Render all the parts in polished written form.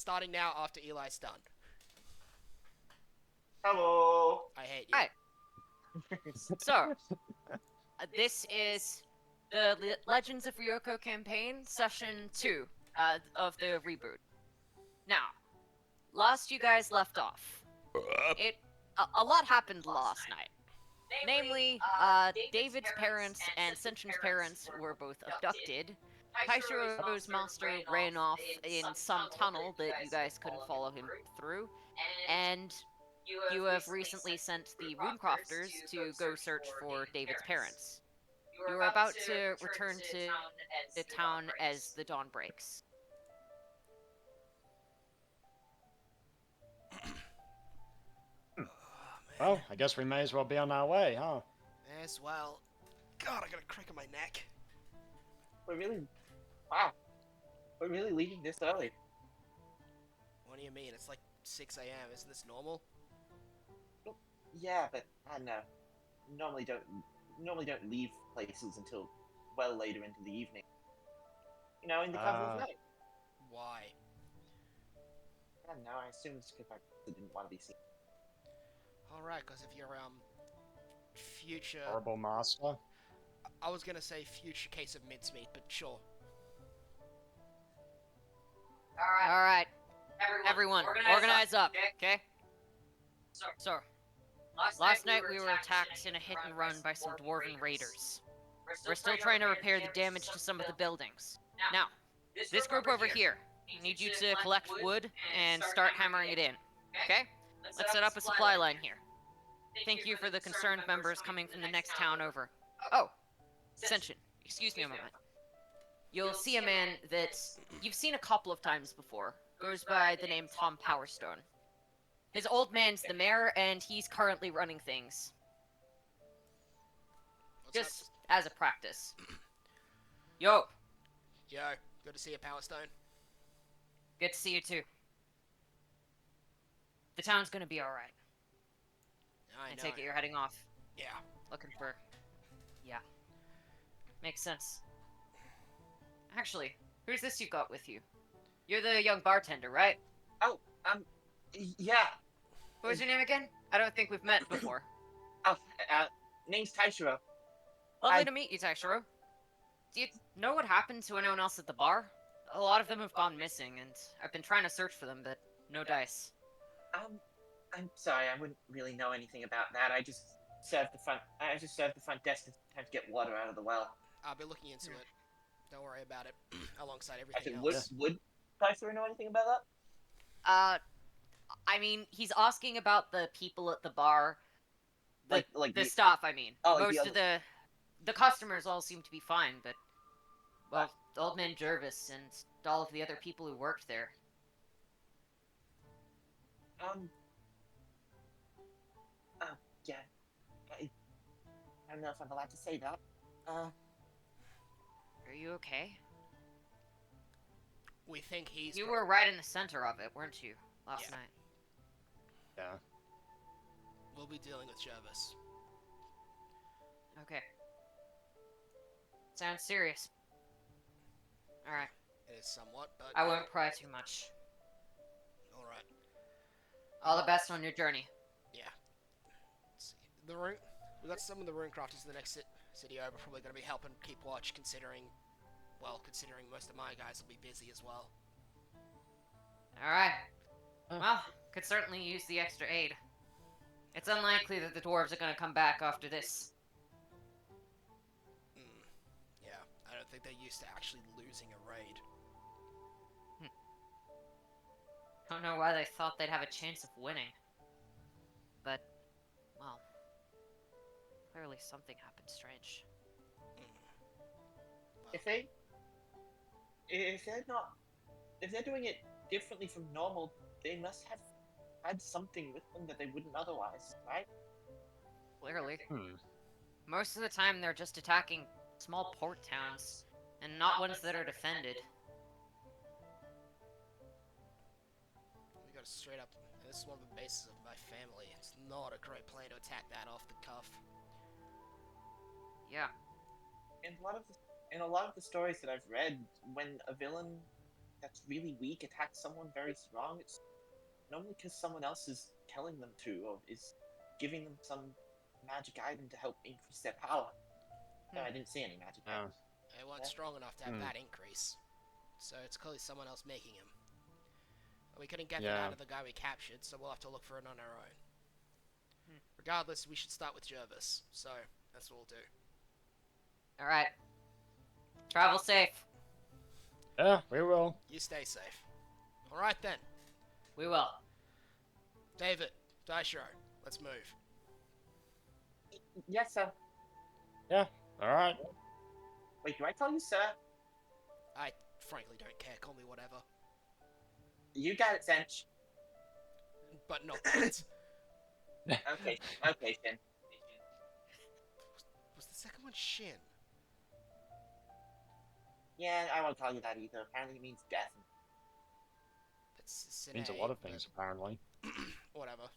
starting now after Eli's done. Hello. I hate you. Hi. So, this is the Legends of Ryoko campaign, session 2 of the reboot. Now, last you guys left off, a lot happened last night. Namely, David's parents and Senshin's parents were both abducted. Taishiro's master ran off in some tunnel that you guys couldn't follow him through, and you have recently sent the Runecrofters to go search for David's parents. You are about to return to the town as the dawn breaks. Well, I guess we may as well be on our way, huh? As well. God, I got a crick in my neck. Wow. We're really leaving this early. What do you mean? It's like 6 a.m. Isn't this normal? Yeah, but I don't know. Normally don't leave places until well later into the evening. You know, in the cover of night. Why? I don't know. I assume it's because I didn't want to be seen. Alright, because if you're, future... Horrible master. I was gonna say future case of mincemeat, but sure. Alright, everyone, organize up, okay? So, last night we were attacked in a hit and run by some dwarven raiders. We're still trying to repair the damage to some of the buildings. Now, this group over here, I need you to collect wood and start hammering it in, okay? Let's set up a supply line here. Thank you for the concerned members coming from the next town over. Oh, Senshin, excuse me a moment. You'll see a man that you've seen a couple of times before. Goes by the name Tom Powerstone. His old man's the mayor, and he's currently running things. Just as a practice. Yo. Yo, good to see you, Powerstone. Good to see you too. The town's gonna be alright. I take it you're heading off. Yeah. Looking for... Yeah. Makes sense. Actually, who's this you got with you? You're the young bartender, right? Oh, yeah. What was your name again? I don't think we've met before. Oh, name's Taishiro. Lovely to meet you, Taishiro. Do you know what happened to anyone else at the bar? A lot of them have gone missing, and I've been trying to search for them, but no dice. I'm sorry, I wouldn't really know anything about that. I just served the front desk and sometimes get water out of the well. I'll be looking into it. Don't worry about it. Alongside Actually, everything else. would Taishiro know anything about that? I mean, he's asking about the people at the bar. The staff, I mean. Oh, Most of the customers all seem to be fine, but... Well, old man Jervis and all of the other people who worked there. Yeah. I don't know if I'm allowed to say that. Are you okay? We think he's... You were right in the center of it, weren't you, last night? Yeah. We'll be dealing with Jervis. Okay. Sounds serious. Alright. It is somewhat, but... I won't pry too much. Alright. All the best on your journey. Yeah. Let's see. We got some of the Runecrofters in the next city over, probably going to be helping keep watch, considering most of my guys will be busy as well. Alright. Well, could certainly use the extra aid. It's unlikely that the dwarves are going to come back after this. Yeah, I don't think they're used to actually losing a raid. Don't know why they thought they'd have a chance of winning. But, well, clearly something happened strange. Well. If they're doing it differently from normal, they must have had something with them that they wouldn't otherwise, right? Clearly. Most of the time they're just attacking small port towns, and not ones that are defended. We got straight up... This is one of the bases of my family. It's not a great plan to attack that off the cuff. Yeah. In a lot of the stories that I've read, when a villain that's really weak attacks someone very strong, it's normally because someone else is telling them to, or is giving them some magic item to help increase their power. No, I didn't see any magic Yeah. items. They weren't Yeah. strong enough to have Hmm. that increase. So it's clearly someone else making him. We couldn't get that Yeah. out of the guy we captured, so we'll have to look for it on our own. Hmm. Regardless, we should start with Jervis, so that's what we'll do. Alright. Travel safe. Yeah, we will. You stay safe. Alright then. We will. David, Daishiro, let's move. Yes, sir. Alright. Wait, do I call you sir? I frankly don't care, call me whatever. You got it, Sench. But not that. Okay, okay, Shin. Was the second one Shin? Yeah, I won't call you that either. Apparently it means death. That's Means a lot of things, apparently. Whatever.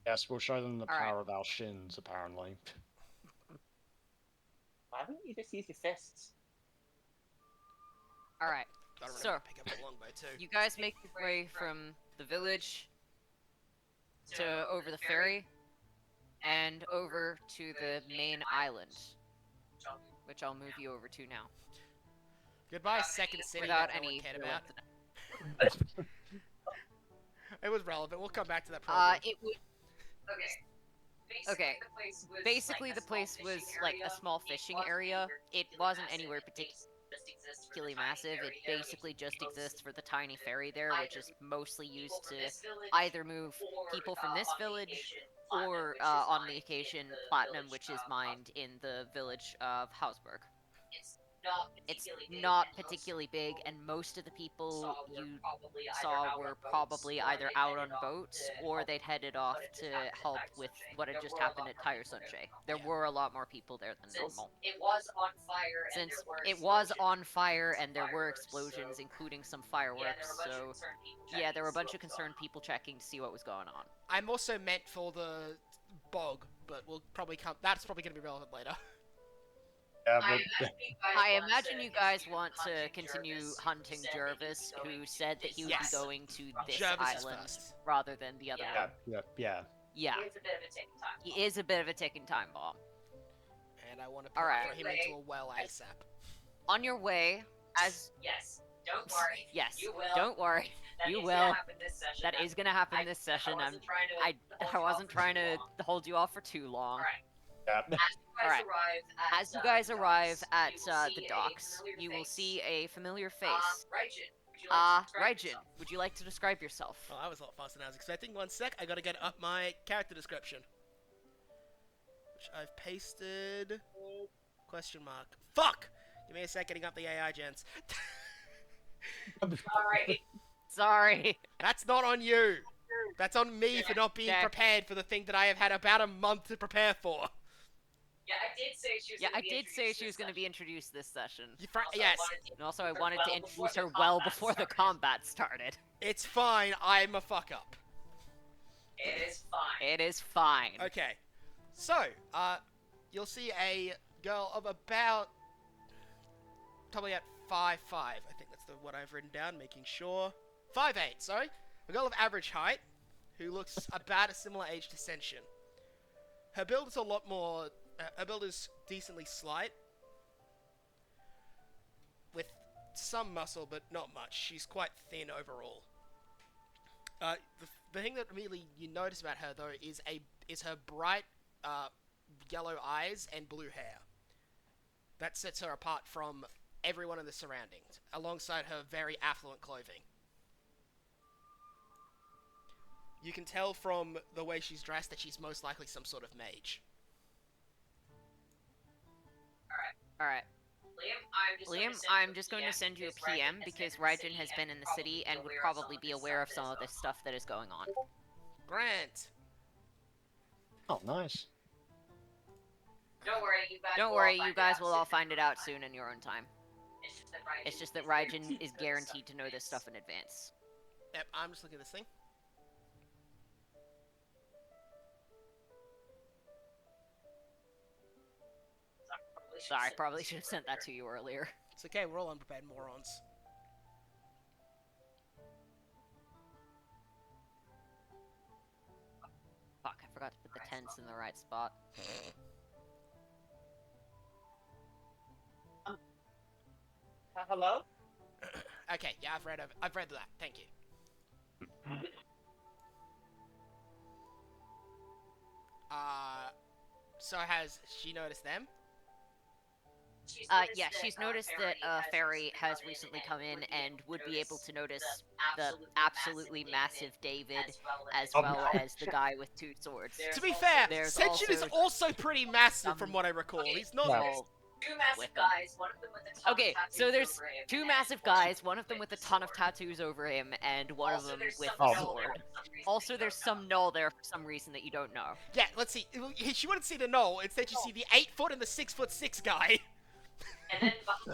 Yes, we'll show them the Alright. power of our shins, apparently. Why wouldn't you just use your fists? Alright. Gotta So, remember to pick up the longbow too. You guys make your way from the village to over the ferry and over to the main island, which I'll move you over to now. Goodbye, second city Without that no one any cared real about. It was relevant. We'll come back to that problem. it would. Okay. Basically, the place was like a small fishing area. It wasn't anywhere particularly massive. It basically just exists for the tiny ferry there, which is mostly used to either move people from this village or, on the occasion, platinum, which is mined in the village of Hausberg. It's not particularly big, and most of the people you saw were probably either out on boats or they'd headed off to help with what had just happened at Tire Sunshine. There were a lot more people there than normal. Since it was on fire and there were explosions, including some fireworks, so yeah, there were a bunch of concerned people checking to see what was going on. I'm also meant for the bog, but we'll probably come. That's probably going to be relevant later. Yeah, I imagine you guys want to continue hunting Jervis, who said that he would Yes. be going to this Jervis is island first. rather than the other one. yeah. Yeah, he is a bit of a ticking time bomb. And I want to put Alright. throw him into a well ASAP. On your way, as Yes, don't worry. yes, You will. don't worry, That you is will. gonna happen this session. That is gonna happen this session. I wasn't trying to hold you off for too long. Alright. Yeah. Alright. As you guys arrive at the the docks, you will see a familiar face. Raijin, Raijin, would you like to describe yourself? Well, that was a lot faster than I was expecting. One sec, I gotta get up my character description. Which I've pasted. Question mark. Fuck! Give me a sec getting up the AI gens. Alright. Sorry. That's not on you! That's on me for not being Yeah. prepared for the thing that I have had about a month to prepare for. Yeah, I did say she was Yeah, gonna I be did say introduced she was this going to be session. introduced this session. Yes, And also, I wanted to introduce her well before the combat started. it's fine, I'm a fuck up. It is fine. It is fine. Okay, so, you'll see a girl of about, probably at 5'5", I think that's what I've written down, making sure. 5'8", sorry. A girl of average height, who looks about a similar age to Senshin. Her build is a lot more, her build is decently slight, with some muscle, but not much. She's quite thin overall. The thing that immediately you notice about her, though, is her bright, yellow eyes and blue hair. That sets her apart from everyone in the surroundings, alongside her very affluent clothing. You can tell from the way she's dressed that she's most likely some sort of mage. Alright. Liam, I'm just going to send you a PM because Raijin has been in the city and would probably be aware of some of this stuff that is going on. Grant! Oh, nice. Don't worry, You guys will all find it out soon in your own time. It's just that Raijin is guaranteed to know this stuff in advance. Yep, I'm just looking at this thing. Sorry, probably should have sent that to you earlier. It's okay, we're all unprepared morons. Fuck, I forgot to put the tents in the right spot. Hello? Okay, yeah, I've read that. Thank you. So has she noticed them? Yeah, she's noticed that Fairy has recently come in and would be able to notice the absolutely massive David as well as the guy with 2 swords. To be fair, There's Senshin is also pretty massive some- from what I recall. He's not. Yeah. Well, Two massive with them. guys, one of them with a ton okay, of tattoos so there's over him, 2 and massive guys, one of them with a ton of tattoos over him, and one of Also, them there's with some a null there sword. for some reason Also, that there's you don't some null there for some reason that you don't know. Yeah, let's see. She wouldn't see the knoll. Instead, you see the 8 foot and the 6'6" guy. know.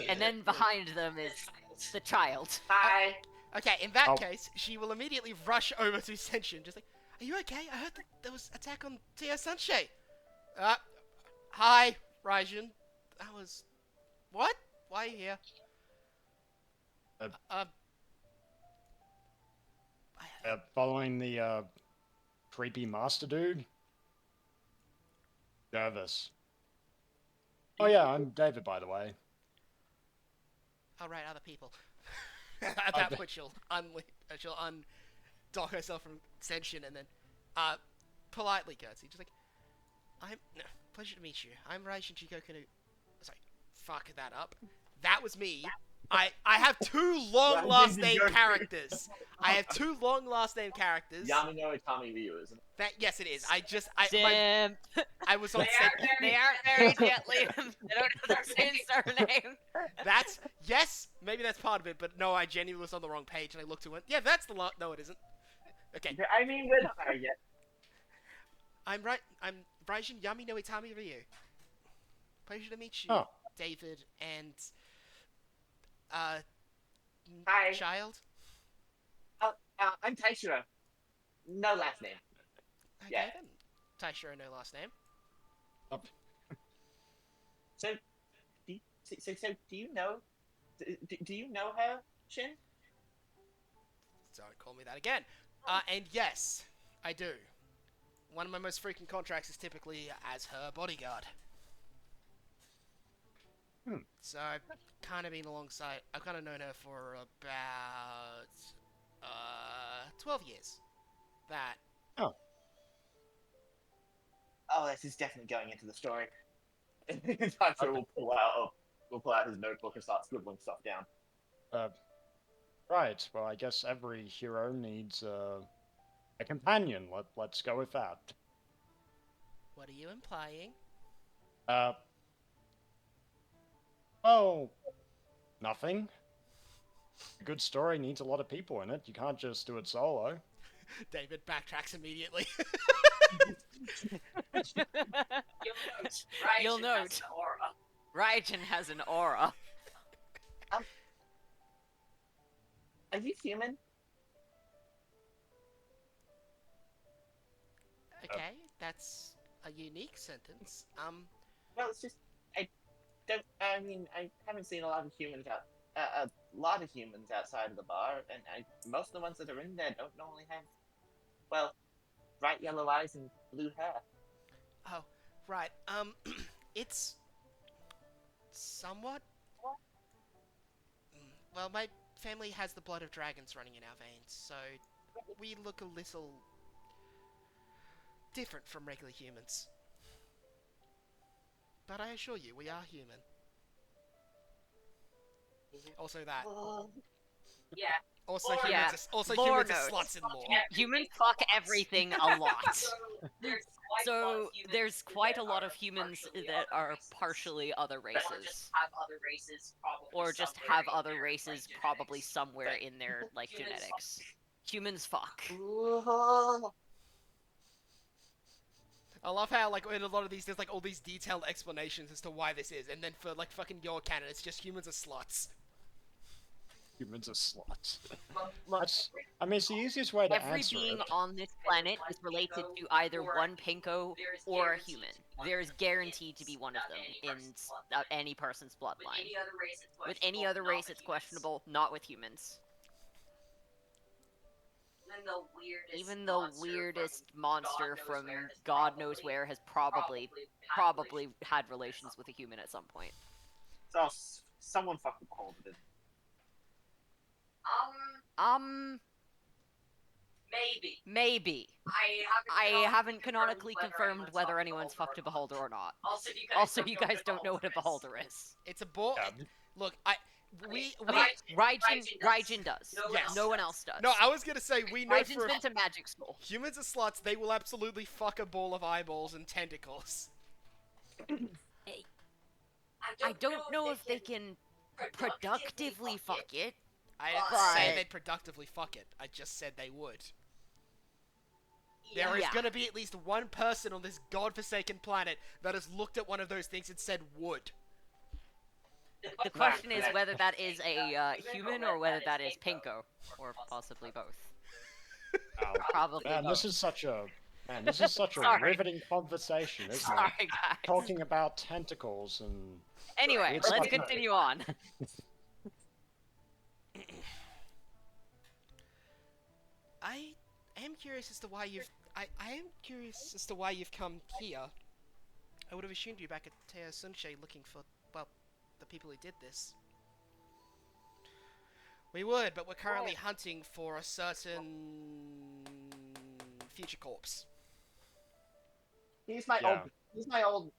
And then behind them is the child. Hi. Okay, in that Oh. case, she will immediately rush over to Senshin, just like, "Are you okay? I heard that there was attack on Tia Sunshine." Hi, Raijin. That was... What? Why are you here? Following the creepy master dude. Nervous. Oh yeah, I'm David, by the way. Oh, right, other people. At that point, she'll undock herself from Senshin and then, politely curtsy, just like, pleasure to meet you. I'm Raijin Chikokunu. Sorry, fuck that up. That was me. I have 2 long last name characters. I have 2 long last name characters. Yamino Itami Ryu, isn't it? That, yes, it is. I Sim. I was on They set. are very- They aren't married yet, Liam. They don't have the same surname. That's, yes, maybe that's part of it, but no, I genuinely was on the wrong page and I looked to it. Yeah, that's the no, it isn't. Okay, I mean, we're not there yet. I'm Raijin Yami no Itami Ryu. Pleasure to meet you, Oh. David and, Hi. child. I'm Taishiro. No last name. Okay, Yeah. then. Taishiro, no last name. So, do you know? Do you know her, Shin? Don't call me that again. And yes, I do. One of my most frequent contracts is typically as her bodyguard. So I've kind of been alongside. I've kind of known her for about 12 years. That. Oh, this is definitely going into the story. Taishiro will pull out his notebook and start scribbling stuff down. Right, well I guess every hero needs a companion. Let's go with that. What are you implying? Oh, nothing. A good story needs a lot of people in it. You can't just do it solo. David backtracks immediately. You'll note. You'll note. Has an aura. Raijin has an aura. Are you human? Okay, that's a unique sentence. Well, it's just I don't. I mean, I haven't seen a lot of humans a lot of humans outside of the bar, and most of the ones that are in there don't normally have, well, bright yellow eyes and blue hair. Oh, right. It's somewhat. Well, my family has the blood of dragons running in our veins, so we look a little different from regular humans. But I assure you, we are human. Also that. Yeah. Also Lore humans. knows. Also Lore humans are knows. sluts in lore. Humans fuck everything a lot. So There's quite a lot of humans that are partially other Or races. just have other races probably Or just somewhere have in other their, races like, probably genetics. somewhere in their, like, Humans genetics. Humans fuck. I love how, like, in a lot of these, there's, like, all these detailed explanations as to why this is, and then for, like, fucking your canon, it's just humans are sluts. Humans are sluts. Look, That's I mean, it's the easiest way to Every answer being it. on this planet is related to either one Pinko or a human. There's guaranteed to be one of them in any person's bloodline. With any other race, it's questionable, not with humans. Even the weirdest monster from God knows where has probably had relations with a human at some point. So someone fucking called it. Maybe. I haven't canonically confirmed whether anyone's fucked a beholder or not. Also, you guys don't know what a beholder is. It's a ball. Yeah. Look, we. Okay, Raijin does. Yes. No one else does. No, I was gonna say we know Raijin's for been to magic school. humans are sluts. They will absolutely fuck a ball of eyeballs and tentacles. I don't know if they can productively fuck it. I didn't say But- they'd productively fuck it. I just said they would. There is Yeah. gonna be at least one person on this godforsaken planet that has looked at one of those things and said would. The question is whether that is a human or whether that is Pinko, or possibly both. Oh, Probably man, both. this is such a Sorry. riveting conversation, isn't Sorry, it? guys. Talking about tentacles and Anyway, It's let's like- continue on. I am curious as to why you've. I am curious as to why you've come here. I would have assumed you back at Teo Sunshe looking for, well, the people who did this. We would, but we're currently hunting for a certain future corpse. He's my Yeah. he's my old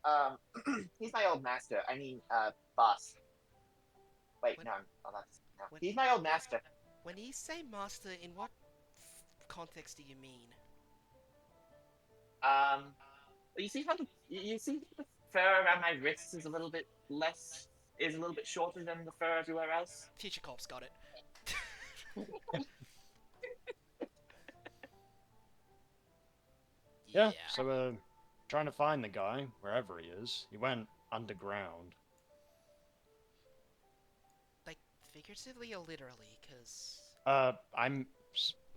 master. I mean, boss. Wait, What? no, I'm allowed to say no. What? He's my old master. When you say master, in what context do you mean? You see how you see the fur around my wrists is a little bit shorter than the fur everywhere else. Future corpse, got it. yeah. So we're trying to find the guy wherever he is. He went underground. Like, figuratively or literally? Because...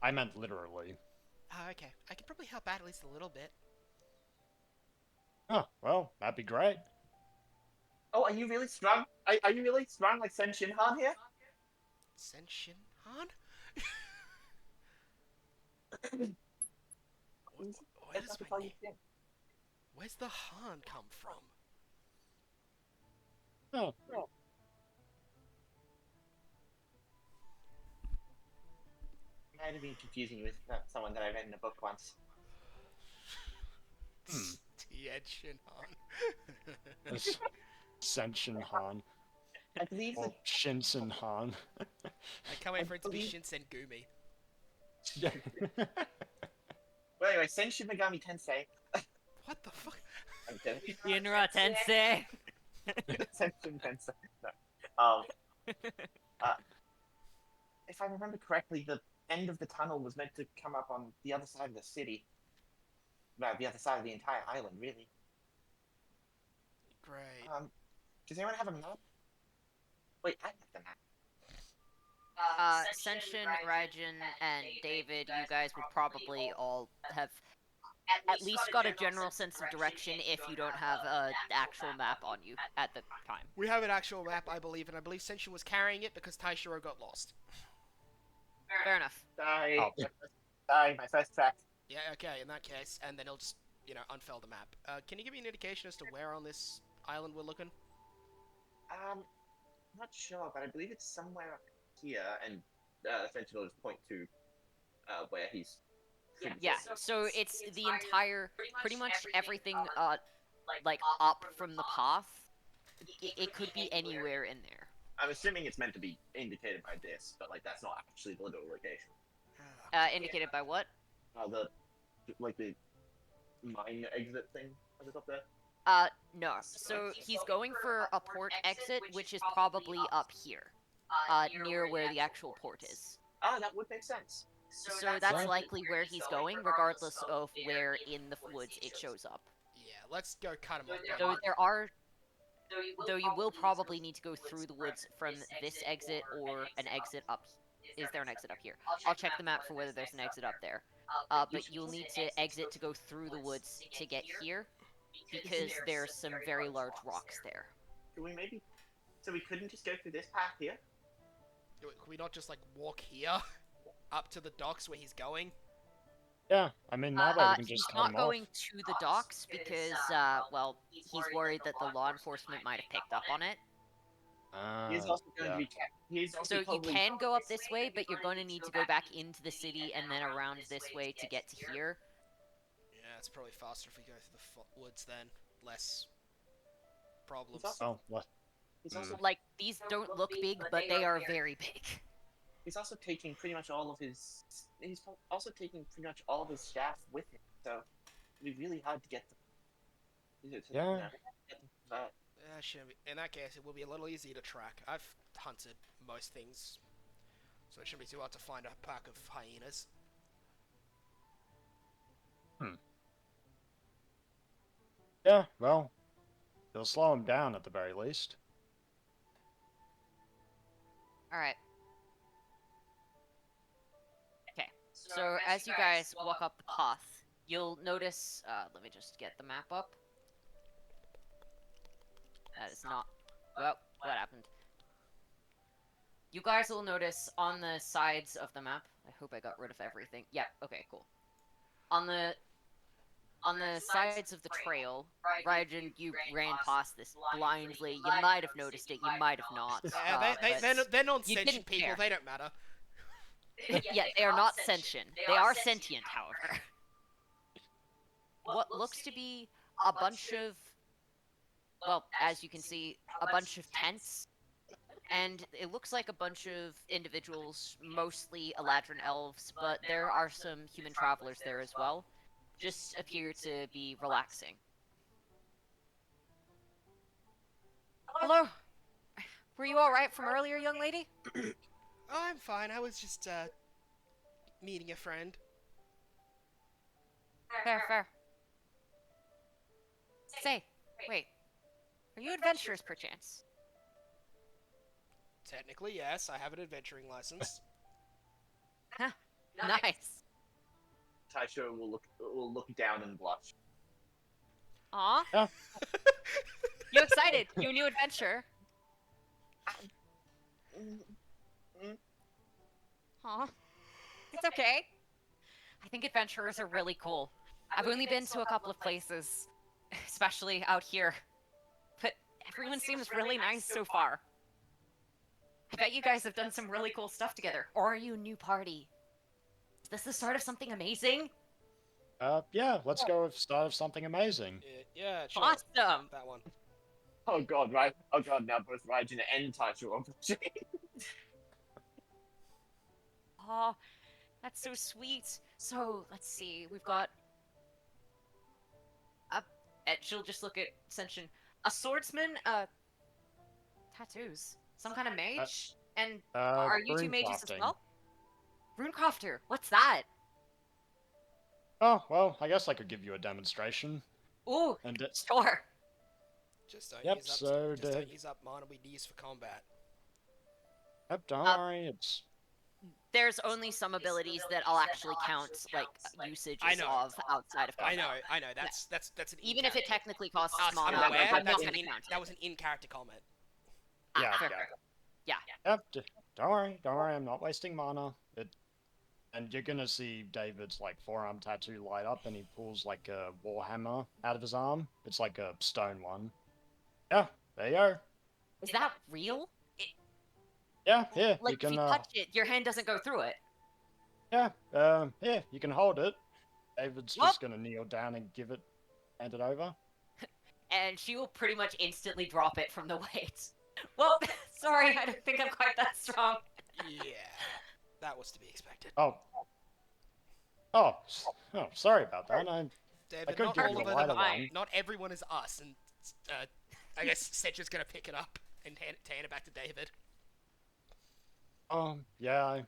I meant literally. Oh, okay. I can probably help out at least a little bit. Oh, well, that'd be great. Oh, are you really strong? Are you really strong like Sen Shinhan here? Senshin Han? Where does my name... Where's the Han come from? Oh, Might have been confusing you with someone that I read in a book once. Tien Shin Han. it's Senshin Han. I believe Or that Shinsen Han. I can't wait for it to be believe- Shinsen Gumi. Yeah. Well, anyway, Sen Shin Megami Tensei. What the fuck? I'm kidding. Shinra Tensei! Sen Shin Tensei. No. If I remember correctly, the end of the tunnel was meant to come up on the other side of the city. Well, the other side of the entire island, really. Great. Does anyone have a map? Wait, I have the map. Senshin, Raijin, and David, you guys would probably all have at least got a general sense of direction if you don't have an actual map on you at the time. We have an actual map, I believe, and I believe Senshin was carrying it because Taishiro got lost. Fair enough. Sorry. Oh. Sorry, my first track. Yeah, okay, in that case, and then he'll just, unfurl the map. Can you give me an indication as to where on this island we're looking? Not sure, but I believe it's somewhere up here, and essentially will just point to where he's. Yeah, so it's the entire, pretty much everything, like, up from the path. It could be anywhere in there. I'm assuming it's meant to be indicated by this, but like that's not actually the literal location. Indicated by what? The mine exit thing at the top there. No. So he's going for a port exit, which is probably up here, near where the actual port is. Ah, that would make sense. So that's likely where he's going, regardless of where in the woods it shows up. Yeah, let's go cut him off. Though you will probably need to go through the woods from this exit or an exit up is there an exit up here? I'll check the map for whether there's an exit up there. But you'll need to exit to go through the woods to get here, because there's some very large rocks there. Can we maybe? So we couldn't just go through this path here? Could we not just like walk here up to the docks where he's going? Yeah, I mean, that way we can He's just cut not him going off. to the docks because, well, he's worried that the law enforcement might have picked up on it. He's also going yeah. to be kept. He's also So you probably- can go up this way, but you're going to need to go back into the city and then around this way to get to here. Yeah, it's probably faster if we go through the woods then. Less problems. also- Oh, what? He's also Like, these don't look big, but they are very big. he's also taking pretty much all of his. He's also taking pretty much all of his staff with him. So it'd be really hard to get them. Yeah. Get them that. In that case, it will be a little easier to track. I've hunted most things, so it shouldn't be too hard to find a pack of hyenas. Yeah, well, they'll slow him down at the very least. Alright. Okay, so as you guys walk up the path, you'll notice, let me just get the map up. That is not, well, what happened? You guys will notice on the sides of the map, I hope I got rid of everything. Yeah, okay, cool. On the sides of the trail, Raijin, you ran past this blindly. You might have noticed it, you might have not. Yeah, but they're you non-sentient didn't people. care. They don't matter. yeah, they are not sentient. They are sentient, however. What looks to be a bunch of, well, as you can see, a bunch of tents. And it looks like a bunch of individuals, mostly Eladrin elves, but there are some human travelers there as well. Just appear to be relaxing. Hello? Were you alright from earlier, young lady? Oh, I'm fine. I was just meeting a friend. Fair, fair. Say, wait. Are you adventurers, perchance? Technically, yes. I have an adventuring license. Nice. Taisho will look down and blush. Aw. Yeah. You excited? You new adventure? Aw. It's okay. I think adventurers are really cool. I've only been to a couple of places, especially out here. But everyone seems really nice so far. I bet you guys have done some really cool stuff together. Or are you a new party? Is this the start of something amazing? Yeah, let's go with start of something amazing. Yeah, sure. Awesome! That one. Oh god, right? Oh god, now both Raijin and Taisho are blushing. Aw, that's so sweet. So, let's see, we've got... she'll just look at Senshin. A swordsman, tattoos. Some kind of mage? And are you two mages as runecrafting. well? Runecrafter, what's that? Oh, well, I guess I could give you a demonstration. Ooh, And it's... sure. Just don't Yep, use up. so Just don't the- use up mana we use for combat. Yep, don't worry, it's... There's only some abilities that I'll actually count, like, usages I know. of outside of combat. I know. That's an. Even if it technically costs I'm mana, aware, I'm not that's gonna an count that it. was an in-character comment. Yeah, fair, yeah. fair. Yep, don't worry, I'm not wasting mana. And you're gonna see David's, like, forearm tattoo light up, and he pulls, like, a warhammer out of his arm. It's like a stone one. Yeah, there you go. Is that real? Yeah, here, Like, you can, if you touch it, your hand doesn't go through it. here, you can hold it. David's Well- just gonna kneel down and hand it over. And she will pretty much instantly drop it from the weight. Well, sorry, I don't think I'm quite that strong. Yeah, that was to be expected. Oh, sorry about that. David, could not give all you of a them. lighter one. Not everyone is us, and I guess Setra's gonna pick it up and hand it back to David. Yeah,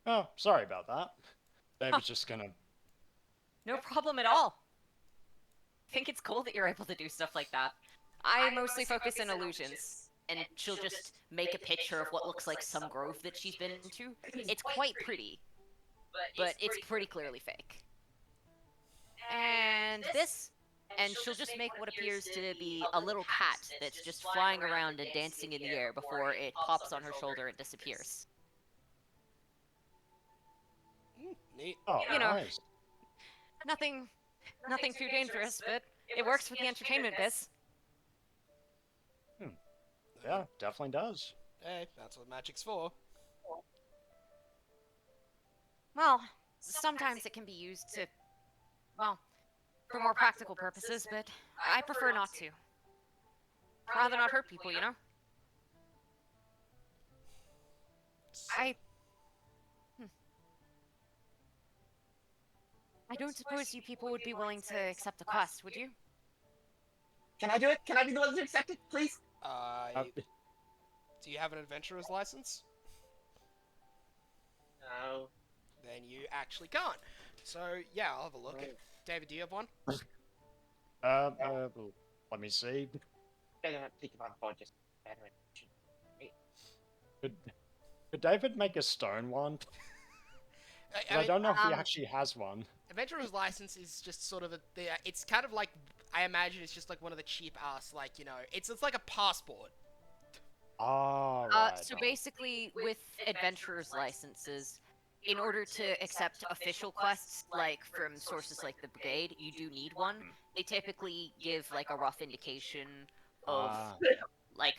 oh, sorry about that. David's just gonna... No problem at all. I think it's cool that you're able to do stuff like that. I mostly focus in illusions. and she'll just make a picture of what looks like some grove that she's been to. It's quite pretty, but it's pretty clearly fake. And this, and she'll just make what appears to be a little cat that's just flying around and dancing in the air before it pops on her shoulder and disappears. Neat. Oh, You know. nice. Nothing too dangerous, but it works with the entertainment biz. Yeah, definitely does. Hey, that's what magic's for. Well, sometimes it can be used to, well, for more practical purposes, but I prefer not to. Rather not hurt people, you know? I don't suppose you people would be willing to accept the quest, would you? Can I do it? Can I be the one to accept it, please? Do you have an adventurer's license? No. Then you actually can't. So, yeah, I'll have a look. Right. David, do you have one? Let me see. Better not take it on board, just better Could, could David make a stone one? I I mean, don't know if he actually has one. adventurer's license is just sort of it's kind of like, I imagine it's just like one of the cheap ass, like, you know, it's like a passport. Oh, right. So basically, with adventurers' licenses, in order to accept official quests, like from sources like the Brigade, you do need one. They typically give like a rough indication of like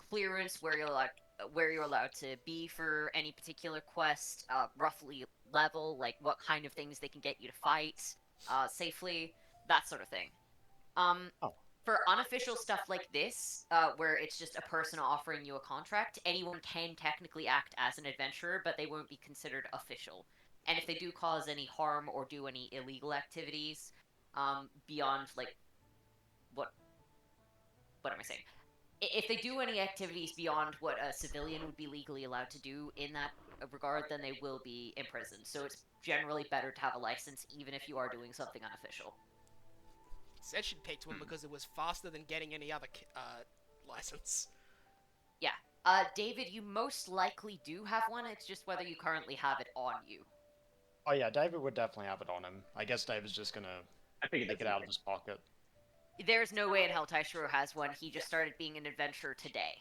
clearance where you're allowed to be for any particular quest, roughly level, like what kind of things they can get you to fight safely, that sort of thing. For unofficial stuff like this, where it's just a person offering you a contract, anyone can technically act as an adventurer, but they won't be considered official. And if they do cause any harm or do any illegal activities, beyond, like, what am I saying? If they do any activities beyond what a civilian would be legally allowed to do in that regard, then they will be imprisoned. So it's generally better to have a license, even if you are doing something unofficial. Said she picked one because it was faster than getting any other license. Yeah. David, you most likely do have one, it's just whether you currently have it on you. Oh yeah, David would definitely have it on him. I guess David's just gonna I figured take it out of his pocket. There's no way in hell Taishiro has one, he just started being an adventurer today.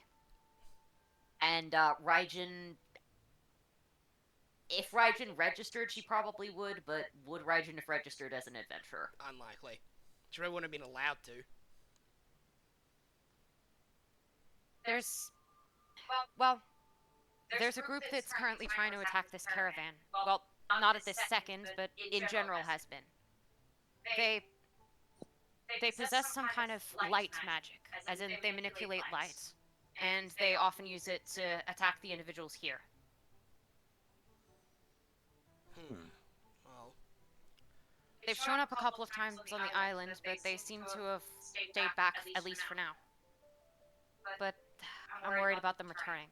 And, Raijin... If Raijin registered, she probably would, but would Raijin have registered as an adventurer? Unlikely. She really wouldn't have been allowed to. There's a group that's currently trying to attack this caravan. Well, not at this second, but in general has been. They possess some kind of light magic, as in they manipulate light, and they often use it to attack the individuals here. Well, They've shown up a couple of times on the island, but they seem to have stayed back, at least for now. But I'm worried about them returning.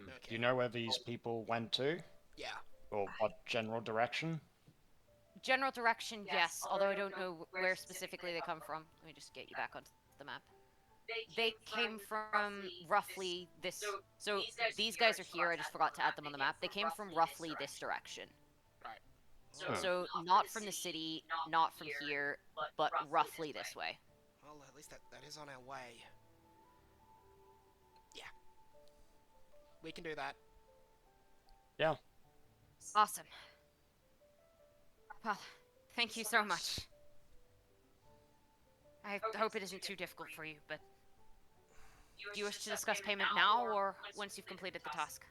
okay. Do you know where these people went to? Yeah. Or what general direction? General direction, yes, although I don't know where specifically they come from. Let me just get you back onto the map. They came from roughly this... So, these guys are here, I just forgot to add them on the map. They came from roughly this direction. Right. So, not from the city, not from here, but roughly this way. Well, at least that is on our way. Yeah. We can do that. Yeah. Awesome. Well, thank you so much. I hope it isn't too difficult for you, but... Do you wish to discuss payment now, or once you've completed the task?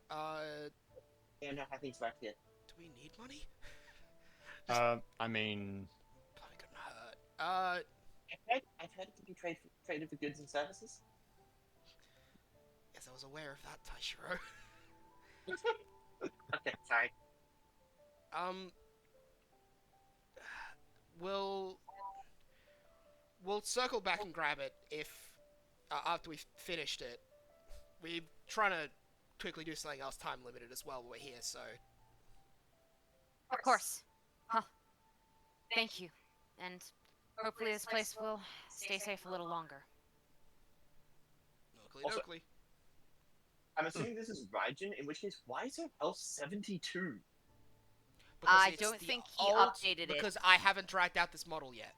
I don't know how things work yet. Do we need money? I mean... Probably couldn't hurt. I've heard it can be traded for goods and services. Yes, I was aware of that, Taishiro. Okay, sorry. We'll circle back and grab it if after we've finished it. We're trying to quickly do something else time limited as well while we're here, so Of course. Huh. Thank you. And hopefully this place will stay safe a little longer. Oakley Also- dokley. I'm assuming this is Raijin, in which case, why is her health 72? Because I it's don't the think he old, updated it. because I haven't dragged out this model yet.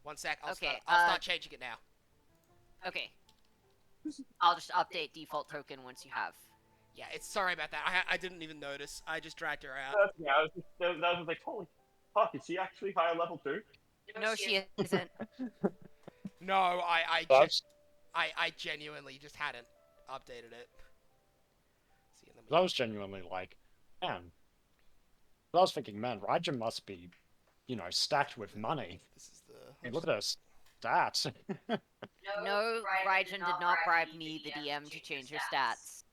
One sec, I'll Okay, start changing it now. Okay. I'll just update default token once you have. Yeah, it's sorry about that. I didn't even notice. I just dragged her out. Yeah, I was like, holy fuck, is she actually higher level too? No, she isn't. No, That's, I genuinely just hadn't updated it. See, and then I was genuinely like, man. I was thinking, man, Raijin must be, stacked with money. this is the. Hey, look at her stats. No, Raijin did not bribe me, the DM, to change her stats.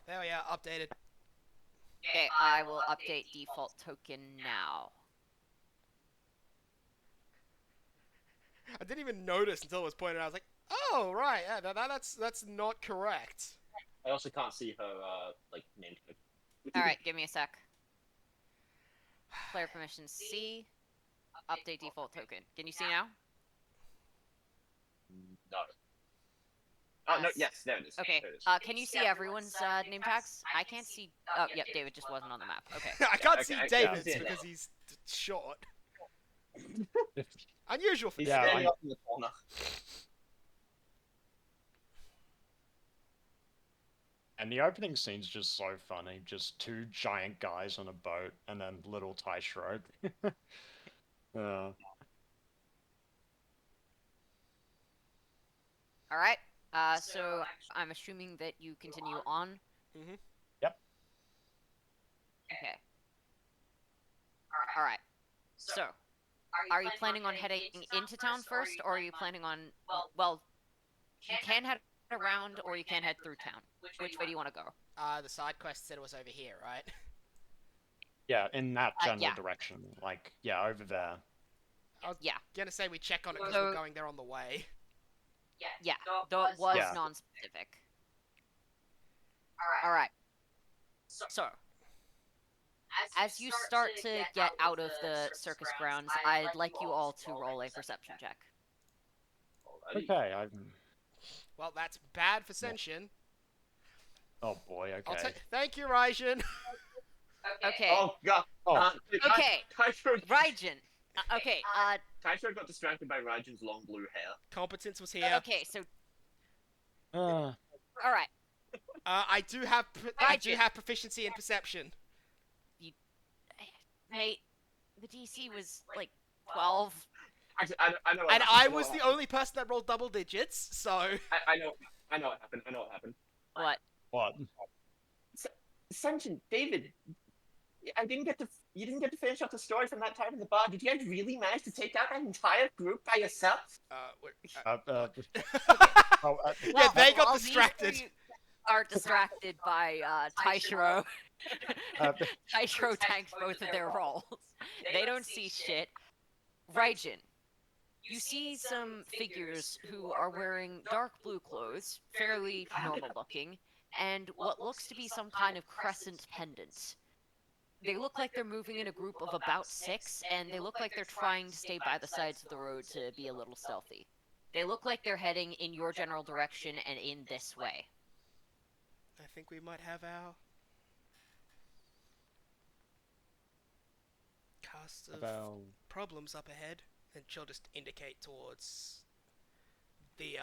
There we are, updated. Okay, I will update default token now. I didn't even notice until it was pointed out. I was like, oh right, yeah, that's not correct. I also can't see her, name tag. Alright, give me a sec. Player permissions C. Update default token. Can you see now? No. Oh, no, yes, there it is. Okay, There it is. can you see everyone's name tags? I can't see. Oh, yep, David just wasn't on the map. Okay. I can't okay, see I David's see it because now. he's short. Unusual for He's Yeah, standing I- up in the corner. And the opening scene's just so funny. Just two giant guys on a boat, and then little Taishiro. Alright, so I'm assuming that you continue on. Mhm. Yep. Okay. Alright. So, are you planning on heading into town first, or are you planning on... Well, you can head around, or you can head through town. Which way do you want to go? The side quest said it was over here, right? Yeah, in that general yeah. direction. Like, yeah, over there. I was Yeah. gonna say we check on it because So- we're going there on the way. Yeah, though it was Yeah. non-specific. Alright. So, as you start to get out of the circus grounds, I'd like you all to roll a perception check. Alrighty. Okay, I'm... Well, that's bad for Senshin. Oh boy, okay. Thank you, Raijin. Okay. Oh, God. Oh. Okay. Taishiro Raijin. got distracted by Raijin's long blue hair. Competence was here. Okay, so, Uh, alright. I do have proficiency in perception. Mate, the DC was, like, 12. Actually, I know what And happened. I was the only person that rolled double digits, so... I know what happened. I know what happened. What? what? Senshin, David, you didn't get to finish off the story from that time in the bar. Did you guys really manage to take out that entire group by yourself? Oh, yeah, Well, they got while these distracted. three are distracted by Taishiro. Taishiro tanks both of their rolls. They don't see shit. Raijin, you see some figures who are wearing dark blue clothes, fairly normal looking, and what looks to be some kind of crescent pendant. They look like they're moving in a group of about 6, and they look like they're trying to stay by the sides of the road to be a little stealthy. They look like they're heading in your general direction and in this way. I think we might have our... cast of problems up ahead. And she'll just indicate towards the,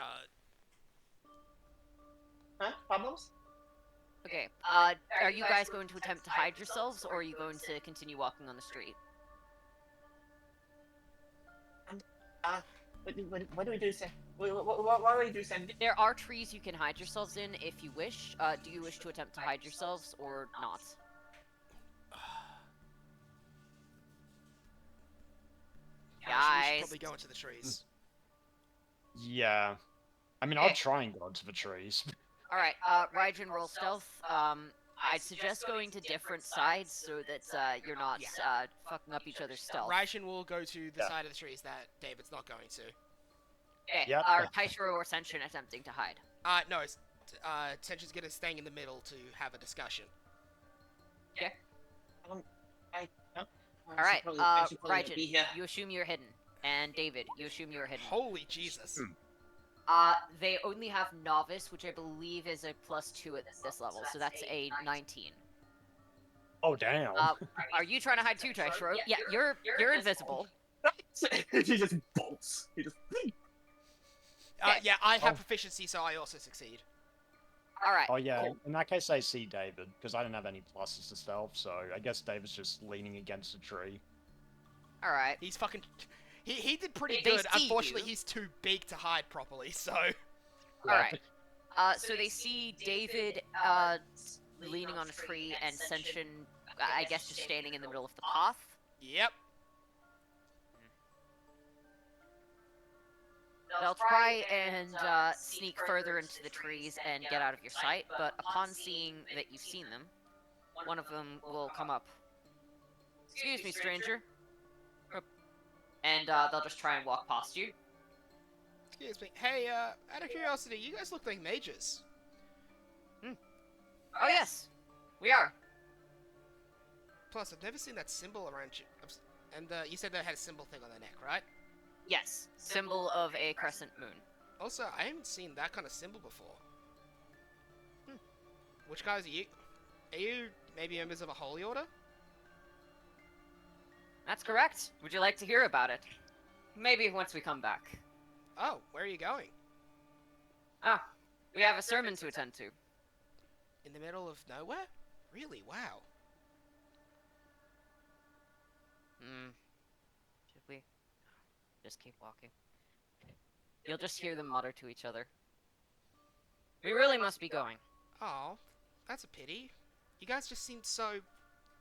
Huh? Problems? Okay, are you guys going to attempt to hide yourselves, or are you going to continue walking on the street? What do we do, Sam? What do we do, Sam? There are trees you can hide yourselves in if you wish. Do you wish to attempt to hide yourselves, or not? we should Guys. probably go into the trees. Yeah. I mean, I'll try and go into the trees. Alright, Raijin, roll stealth. I'd suggest going to different sides so that you're not fucking up each other's stealth. Raijin will go to the Yeah. side of the trees that David's not going to. Okay, Yep. are Taishiro or Senshin attempting to hide? No, Tenshin's gonna staying in the middle to have a discussion. Okay. I All right, I should probably be Raijin, here. you assume you're hidden, and David, you assume you're hidden. Holy Jesus. They only have novice, which I believe is a +2 at this level, so that's a 19. Oh damn. Are you trying to hide too, Taishiro? Yeah, you're invisible. He just bolts. He just. Yeah, I have Oh. proficiency, so I also succeed. All right. Oh yeah. Cool. In that case, I see David because I don't have any pluses to stealth, so I guess David's just leaning against a tree. All right. He's fucking... He did pretty They good. see Unfortunately, you. he's too big to hide properly, so... All right. So they see David leaning on a tree and Senshin, I guess, just standing in the middle of the path. Yep. They'll try and sneak further into the trees and get out of your sight, but upon seeing that you've seen them, one of them will come up. Excuse me, stranger. And they'll just try and walk past you. Excuse me. Hey, out of curiosity, you guys look like mages. Oh yes, we are. Plus, I've never seen that symbol around you. And you said they had a symbol thing on their neck, right? Yes, symbol of a crescent moon. Also, I haven't seen that kind of symbol before. Which guys are you? Are you maybe members of a holy order? That's correct. Would you like to hear about it? Maybe once we come back. Oh, where are you going? Ah, we have a sermon to attend to. In the middle of nowhere? Really? Wow. Should we just keep walking? You'll just hear them mutter to each other. We really must be going. Oh, that's a pity. You guys just seemed so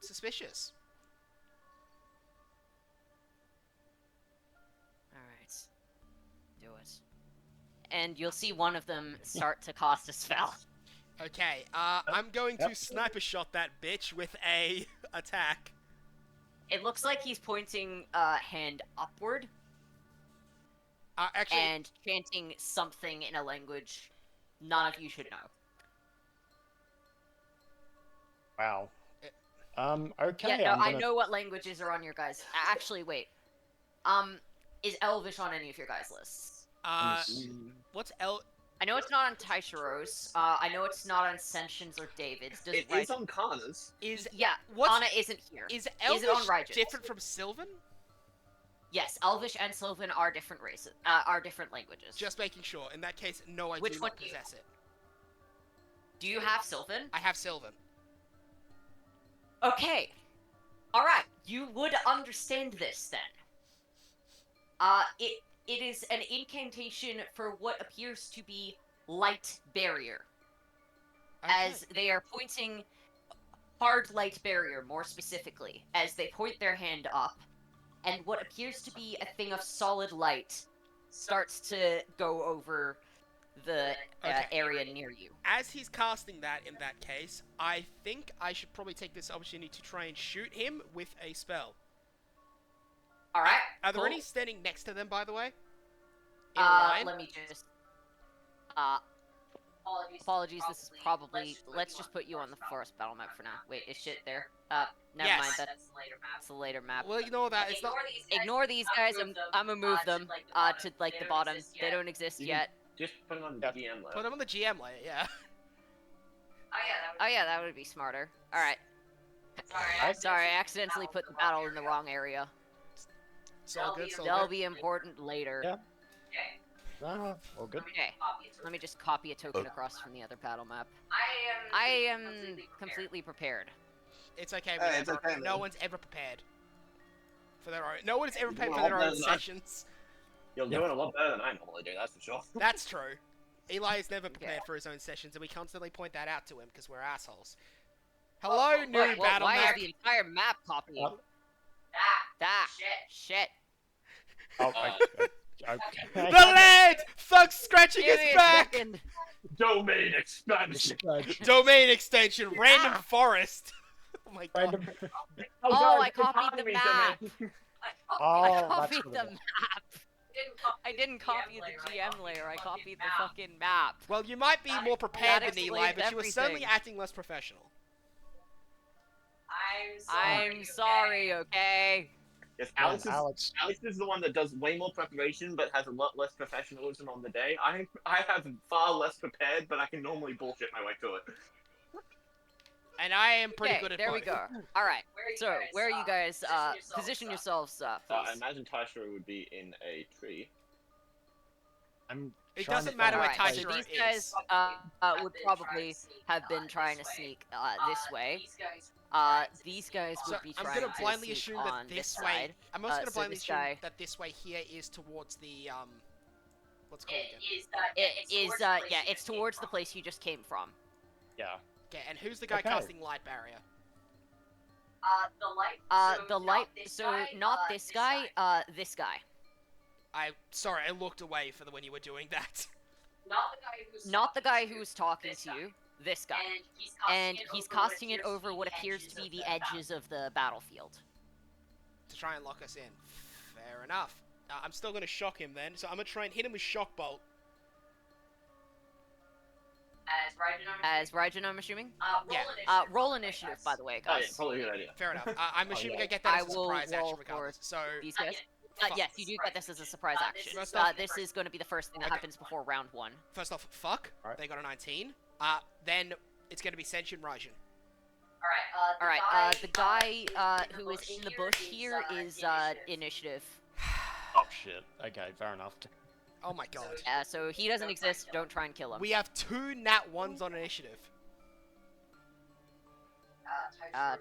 suspicious. Alright. Do it. And you'll see one of them start to cast a spell. Okay, I'm going to sniper shot that bitch with a attack. It looks like he's pointing a hand upward Actually, and chanting something in a language none of you should know. Wow. Okay. Yeah, no, I'm I gonna... know what languages are on your guys. Actually, wait. Is Elvish on any of your guys' lists? what's I know it's not on Taishiro's. I know it's not on Senshin's or David's. Does It Raijin- is on Kana's. is Yeah, what's Anna isn't here. is it Elvish on Raijin? different from Sylvan? Yes, Elvish and Sylvan are different races. Are different languages. Just making sure. In that case, no, I Which do one not do you- possess it. Do you have Sylvan? I have Sylvan. Okay. Alright, you would understand this then. It is an incantation for what appears to be light barrier. Okay. As they are pointing hard light barrier, more specifically, as they point their hand up, and what appears to be a thing of solid light starts to go over the Okay. area near you. As he's casting that, in that case, I think I should probably take this opportunity to try and shoot him with a spell. Alright, Are there cool. any standing next to them, by the way? In a line? Let me just... Apologies, this is probably... Let's just put you on the forest battle map for now. Wait, is shit there? Never Yes. mind, that's the later map. Well, ignore that. It's not. Ignore these guys, I'm gonna move them, to, like, the bottom. They don't exist You yet. Just put him on the DM Put layer. him on the GM layer, yeah. Oh yeah, that would be smarter. Alright. Sorry, I accidentally put the battle in the wrong area. It's all good, it's all They'll good. be important later. Yeah. Ah, all good. Okay, let me just copy a token across from the other battle map. I am completely prepared. It's okay, It's whatever. okay, No man. one's ever prepared. For their own. No one's ever prepared for Well, their own then I- sessions. You're doing a lot better than I normally do, that's for sure. That's true. Eli is never prepared for his own sessions, and we constantly point that out to him because we're assholes. Hello, new Well, battle why map. is the entire map copied? Ah, shit. Oh, okay. The lead! Thug scratching Give his me a back! second. Domain expansion! Domain extension, random Ah. forest. Oh my god. Random... Oh, God, I copied the me, map. Domain. Oh, I that's copied what the it was. map. I didn't copy the GM layer. I copied the fucking map. Well, you might be more prepared That than Eli, explains but you were certainly everything. acting less professional. I'm sorry, okay? Yes, Man, Alex. Alex is the one that does way more preparation, but has a lot less professionalism on the day. I have far less prepared, but I can normally bullshit my way through it. And I am pretty Okay, good at there both. we go. Alright, so where are you guys, position yourselves, I please. imagine Taishiro would be in a tree. I'm It trying doesn't to matter find where a Alright, place- so Taishiro these is. guys, would probably have been trying to sneak, this way. These guys would So be I'm trying gonna to blindly sneak assume on that this this way. side. I'm also gonna So blindly this assume guy- that this way here is towards the what's it called again? It is, yeah, it's towards the place you just came from. Yeah. Okay, and who's the guy Okay. casting light barrier? The light, so not this guy, this guy. Sorry, I looked away for when you were doing that. Not the guy who's talking to you, this guy. And he's casting it over what appears to be the edges of the battlefield. To try and lock us in. Fair enough. I'm still gonna shock him then, so I'm gonna try and hit him with shock bolt. As Raijin, I'm assuming? Yeah. Roll initiative, by the way, Oh yeah, guys. probably a good idea. Fair enough. I'm assuming yeah. I get that I as a will surprise roll action for regardless. So These guys? fuck. Yes, you do get this as a surprise action. First off- This is going to be the first thing that Okay. happens before round 1. First off, fuck. Alright. They got a 19. Then it's gonna be Senshin Raijin. Alright, the guy who is in the bush here is initiative. Oh shit. Okay, fair enough. Oh my god. So he doesn't exist, don't try and kill him. We have 2 nat 1s on initiative.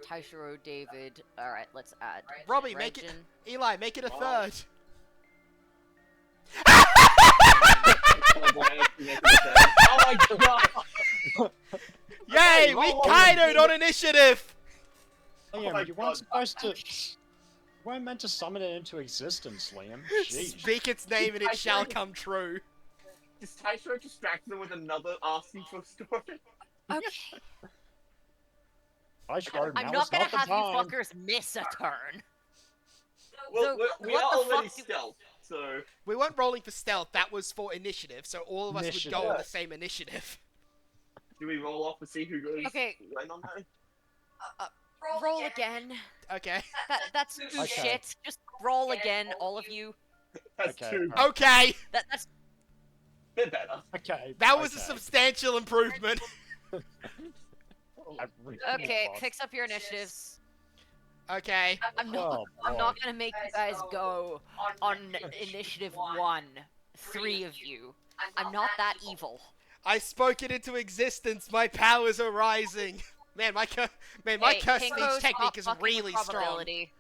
Taishiro, David. Alright, let's add. Robbie, make it. Raijin. Eli, make it a third. Oh my god! Yay, we kaidoed on initiative! Liam, my you God. weren't supposed to. You weren't meant to summon it into existence, Liam. Jeez. Speak its name and it shall come true. Does Taishiro distract them with another asking for a story? Okay. I swear, I'm now not is gonna the have you time. fuckers miss a turn. Well, So, we what are the already fuck do- stealth, so... We weren't rolling for stealth, that was for initiative, so all of us would go on Initiative. the same initiative. Do we roll off and see who goes Okay. when on that? Roll again. Okay. That's Okay. shit. Just roll again, all of you. That's Okay, two. alright. Okay! That's Bit better. Okay. That was a okay. substantial improvement. I really okay. fucked. Fix up your initiatives. Okay. I'm not. Oh, I'm boy. not gonna make you guys go on initiative 1. 3 of you. I'm not that evil. I spoke it into existence, my powers are rising. Man, my Hey, curse Kinko's speech technique not is fucking really with strong. probability.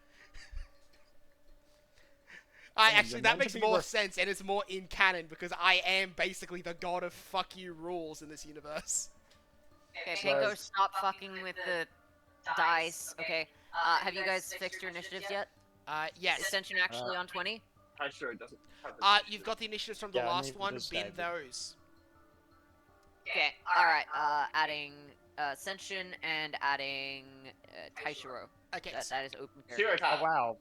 Actually, you're that meant makes to be more ref- sense, and it's more in canon, because I am basically the god of fuck you rules in this universe. Okay, So- Pinko, stop fucking with the dice. Okay. Have you guys fixed your initiatives yet? Yes. Ascension actually on 20? Taishiro doesn't have the You've got the initiatives from the Yeah, last neither one, does bin David. those. Okay. Alright, adding Ascension and adding Taishiro. Okay, That is open Zero character. time. Oh wow.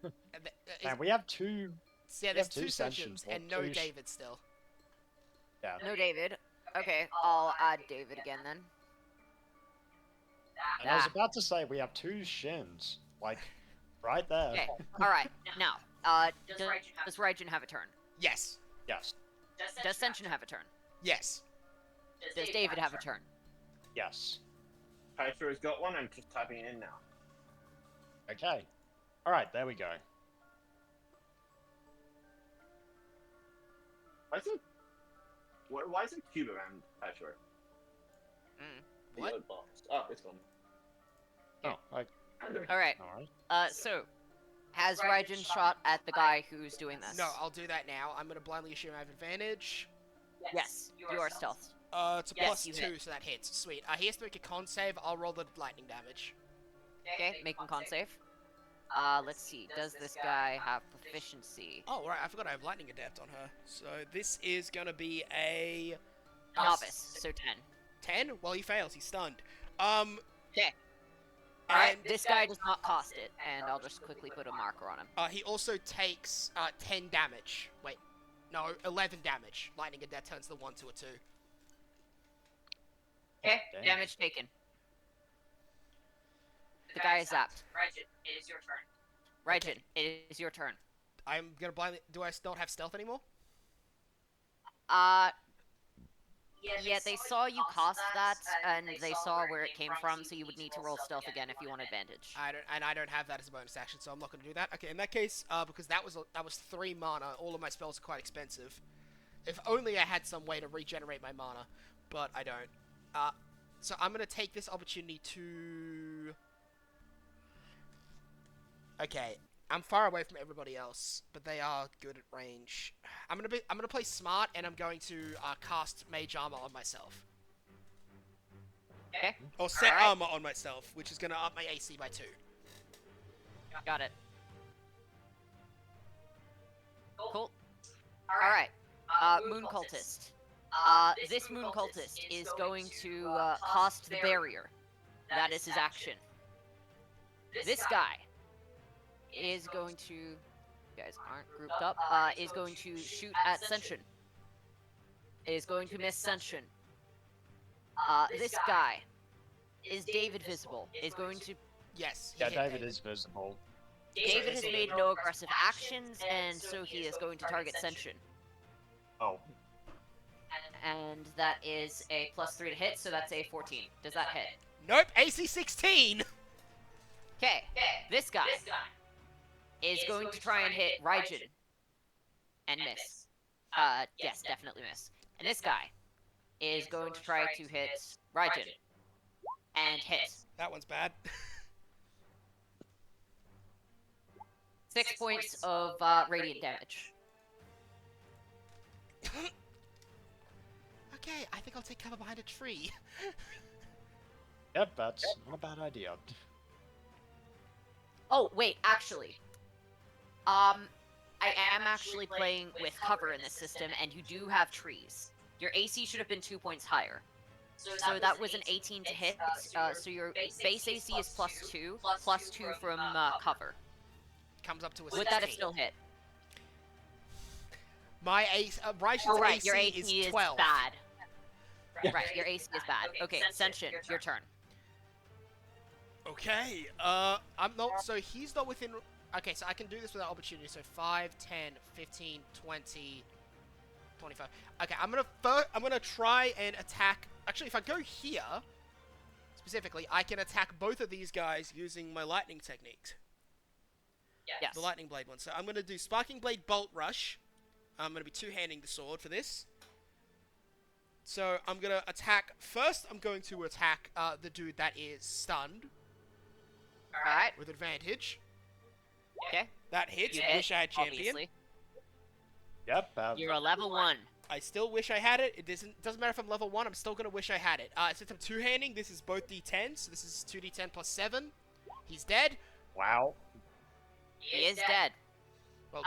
is- Man, we have two. yeah, there's two 2 sessions, sessions, well, and no two David still. Yeah. No David. Okay, I'll add David again then. And I was about to say we have 2 shins, like right there. Okay. Alright, now, does Raijin have a turn? Yes. Yes. Does Ascension have a turn? Yes. Does David have a turn? Yes. Taishiro's got one. I'm just typing it in now. Okay. All right. There we go. Why is it cube around Taishiro? The What? old box. Oh, it's gone. Oh. Okay. Alright, All right. so, has Raijin shot at the guy who's doing this? No, I'll do that now. I'm gonna blindly assume I have advantage. Yes, you are stealth. It's a Yes, plus you 2, hit. so that hits. Sweet. He has to make a con save. I'll roll the lightning damage. Okay, making con save. Let's see, does this guy have proficiency? Oh, right. I forgot I have lightning adept on her. So this is gonna be a Novice, so 10. 10. Well, he fails. He's stunned. Okay. Alright, this guy does not cost it, and I'll just quickly put a marker on him. He also takes 10 damage. Wait, no, 11 damage. Lightning adept turns the 1 to a 2. Okay, Damn. damage taken. The guy is zapped. Regin, it is your turn. Regin, Okay. it is your turn. I'm gonna blindly. Do I not have stealth anymore? Yeah, they saw you cost that, and they saw where it came from, so you would need to roll stealth again if you want advantage. I don't have that as a bonus action, so I'm not gonna do that. Okay, in that case, because that was 3 mana. All of my spells are quite expensive. If only I had some way to regenerate my mana, but I don't. So I'm gonna take this opportunity to. Okay, I'm far away from everybody else, but they are good at range. I'm gonna play smart, and I'm going to cast Mage Armor on myself, Okay, or set Alright. armor on myself, which is gonna up my AC by 2. got it. Cool. Alright, Moon Cultist. This Moon Cultist is going to cost the barrier. That is his action. This guy is going to... You guys aren't grouped up. Is going to shoot at Senshin. Is going to miss Senshin. This guy is David visible. Is going to... Yes. He Yeah, hit David is visible. David has made no aggressive actions, and so he is going to target Senshin. Oh, And that is a +3 to hit, so that's a 14. Does that hit? Nope. AC 16. Okay, this guy is going to try and hit Raijin. And miss. Yes, definitely miss. And this guy is going to try to hit Raijin. And hit. That one's bad. 6 points of radiant damage. Okay, I think I'll take cover behind a tree. yep, that's not a bad idea. Oh, wait, actually. I am actually playing with cover in this system, and you do have trees. Your AC should have been 2 points higher. So that was an 18 to hit, so your base AC is +2, +2 from cover. Comes up to a Would 16. that have still hit? My AC, Raishin's Oh, right, AC your AC is is 12. bad. Right, your AC is bad. Okay, Senshin, your turn. Okay, I'm not, so he's not within, okay, so I can do this without opportunity, so 5, 10, 15, 20, 25. Okay, I'm gonna try and attack, actually, if I go here, specifically, I can attack both of these guys using my lightning technique. Yes. The lightning blade one. So I'm gonna do Sparking Blade Bolt Rush. I'm gonna be two-handing the sword for this. So I'm gonna attack, first I'm going to attack the dude that is stunned. Alright, With advantage. okay. That hits. You hit, Wish I had champion. obviously. Yep, You're a level 1. I still wish I had it. It doesn't matter if I'm level 1, I'm still gonna wish I had it. Since I'm two-handing, this is both D10, so this is 2d10 plus 7. He's dead. wow. He is dead. Well,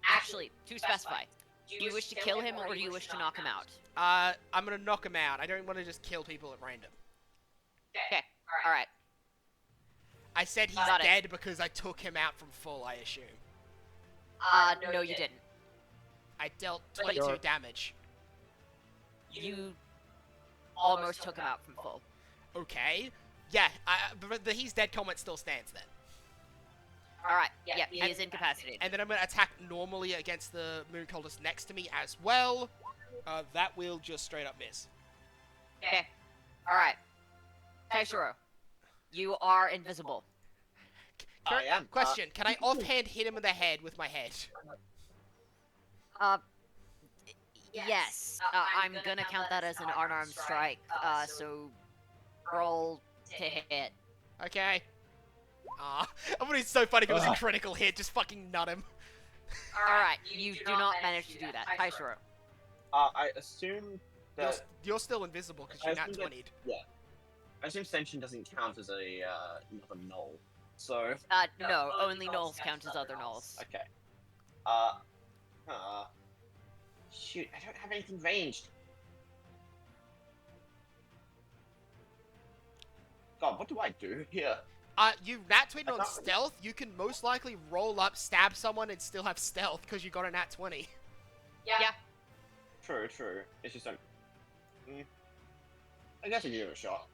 Actually, to specify, do you wish to kill him or do you wish to knock him out? I'm gonna knock him out. I don't want to just kill people at random. Okay, alright. I said he's Got it. dead because I took him out from full, I assume. No you didn't. I dealt 22 You're- damage. You almost took him out from full. Okay. Yeah, but the he's dead comment still stands then. Alright, yeah, he is incapacitated. And then I'm going to attack normally against the Moon Cultist next to me as well. That will just straight up miss. Okay, alright. Taishiro, you are invisible. I am. Question, can I offhand hit him in the head with my head? Yes. I'm gonna count that as an unarmed strike, so roll to hit. Okay. I would be so funny if it was a Ugh. critical hit, just fucking nut him. Alright, you do not manage to do that. Taishiro. I assume You're, that you're still invisible because you're I not think that- 20'd. I assume Senshin doesn't count as a another null. So No, only nulls count as other nulls. okay. Shoot, I don't have anything ranged. God, what do I do here? You nat 20 I on can't- stealth, you can most likely roll up, stab someone, and still have stealth because you got a nat 20. Yeah. True. It's just like, I guess I give it a shot.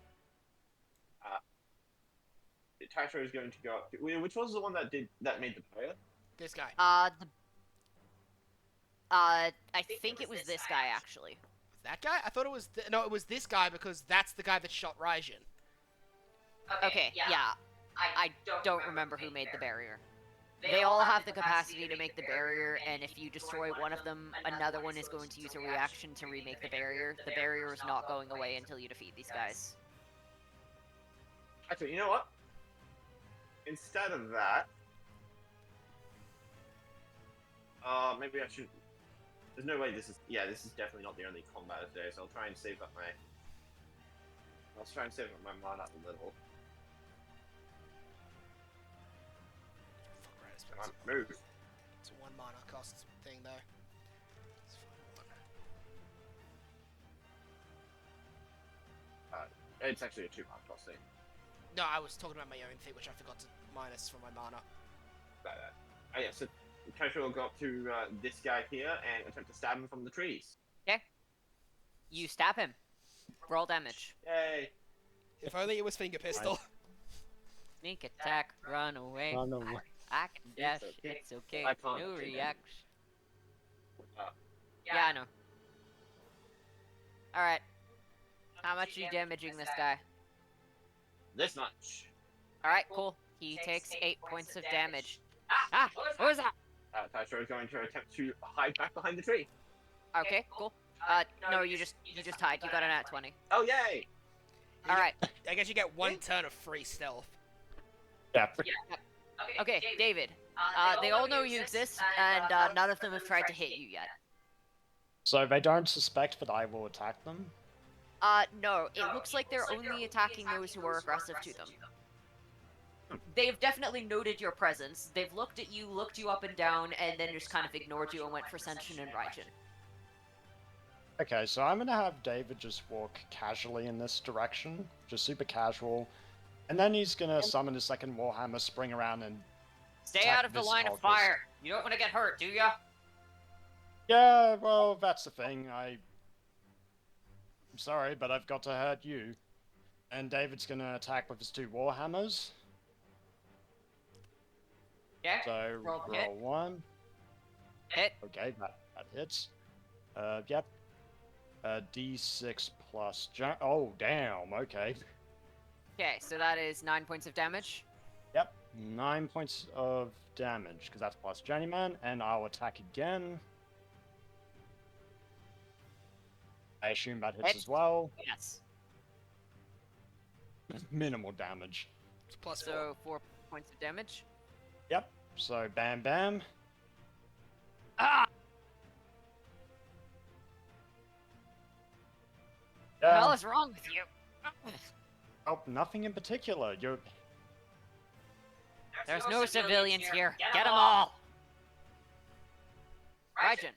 Taisho is going to go up to. Which was the one that made the barrier? This guy. I think it was this guy actually. That guy? I thought it was... no, it was this guy because that's the guy that shot Raijin. Okay, yeah. I don't remember who made the barrier. They all have the capacity to make the barrier, and if you destroy one of them, another one is going to use a reaction to remake the barrier. The barrier is not going away until you defeat these guys. Actually, you know what? Instead of that, maybe I should. There's no way this is. Yeah, this is definitely not the only combat of today, so I'll try and save up my. I'll try and save up my mana a little. Fuck right, Come on, move. It's a 1 mana cost thing though. Let's find one. It's actually a 2-mana cost thing. No, I was talking about my own thing, which I forgot to minus from my mana. Like that. Oh yeah, so Taisho will go up to this guy here and attempt to stab him from the trees. You stab him. Roll damage. Yay! If only it was finger pistol. Sneak attack, run away. Run away. I can dash, It's okay. it's okay. I can't No do that. reaction. Uh, Yeah, I know. Alright. How much are you damaging this guy? this much. Alright, cool. He takes 8 points of damage. Ah! What was that? Taisho is going to attempt to hide back behind the tree. Okay, cool. No, you just hide. You got an at 20. Oh yay! Alright. I guess you get 1 turn of free stealth. Yeah. Okay, David. They all know you exist, and none of them have tried to hit you yet. So they don't suspect that I will attack them? No, it looks like they're only attacking those who are aggressive to them. They've definitely noted your presence. They've looked at you, looked you up and down, and then just kind of ignored you and went for Senshin and Raijin. Okay, so I'm gonna have David just walk casually in this direction, just super casual, and then he's gonna summon his second Warhammer, spring around, and Stay attack out of the this line of cultist. fire! You don't want to get hurt, do ya? Yeah, well, that's the thing. I'm sorry, but I've got to hurt you. And David's gonna attack with his 2 Warhammers. Yeah? So Roll hit. roll 1. Hit. Okay, that hits. Yep. D6 plus. Oh, damn. Okay. Okay, so that is 9 points of damage. Yep. 9 points of damage because that's plus Journeyman, and I'll attack again. I assume that hits Hit. as well. Yes. Minimal damage. It's plus 4. So 4 points of damage. Yep. So bam bam. Ah! What the hell is wrong with you? Oh, nothing in particular. You're There's no civilians here. Get them all! Raijin,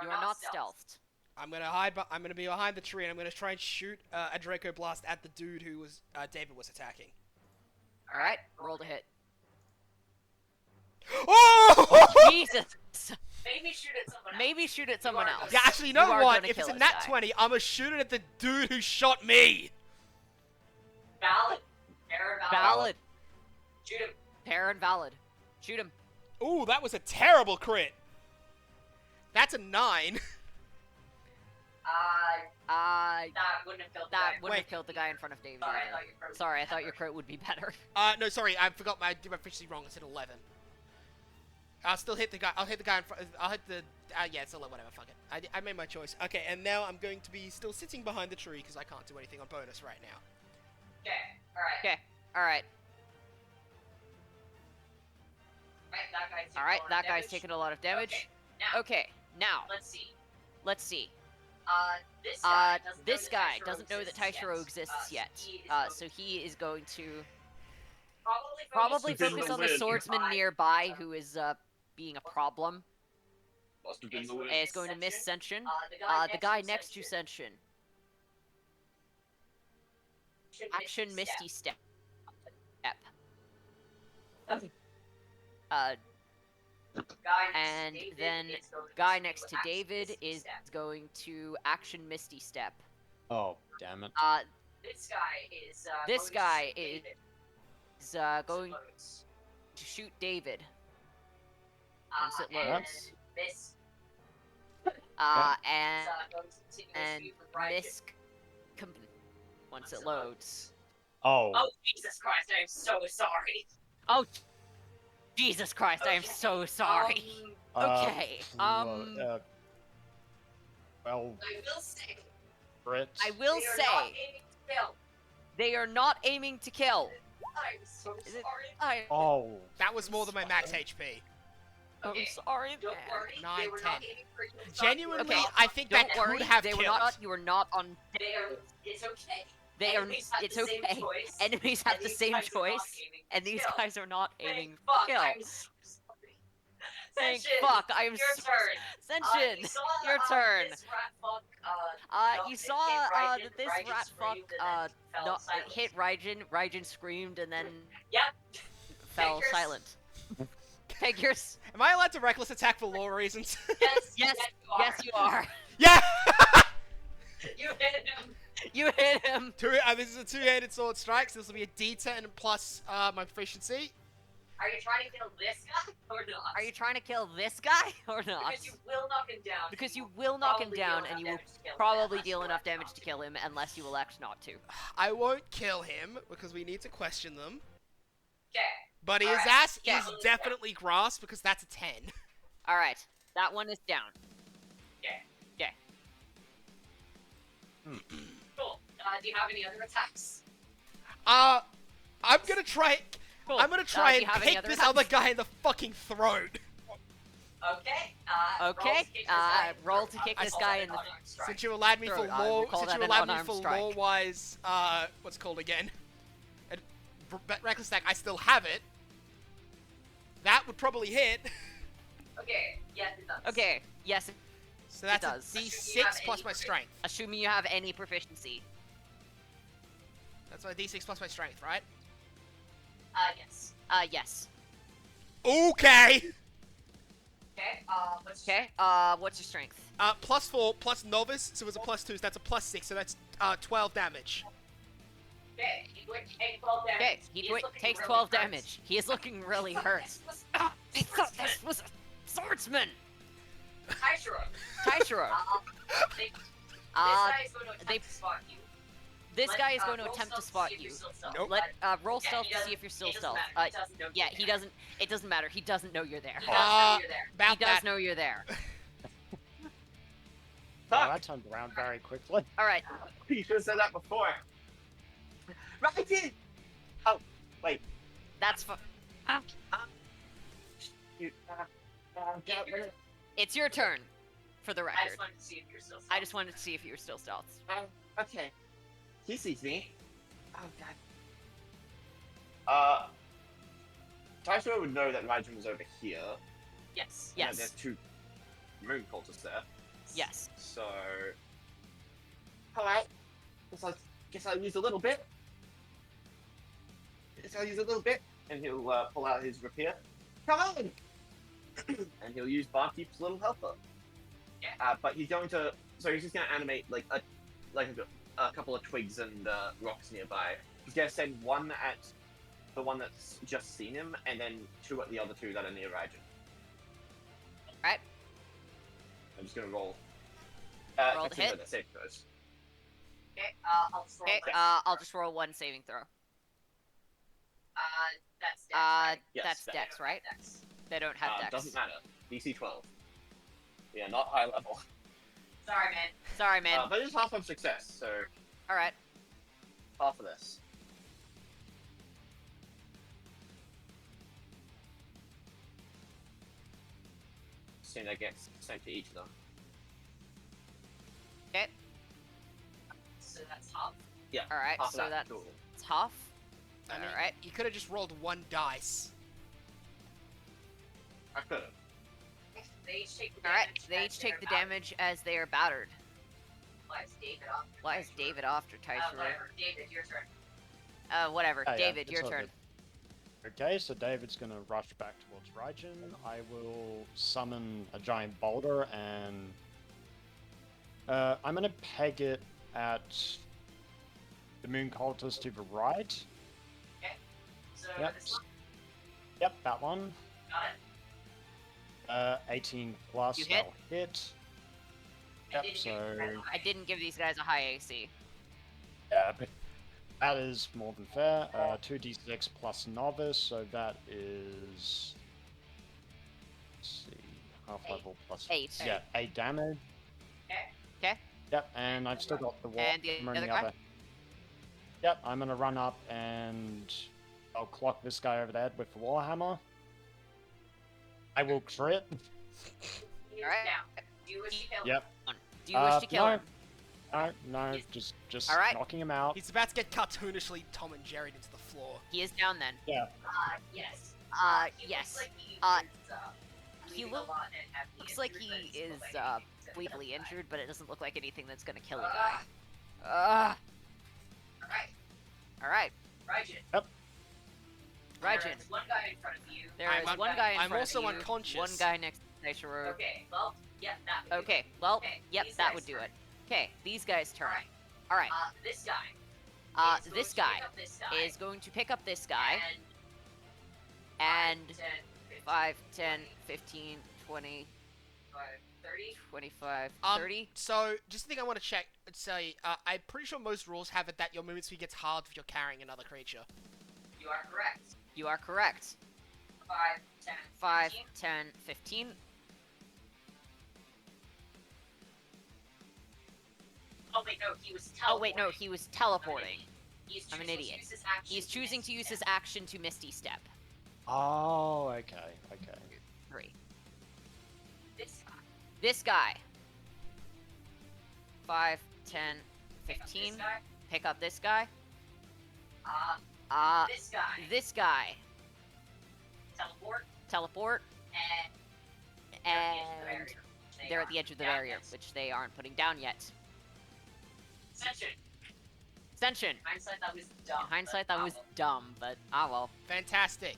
you are not stealthed. I'm gonna hide. I'm gonna be behind the tree, and I'm gonna try and shoot a Draco Blast at the dude who was David was attacking. Alright, roll to hit. Oh! Jesus! Maybe shoot at someone else. Maybe shoot at someone else. Yeah, actually, you know You are what? gonna If it's kill a this nat guy. 20, I'ma shoot it at the dude who shot me. Valid. Fair and Valid. Shoot him. Fair and valid. Shoot him. Ooh, that was a terrible crit. That's a 9. That wouldn't have killed That the wouldn't have Wait. killed the guy in front of David Sorry, I either. thought your crit was Sorry, I better. thought your crit would be better. No, sorry, I forgot I did my efficiency wrong. I said 11. I'll still hit the guy. I'll hit the guy in front. I'll hit the. Yeah, it's 11. Whatever. Fuck it. I made my choice. Okay, and now I'm going to be still sitting behind the tree because I can't do anything on bonus right now. Okay. Alright. Okay, alright. Alright, that guy's taking a lot of damage. Okay, now, Let's see. let's see. This guy doesn't know that Taishiro exists yet. So he is going to probably probably Must have been focus the on the wind. swordsman nearby who is being a problem. Must have been the And wind. is going to miss Senshin. The guy next to Senshin. Action Misty Step. And then guy next to David is going to Action Misty Step. oh damn it. This guy is. going to shoot David once it And loads. Miss And going to continue and to shoot with Raijin. Miss once it loads. Oh, Oh, Jesus Christ, I am so sorry. Oh, Jesus Christ! I am so sorry. Okay. well, I will say, Brit. I will they are say not aiming to kill. they are not aiming to kill. I'm so Is it- sorry. Oh, That was more than my max HP. I'm Okay, sorry, Don't man. worry, 9, they were 10. not aiming for you. It's Genuinely, not- I think that Don't worry, could have they were killed. not. You were not on. They are. It's okay. They are. Enemies have It's the same okay. choice, Enemies have and the these same guys are not choice, aiming and to these kill. guys are not Thank aiming fuck, to kill. I'm so sorry. Thank Senshin, fuck. I am your so. turn. Senshin, You saw, your turn. This rat fuck, You it saw hit that this Raijin rat fuck screamed and then fell not silent. hit Raijin. Raijin screamed and then Yep. fell Figures. silent. Figures. Am I allowed to reckless attack for lore reasons? Yes, Yes, you are. yes, you are. Yeah! You hit him. You hit him. This is a two-handed sword strike, so this will be a D10 plus my proficiency. Are you trying to kill this guy or not? Are you trying to kill this guy or not? Because you will knock him down. Because you will knock him probably down, deal and you enough will damage to kill him probably unless deal you enough elect damage not to kill him unless you elect not to. I won't kill him because we need to question them. Okay. But his Alright, ass yeah. is definitely grass because that's a 10. All right, that one is down. Cool. Do you have any other attacks? I'm gonna try. Cool. I'm gonna try do and you have any kick other this attacks? other guy in the fucking throat. Okay. Okay. Roll to kick this guy in the. Since you allowed me for Sure, I will law, call since that you an allowed me unarmed for strike. law-wise, what's it called again? Reckless attack. I still have it. That would probably hit. Okay. Yes, it does. Okay. Yes, So that's does. a Assuming you have D6 plus any my strength. assuming you have any proficiency. That's my D6 plus my strength, right? Yes. Yes. Okay. Okay. What's Okay. What's your strength? +4 plus novice, so it's a +2, so that's a +6, so that's 12 damage. Okay. He would take 12 damage. Okay. He takes 12 damage. He is looking really hurt. I thought this was a swordsman. Taishiro. Taishiro. This Uh, guy is going to attempt they- to spot you. This Let- guy is going to roll attempt to stealth spot see if you. you're still stealth. Nope. Let roll Yeah, stealth he to see doesn't- if you're still it doesn't stealth. matter. He doesn't know Yeah, you're he there. doesn't. It doesn't matter. He doesn't know you're there. He does know Uh, you're there. About He does that. know you're there. oh, Fuck! that turned around very quickly. All right. You should have said that before. Raijin! Oh, wait. That's fu- You, Yeah, you're- It's your turn, for the I record. just wanted to see if you're still stealth. I just wanted to see if you were still stealth. okay. He sees me. Oh, God. Taishiro would know that Raijin was over here. Yes. You know, Yes. there's two moon cultists there. Yes. So... Alright. Guess I'll use a little bit. And he'll pull out his rapier. Come on! And he'll use Barkeep's little helper. Yeah. But he's going to... So he's just going to animate like a couple of twigs and rocks nearby. He's going to send one at the one that's just seen him, and then two at the other two that are near Raijin. Right. I'm just going to roll. Roll to hit. That save goes. Okay. I'll just roll. Okay. quick. I'll just roll one saving throw. That's Dex, right? Yes, That's that- Dex, right? Dex. They don't have Dex. Doesn't matter. DC 12. Yeah, not high level. Sorry, man. Sorry, man. But it's half of success, so All right. half of this. Soon that gets sent to each of them. Okay. So that's half. All right. Half of So that that's total. tough. I mean, All right. you could have just rolled one dice. I could have. They each take the All right. damage. They as each take they're the battered. damage as they are battered. Why is David off? Why is David after Taishiro? Whatever. David, your turn. Whatever. Oh, yeah, David, it's your all turn. good. Okay, so David's gonna rush back towards Raijin. I will summon a giant boulder and I'm gonna peg it at the moon cultist to the right. So Yep. this one, Yep, that one. got it. 18 plus, You hit? that'll hit. I Yep, didn't so... give you I didn't give these guys a high AC. Yeah, but that is more than fair. 2d6 plus novice, so that is... Let's see, half level plus... 8. Yeah, 8 damage. Okay. Yep, and I've still got the And the warhammer in other the guy? other. Yep, I'm gonna run up and I'll clock this guy over the head with the warhammer. I will crit. Alright. Now, do you wish to kill him? Yep. Do you wish to kill no. him? No, just Alright. knocking him out. He's about to get cartoonishly Tom and Jerry'd into the floor. He is down then. Yes. He Yes. looks like he he bleeding a look- lot and heavily Looks like injured, he but it doesn't is look like anything's gonna bleedily kill him. injured, but it doesn't look like anything that's gonna kill a guy. Ugh. Alright, Alright. Raijin. Raijin. There's one guy in front of you. There I'm is un- one guy in I'm front also of you, unconscious. one guy next to Taishiro. Okay, well, yeah, that would do Okay, well, Okay, yep, these that guys would do turn. it. Okay, these guys turn. Alright. Alright, This guy. is going this to guy pick up this guy is going to pick up this guy, and and 10, 15, 5, 10, 15, 20, 30. 25, Um, 30. So, just a thing I want to check and say, I'm pretty sure most rules have it that your movement speed gets halved if you're carrying another creature. You are correct. You are correct. 5, 10, 5, 15. 10, 15. Oh wait, no, he was teleporting. Oh wait, no, he was teleporting. He's I'm an choosing to idiot. use his action He's choosing miss to use step. his action to Misty Step. Oh, okay. 3. This guy. This guy. 5, 10, Pick up 15. This guy. Pick up this guy. Uh, this guy. This guy. Teleport. Teleport. And And they're at the edge of the barrier, which they aren't putting down yet. Ascension. Ascension. In hindsight, that was dumb. In hindsight, but that was well. dumb, but ah well. Fantastic.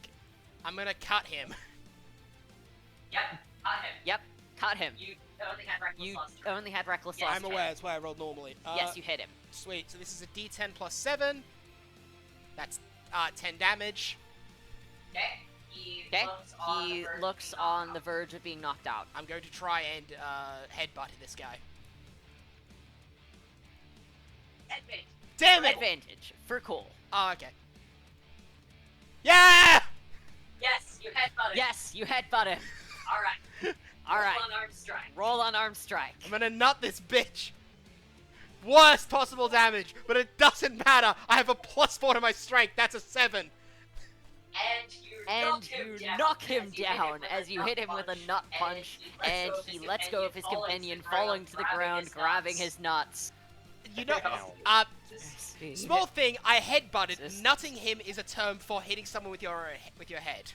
I'm gonna cut him. Yep. Got him. Yep. Cut him. You only had reckless You last turn. only had reckless Yes, last I'm turn. aware, that's why I rolled normally. Yes, you hit him. Sweet, so this is a d10 plus 7. That's 10 damage. Okay. He Okay. looks on He the verge of looks being on knocked the out. verge of being knocked out. I'm going to try and headbutt this guy. Advantage. Damn it! Advantage for cool. Oh, okay. Yeah! Yes, you headbutt him. Yes, you headbutt him. All right. All right. Roll on arm strike. Roll on arm strike. I'm gonna nut this bitch. Worst possible damage, but it doesn't matter. I have a +4 to my strength. That's a 7. And you knock him down as you hit him with a nut punch, and he lets go of his companion, falling to the ground, grabbing his nuts. You know, Ow. small thing. I headbutted. Just- Nutting him is a term for hitting someone with your head.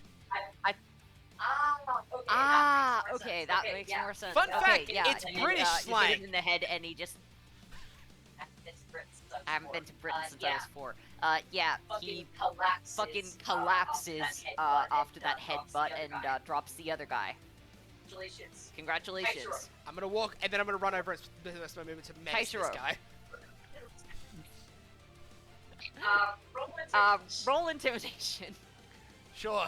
Okay, that makes more sense. Fun Okay, fact, yeah, it's and, British you hit slang. him in the head, and he just. I haven't been to Britain since I was 4. Yeah, he fucking collapses after that headbutt and drops the other guy. Congratulations. Congratulations. I'm gonna walk, and then I'm gonna run over and spend the rest of my movement to menace this Taishiro. guy. Roll intimidation. Roll intimidation. Sure.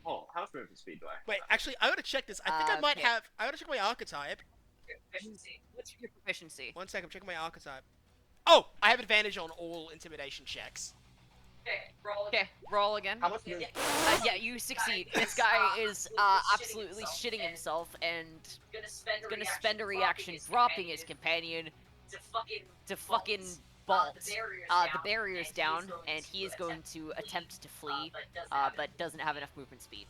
Oh, how much movement speed do I have? Wait, actually, I gotta check this. I think I might Okay. have. I gotta check my archetype. Efficiency. What's your proficiency? One second, I'm checking my archetype. Oh, I have advantage on all intimidation checks. Okay, roll. Okay, roll again. How much movement? Yeah, you succeed. This guy is absolutely shitting himself and Gonna spend a reaction dropping his companion to to fucking bolt the barriers down, and he is going to attempt to flee, but doesn't have enough movement speed.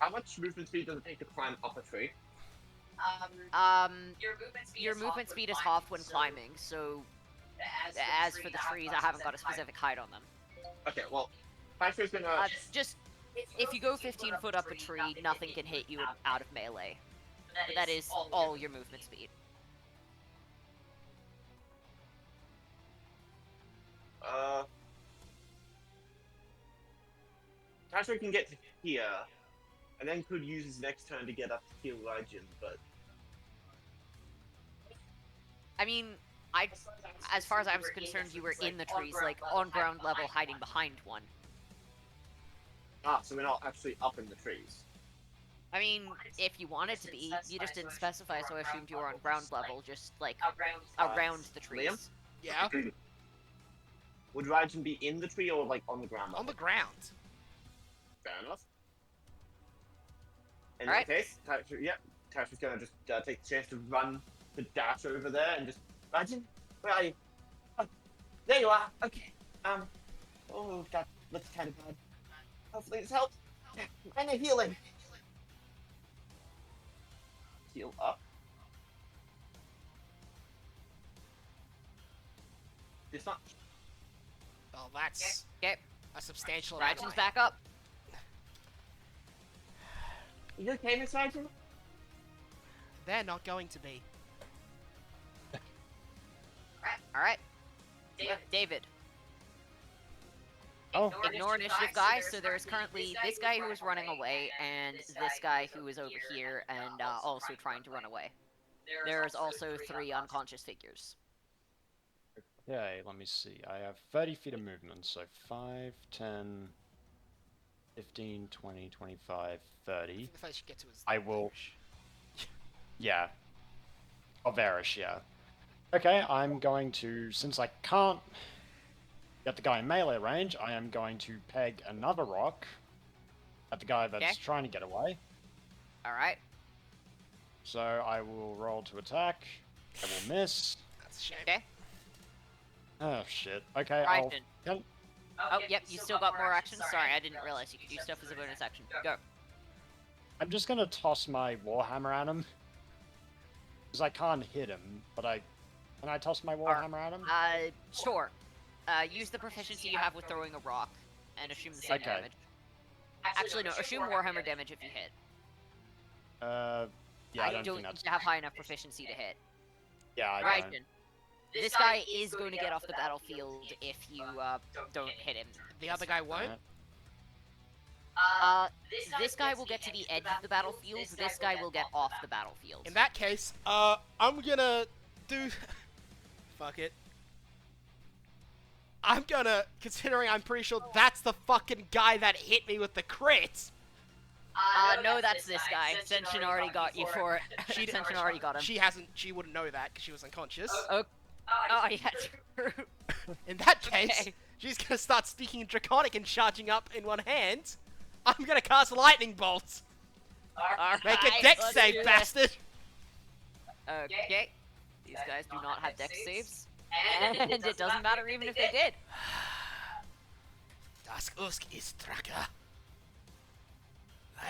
How much movement speed does it take to climb up a tree? Your movement speed is half when climbing, so as for the trees, I haven't got a specific height on them. Okay, well, Taishiro's gonna. Just if you go 15 foot up a tree, nothing can hit you out of melee. But that is all your movement speed. Taishiro can get to here, and then could use his next turn to get up to heal Raijin, but I mean, as far as I was concerned, you were in the trees, like on ground level, hiding behind one. Ah, so we're not actually up in the trees. I mean, if you wanted to be, you just didn't specify, so I assumed you were on ground level, just like around the trees. Liam? Yeah, Would Raijin be in the tree or like on the ground level? on the ground. Fair enough. In Alright. that case, Tasha's gonna just take the chance to run the dash over there and just Raijin, where are you? Oh, there you are. Okay. Oh, that looks kind of bad. Hopefully this helps. I need healing. Heal up. This much. Well, that's Okay, a substantial amount. Raijin's back up. You okay, Miss Raijin? They're not going to be. Alright. David. Oh, Ignore initiative guy, so there's currently this guy who is running away, and this guy who is over here and also trying to run away. There's also 3 unconscious figures. okay, let me see. I have 30 feet of movement, so 5, 10, 15, 20, 25, 30. The first you get to is I will- Rouge. Yeah. Of Varish, yeah. Okay, I'm going to, since I can't get the guy in melee range, I am going to peg another rock at the guy that's Okay. trying to get away. Alright. So I will roll to attack. I will miss. That's a shame. Okay. Oh shit. Okay, Raijin. Can- Oh, yep, you still got more actions. Sorry, I didn't realize you could use stuff as a bonus action. Go. I'm just gonna toss my warhammer at him. Because I can't hit him, but can I toss my warhammer at him? Sure. Use the proficiency you have with throwing a rock, and assume the same Okay. damage. Actually, no, assume Warhammer damage if you hit. Yeah, I don't think that's... have high enough proficiency to hit. Yeah, I Right, don't. then. This guy is going to get off the battlefield if you don't hit him. The other guy won't. This guy will get to the edge of the battlefield. This guy will get off the battlefield. In that case, I'm gonna do... Fuck it. I'm gonna, considering I'm pretty sure that's the fucking guy that hit me with the crit. No, that's this guy. Senshin already got you for it. Senshin already got him. She wouldn't know that because she was unconscious. Oh, yeah, true. In that case, Okay. she's gonna start speaking Draconic and charging up in one hand. I'm gonna cast Lightning Bolt. Make a dex let's save, do this. bastard. Okay. These guys do not have dex saves. And it doesn't matter even if they did. Das Usk ist Tracker.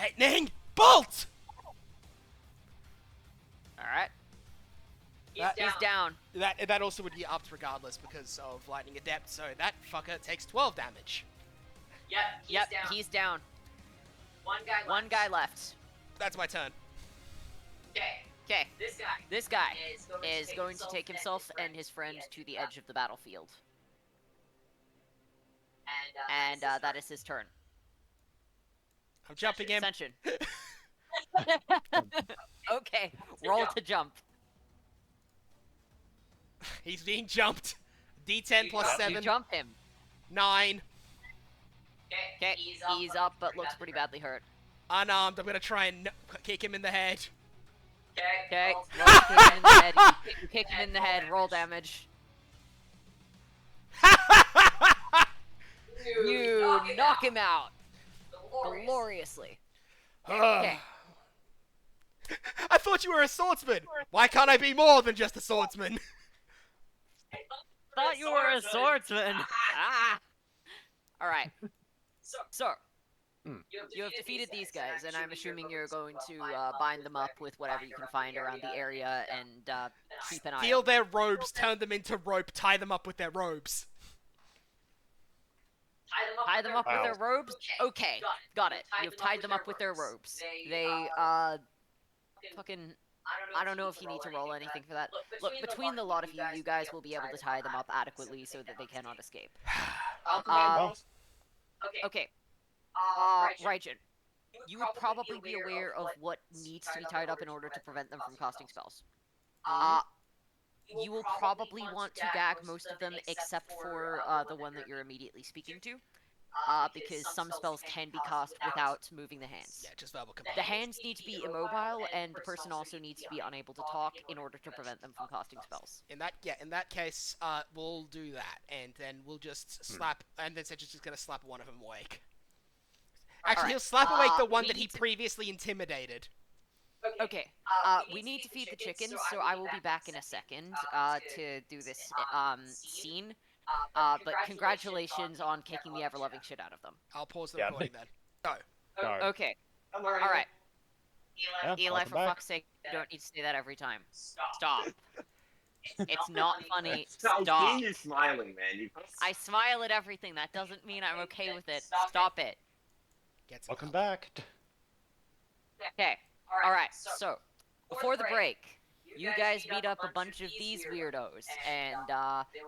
Lightning Bolt! Alright. He's That- down. That also would be upped regardless because of Lightning Adept, so that fucker takes 12 damage. Yep, he's down. One guy left. That's my turn. Okay. This guy is going to take himself and his friend to the edge of the battlefield. And that is his turn. I'm jumping him. Ascension. Okay, roll to jump. He's being jumped. D10 plus You 7. jump him. 9. Okay, he's up but looks pretty badly hurt. Unarmed. I'm gonna try and kick him in the head. Okay, roll to kick him in the head. You kick him in the head, roll damage. You knock him out. Gloriously. Okay. I thought you were a swordsman. Why can't I be more than just a swordsman? Thought you were a swordsman. Ah. Alright. So, you have defeated these guys, and I'm assuming you're going to bind them up with whatever you can find around the area and keep an eye Steal out. their robes, turn them into rope, tie them up with their robes. Tie them up with their robes. Okay, got it. You've tied them up with their robes. They, fucking... I don't know if you need to roll anything for that. Look, between the lot of you, you guys will be able to tie them up adequately so that they cannot escape. Okay. Raijin, you would probably be aware of what needs to be tied up in order to prevent them from casting spells. You will probably want to gag most of them except for the one that you're immediately speaking to. because some spells can be cast without moving the hands. Yeah, just verbal command. The hands need to be immobile, and the person also needs to be unable to talk in order to prevent them from casting spells. In that case, we'll do that, and then we'll just slap, and then Sedge's just gonna slap one of them awake. Actually, Alright, he'll slap awake the one we that he need to- previously intimidated. Okay, we need to feed the chickens, so I will be back in a second, to do this, scene. But congratulations on kicking the ever-loving shit out of them. I'll pause the Yeah. recording then. Go. Go. Okay, I'm alright. alright. Yeah, Eli, welcome for back. fuck's sake, you don't need to say that every time. Stop. It's not funny. I've Stop. seen you smiling, man. You I smile at everything. That doesn't mean I'm okay with it. Stop it. Get some Welcome help. back. Okay. Alright, so, before the break, you guys beat up a bunch of these weirdos, and,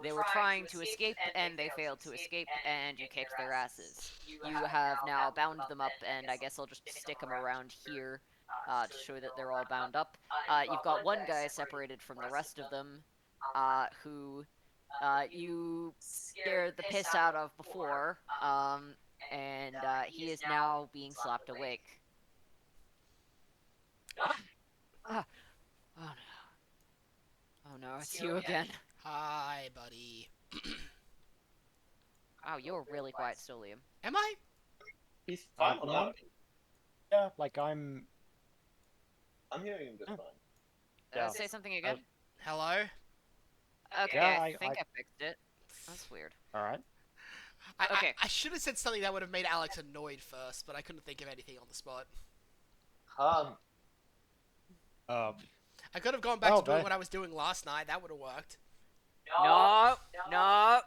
they were trying to escape, and they failed to escape, and you kicked their asses. You have now bound them up, and I guess I'll just stick them around here, to show that they're all bound up. You've got one guy separated from the rest of them, who, you scared the piss out of before, and, he is now being slapped awake. Oh no. Oh no, it's you again. Hi, buddy. Wow, you're really quiet still, Liam. Am I? He's fine. no. Yeah, like I'm I'm hearing him just fine. Yeah. Say something again? Hello? Okay, Yeah, I think I fixed it. That's weird. alright. Okay. I should have said something that would have made Alex annoyed first, but I couldn't think of anything on the spot. I could have gone back to doing babe. what I was doing last night. That would have worked. No, no.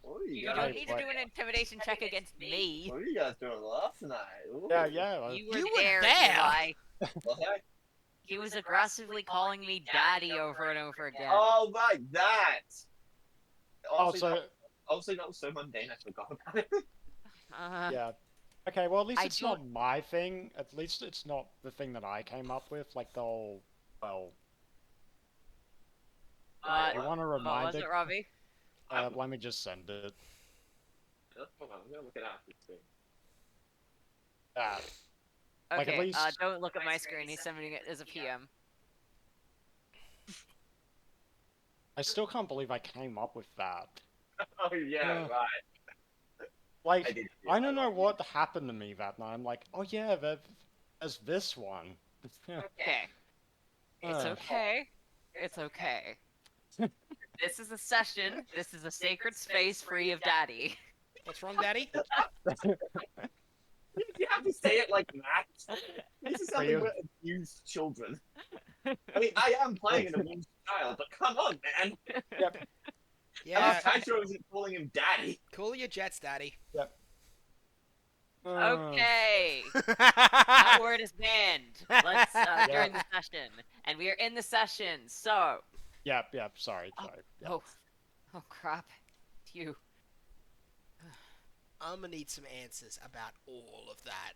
What are you You guys? don't Right, need to do an intimidation check against me. What are you guys doing last night? Ooh. Yeah, yeah. You were You were there, there. Eli. Well, hey. He was aggressively calling me daddy over and over again. Oh, right, that. Also, Obviously, that was so mundane. I forgot about it. yeah. Okay, well at least I it's don't- not my thing. At least it's not the thing that I came up with. Like the whole, well, you want to What remind was it, Robbie? Let me just send it. Hold on, I'm gonna look it up. Like, at Okay, least- don't look at my screen. He's sending it as a PM. I still can't believe I came up with that. Oh yeah, Uh, right. I Like, did. I don't know what happened to me that night. I'm like, oh yeah, there's this one. Okay. It's Uh. okay. It's okay. This is a session. This is a sacred space free of daddy. What's wrong, Daddy? You have to say it like that. This is something you? where abused children. I mean, I am playing an abused child, but come on, man. Yeah. Taishiro isn't calling him daddy. Cool your jets, Daddy. Okay. That word is banned. Let's during the session, and we are in the session. So, Yep, sorry. Yep. oh crap, it's you. I'm gonna need some answers about all of that.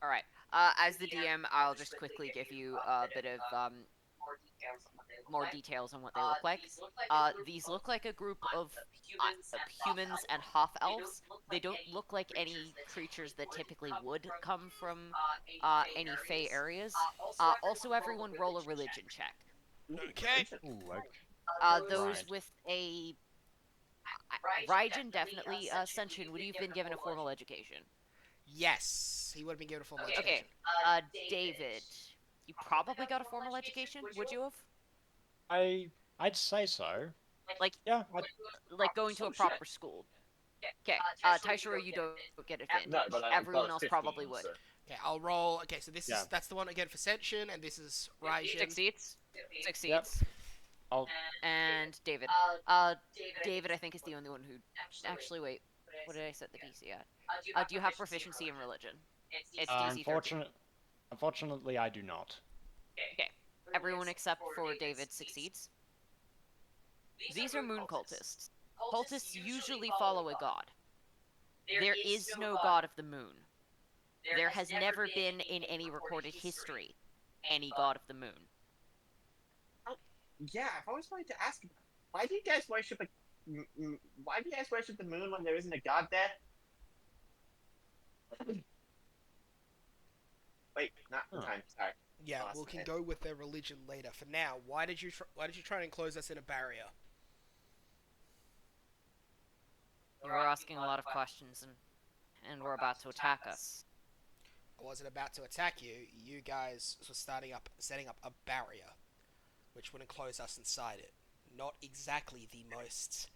All right. As the DM, I'll just quickly give you a bit of more details on what they look like. These look like a group of humans and half-elves. They don't look like any creatures that typically would come from any Fey areas. Also, everyone roll a religion check. Okay. Ooh, like, Those Right. with a... Raijin, definitely. Senshin, would you have been given a formal education? Yes, he would have been given a formal education. Okay. David, you probably got a formal education, would you have? I'd say so. Like, Yeah, like going to a proper school. Okay, Taishiro, you don't get it in. No, but Everyone else probably would. So. Okay, I'll roll. Okay, so this Yeah. is that's the one again for Senshin, and this is Raijin. Succeeds. Yep. Succeeds. I'll And David. David, I think, is the only one who... Actually, wait. What did I set the DC at? Do you have proficiency in religion? It's DC 13. Unfortunately, I do not. Okay. Everyone except for David succeeds. These are moon cultists. Cultists usually follow a god. There is no god of the moon. There has never been in any recorded history any god of the moon. Yeah, I've always wanted to ask, why do you guys worship a Why do you guys worship the moon when there isn't a god there? Wait, not the Huh. time. Sorry. Yeah, Lost we my can head. go with their religion later. For now, why did you try and enclose us in a barrier? You were asking a lot of questions and were about to attack us. I wasn't about to attack you. You guys were setting up a barrier, which would enclose us inside it. Not exactly the most,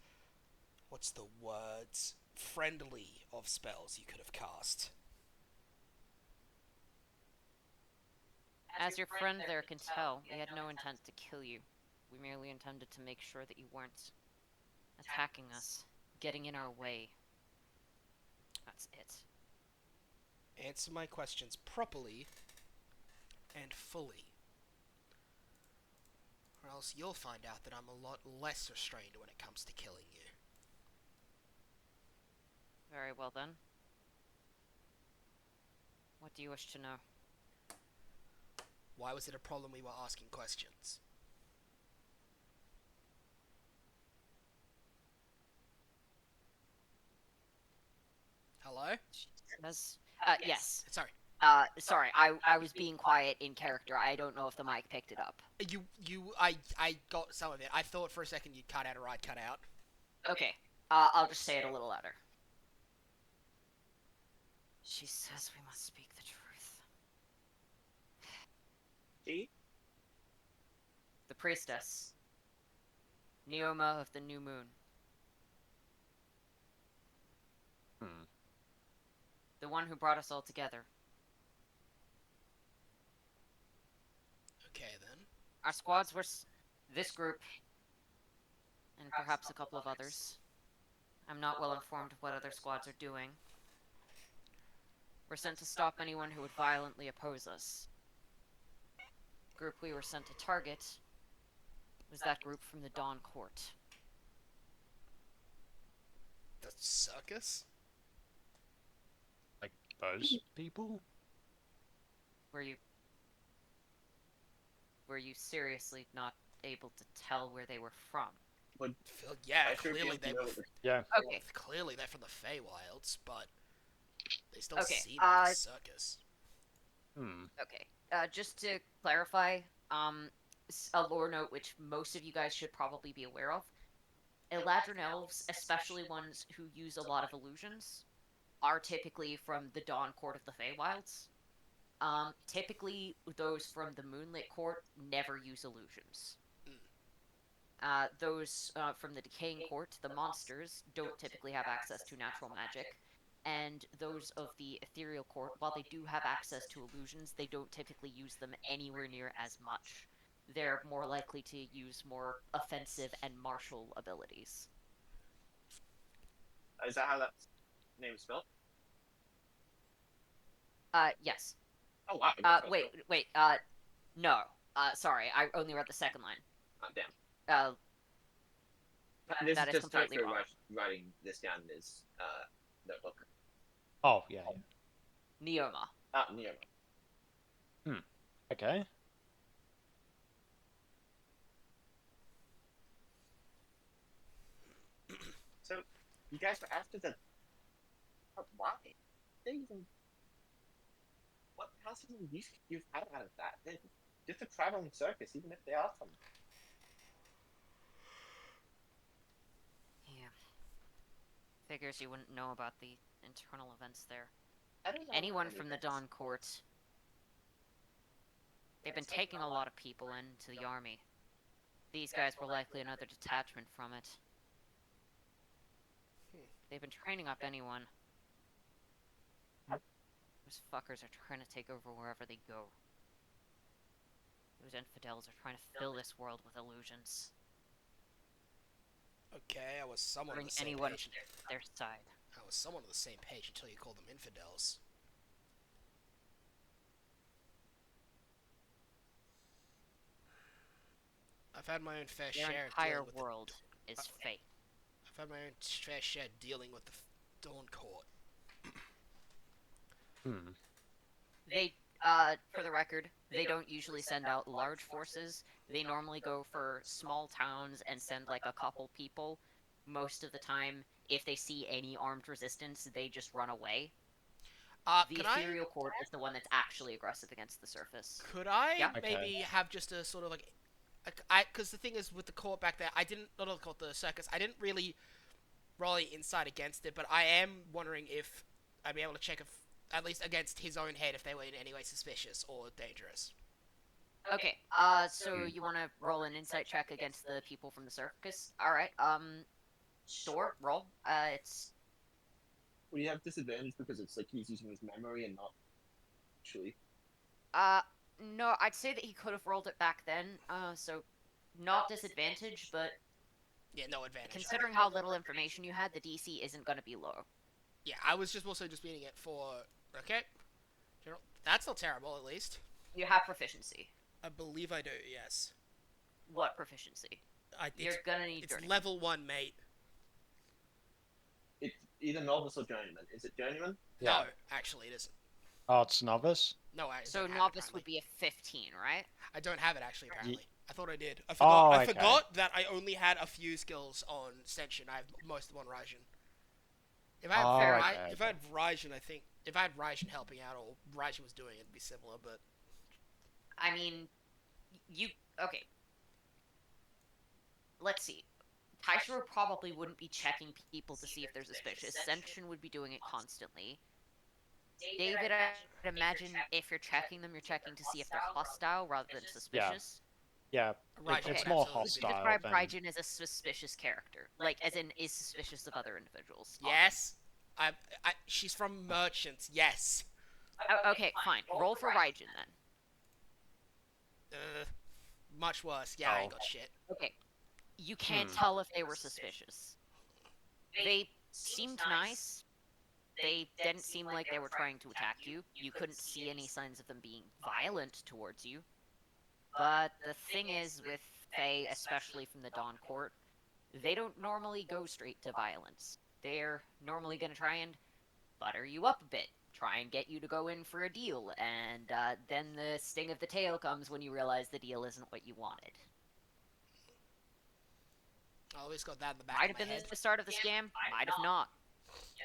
what's the words, friendly of spells you could have cast. As your friend there can tell, we had no intent to kill you. We merely intended to make sure that you weren't attacking us, getting in our way. That's it. Answer my questions properly and fully. Or else you'll find out that I'm a lot less restrained when it comes to killing you. Very well then. What do you wish to know? Why was it a problem we were asking questions? Hello? Yes. Sorry. Sorry, I was being quiet in character. I don't know if the mic picked it up. I got some of it. I thought for a second you cut out or I'd cut out. Okay, I'll just say it a little louder. She says we must speak the truth. See? The priestess. Neoma of the New Moon. Hmm. The one who brought us all together. Okay then. Our squads were this group, and perhaps a couple of others. I'm not well informed of what other squads are doing. We're sent to stop anyone who would violently oppose us. The group we were sent to target was that group from the Dawn Court. The circus? Like those people? Were you seriously not able to tell where they were from? Yeah, I should be clearly able to they know were. what Yeah. Okay. Clearly they're from the Feywilds, but they still Okay, seem like a circus. Hmm. Okay. Just to clarify, a lore note which most of you guys should probably be aware of. Eladrin elves, especially ones who use a lot of illusions, are typically from the Dawn Court of the Feywilds. Typically, those from the Moonlit Court never use illusions. Those from the Decaying Court, the monsters, don't typically have access to natural magic. And those of the Ethereal Court, while they do have access to illusions, they don't typically use them anywhere near as much. They're more likely to use more offensive and martial abilities. Is that how that name is spelled? Yes. Oh wow. Wait, no. Sorry, I only read the second line. Oh, damn. This That is is just like completely wrong. writing this down in his notebook. Oh, yeah, Neoma. Neo. yeah. Okay. So, you guys were after the. Why? They even. What possible use could you have out of that? They're just a traveling circus, even if they are from. Yeah. Figures you wouldn't know about the internal events there. I don't know. Anyone from the Dawn Court. They've been taking a lot of people into the army. These guys were likely another detachment from it. They've been training up anyone. Those fuckers are trying to take over wherever they go. Those infidels are trying to fill this world with illusions. Okay, I was somewhat on Bring the same anyone page. to their side. I was somewhat on the same page until you called them infidels. I've had my own fair Their share entire dealing with world is fake. I've had my own fair share dealing with the Dawn Court. Hmm. They, for the record, they don't usually send out large forces. They normally go for small towns and send like a couple people. most of the time, if they see any armed resistance, they just run away. The Can I ethereal court is the one that's actually aggressive against the surface. could I Yeah. Okay. maybe have just a sort of like, because the thing is with the court back there, I didn't not the court, the circus. I didn't really roll any insight against it, but I am wondering if I'd be able to check if at least against his own head if they were in any way suspicious or dangerous. Okay, so you want to roll an insight check against the people from the circus? Alright, sure, roll. It's... Would you have disadvantage because it's like he's using his memory and not actually? No, I'd say that he could have rolled it back then, so not disadvantage, but Yeah, no advantage. considering how little information you had, the DC isn't going to be low. Yeah, I was just also just meaning it for okay. General, that's not terrible at least. You have proficiency. I believe I do. Yes. What proficiency? You're It's, gonna need it's journeyman. level 1, mate. It's either novice or journeyman. Is it journeyman? No, actually it isn't. Oh, it's novice? No, I So don't have it, novice apparently. would be a 15, right? I don't have it actually. Apparently, I thought I did. I Oh, forgot. I okay. forgot that I only had a few skills on Senshin. I have most of them on Raijin. If I had, Oh, Fair okay, if I had Raijin, I think if I had Raijin helping out or Raijin was doing it, it'd be similar. But I mean, you... Okay. Let's see. Taishiro probably wouldn't be checking people to see if they're suspicious. Senshin would be doing it constantly. David, I'd imagine if you're checking them, you're checking to see if they're hostile rather than suspicious. Yeah, Raijin it's would more absolutely be- hostile. Describe than... Raijin as a suspicious character. Like, as in, is suspicious of other individuals. yes, she's from Merchants. Yes. Okay, fine. Roll for Raijin, then. Much worse. Yeah, I ain't Oh. got shit. Okay. You can't tell if they were suspicious. They seemed nice. They didn't seem like they were trying to attack you. You couldn't see any signs of them being violent towards you. But the thing is, with Fae, especially from the Dawn Court, they don't normally go straight to violence. They're normally going to try and butter you up a bit, try and get you to go in for a deal, and then the sting of the tail comes when you realize the deal isn't what you wanted. I always got that in the back Might of have my been head. the start of the scam, might have not.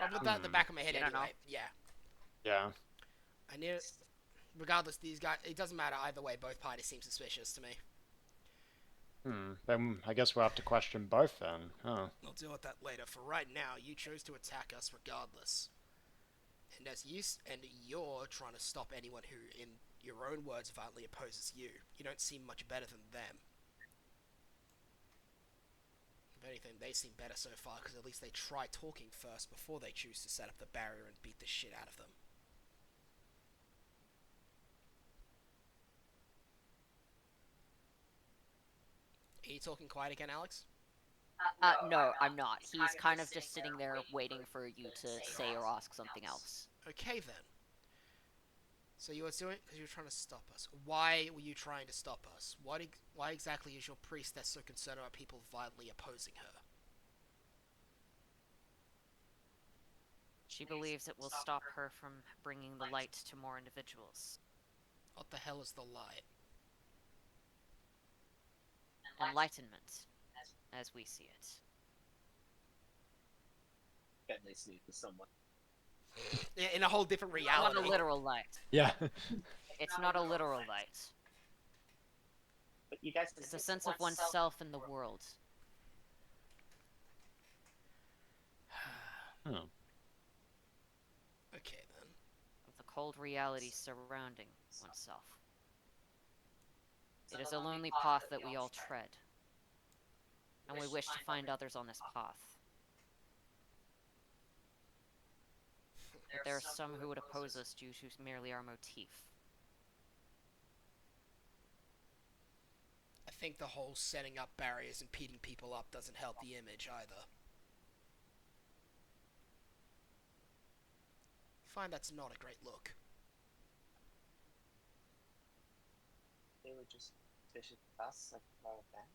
I've got that in the back of my head You don't anyway. know. Yeah. Yeah. I knew. Regardless, these guys. It doesn't matter either way. Both parties seem suspicious to me. Then I guess we'll have to question both then. Huh. I'll deal with that later. For right now, you chose to attack us regardless. And you're trying to stop anyone who, in your own words, violently opposes you. You don't seem much better than them. If anything, they seem better so far because at least they try talking first before they choose to set up the barrier and beat the shit out of them. Are you talking quiet again, Alex? No, I'm not. He's kind of just sitting there waiting for you to say or ask something else. Okay then. So you were doing it because you were trying to stop us. Why were you trying to stop us? Why exactly is your priestess so concerned about people violently opposing her? She believes it will stop her from bringing the light to more individuals. What the hell is the light? Enlightenment, as we see it. Bet they see it for someone. In a whole different reality. Not a literal light. Yeah. It's not a literal light. But you guys. It's a sense of oneself in the world. Oh. Okay then. Of the cold reality surrounding oneself. It is a lonely path that we all tread, and we wish to find others on this path. But there are some who would oppose us due to merely our motif. I think the whole setting up barriers and beating people up doesn't help the image either. Find that's not a great look. They were just suspicious of us, like about that.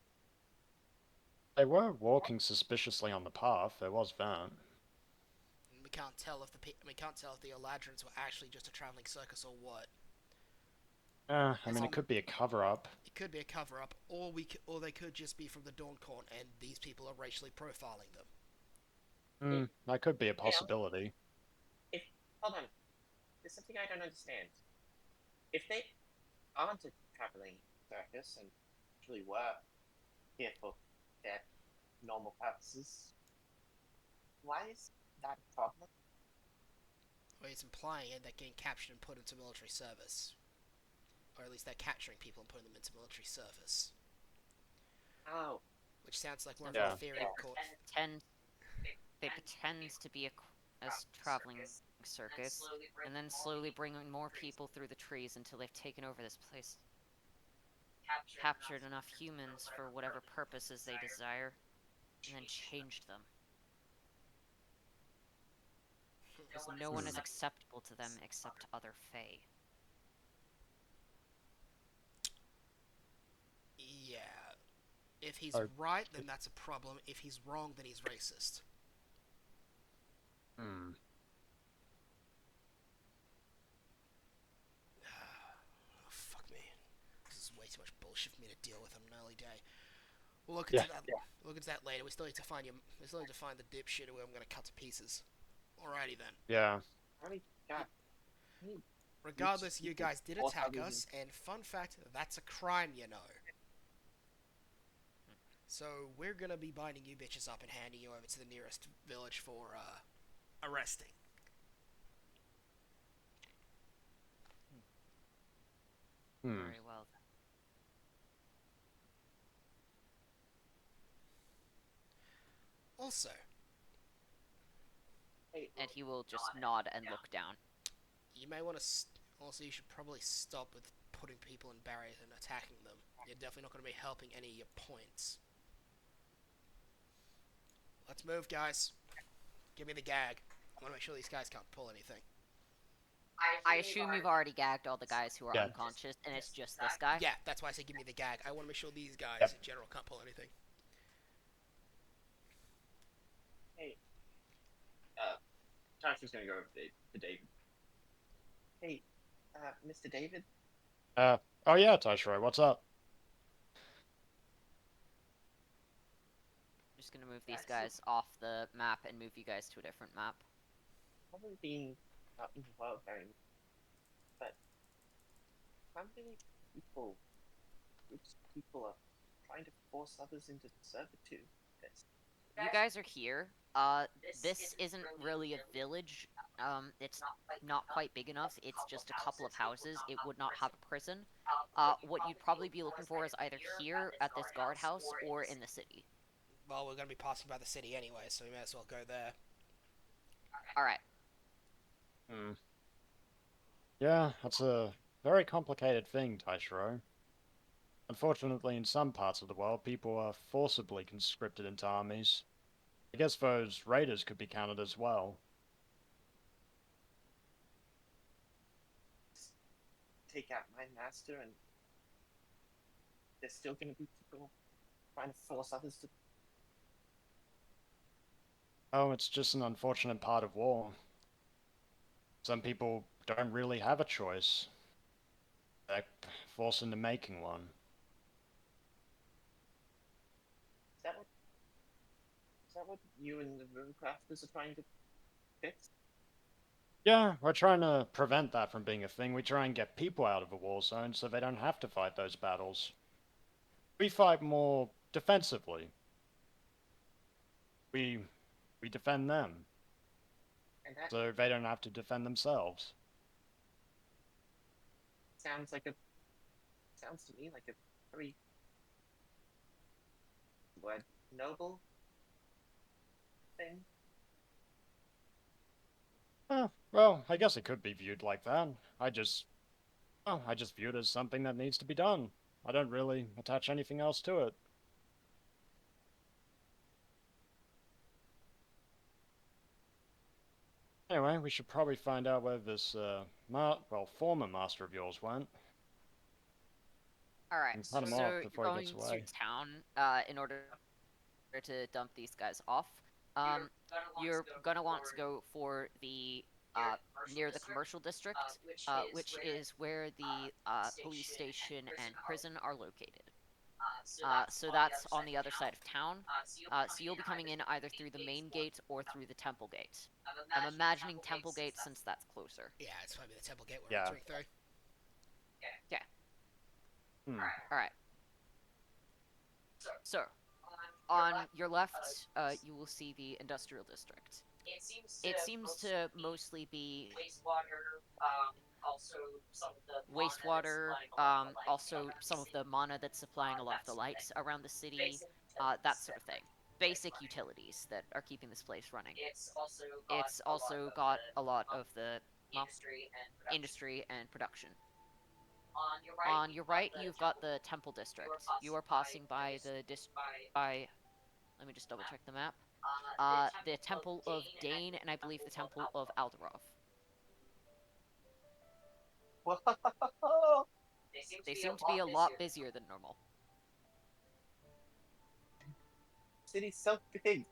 They were walking suspiciously on the path. There was that. We can't tell if the Eladrins were actually just a traveling circus or what. I mean, it could be a cover-up. It could be a cover-up, or they could just be from the Dawn Court, and these people are racially profiling them. That could be a possibility. If hold on, there's something I don't understand. If they aren't a traveling circus and actually were here for their normal purposes, why is that a problem? Well, it's implying it, they're getting captured and put into military service. Or at least they're capturing people and putting them into military service. Oh, Which sounds like more of Yeah. a theory of court. They pretend to be a traveling circus, and then slowly bring in more people through the trees until they've taken over this place. Captured enough humans for whatever purposes they desire, and then changed them. Because no one is acceptable to them except other Fae. Yeah. If he's Oh. right, then that's a problem. If he's wrong, then he's racist. Hmm. Oh, fuck me. This is way too much bullshit for me to deal with on an early day. We'll look Yeah, into that. We'll look into that later. We still need to find you. We still need to find the dipshit who I'm gonna cut to pieces. Alrighty then. Yeah. God. Regardless, you guys did Or attack others us, and fun fact, that's a crime, you know. So we're gonna be binding you bitches up and handing you over to the nearest village for arresting. Very well then. Also, And he will just nod and look down. you may want to. Also, you should probably stop with putting people in barriers and attacking them. You're definitely not going to be helping any of your points. Let's move, guys. Give me the gag. I want to make sure these guys can't pull anything. I assume you've already gagged all the guys who are Yeah. unconscious, and it's just this guy? Yeah, that's why I say give me the gag. I want to make sure these guys Yep. in general can't pull anything. Tasha's gonna go over to David. Hey, Mr. David. Oh yeah, Toshiro, what's up? I'm just gonna move these guys off the map and move you guys to a different map. Probably been out in the world very much, but how many people, groups of people are trying to force others into servitude? This. You guys are here. This isn't really a village. It's not quite big enough. It's just a couple of houses. It would not have a prison. What you'd probably be looking for is either here at this guardhouse or in the city. Well, we're going to be passing by the city anyway, so we may as well go there. Alright. Yeah, that's a very complicated thing, Taishiro. Unfortunately, in some parts of the world, people are forcibly conscripted into armies. I guess those raiders could be counted as well. Take out my master, and there's still going to be people trying to force others to. Oh, it's just an unfortunate part of war. Some people don't really have a choice. They're forced into making one. Is that what you and the Runecrafters are trying to fix? Yeah, we're trying to prevent that from being a thing. We try and get people out of a war zone so they don't have to fight those battles. We fight more defensively. We defend them, And that so they don't have to defend themselves. sounds to me like a very noble thing. Well, I guess it could be viewed like that. I just view it as something that needs to be done. I don't really attach anything else to it. Anyway, we should probably find out where this, former master of yours went. Alright, And so cut him off you're before he going gets to away. town in order to dump these guys off. You're gonna want to go for the near the commercial district, which is where the police station and prison are located. So that's on the other side of town. So you'll be coming in either through the main gate or through the temple gate. I'm imagining temple gate since that's closer. Yeah, it's probably the temple gate we're Yeah. entering through. Hmm. Alright. So, on your left, you will see the industrial district. It seems to mostly be wastewater, also some of the mana that's supplying a lot of the lights around the city, that sort of thing. Basic utilities that are keeping this place running. It's also got a lot of the, well, industry and production. On your right, you've got the temple district. You are passing by let me just double check the map. The Temple of Dane, and I believe the Temple of Alderov. Whoa! They seem to be a lot busier than normal. City's so big.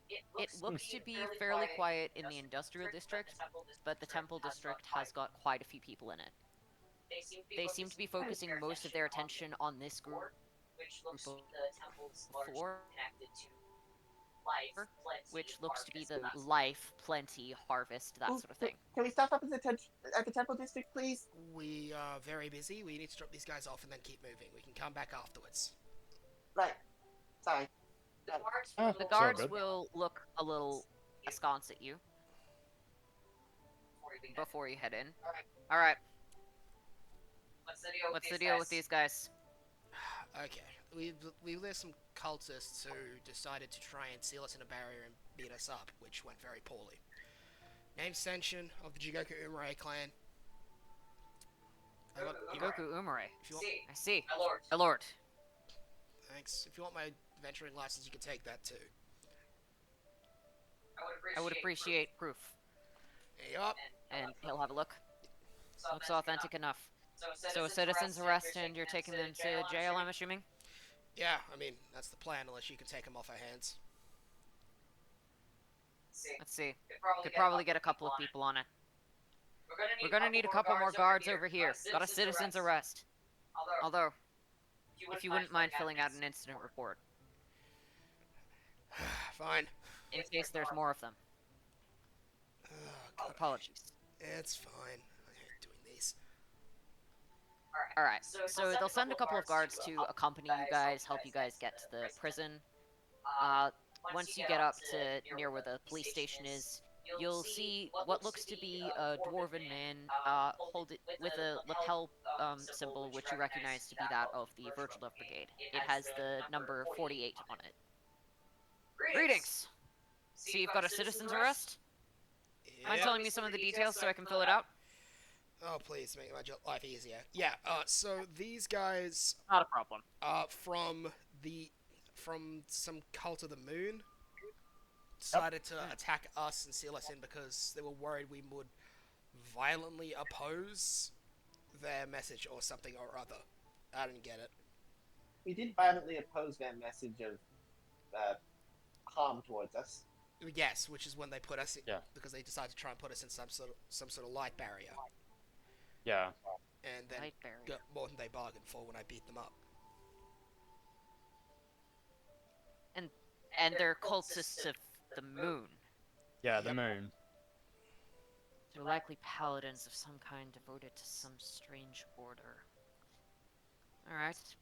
It looks to be fairly quiet in the industrial district, but the temple district has got quite a few people in it. They seem to be focusing most of their attention on this group of four, which looks to be the life, plenty, harvest, that sort of thing. Can we stop up at the temple district, please? We are very busy. We need to drop these guys off and then keep moving. We can come back afterwards. Right. Sorry. The guards will look a little askance at you before you head in. Alright. What's the deal with these guys? Okay. There's some cultists who decided to try and seal us in a barrier and beat us up, which went very poorly. Name Senshin of the Jigoku Umare clan. Jigoku Umare. If you want, I see. My lord. thanks. If you want my venturing license, you can take that too. I would appreciate proof. Here you are. And he'll have a look. Looks authentic enough. So a citizen's arrest and you're taking them to jail, I'm assuming? Yeah, I mean, that's the plan, unless you can take them off our hands. Let's see. Could probably get a couple of people on it. We're gonna need a couple more guards over here. Got a citizen's arrest. Although, if you wouldn't mind filling out an incident report. Fine. In case there's more of them. Oh, God. Apologies. It's fine. I hate doing these. Alright, so they'll send a couple of guards to accompany you guys, help you guys get to the prison. Once you get up to near where the police station is, you'll see what looks to be a dwarven man hold it with a lapel symbol, which you recognize to be that of the Virgil Dove Brigade. It has the number 48 on it. Greetings! So you've got a citizen's arrest? Mind Yeah. telling me some of the details so I can fill it out? Oh, please, make my life easier. Yeah, so these guys Not a problem. are from some cult of the moon. Decided to attack us and seal us in because they were worried we would violently oppose their message or something or other. I didn't get it. We did violently oppose their message of harm towards us. Yes, which is when they put us in, Yeah. because they decided to try and put us in some sort of light barrier, Yeah. and then Light barrier. got more than they bargained for when I beat them up. And they're cultists of the moon. Yeah, the Yep. moon. They're likely paladins of some kind devoted to some strange order. Alright.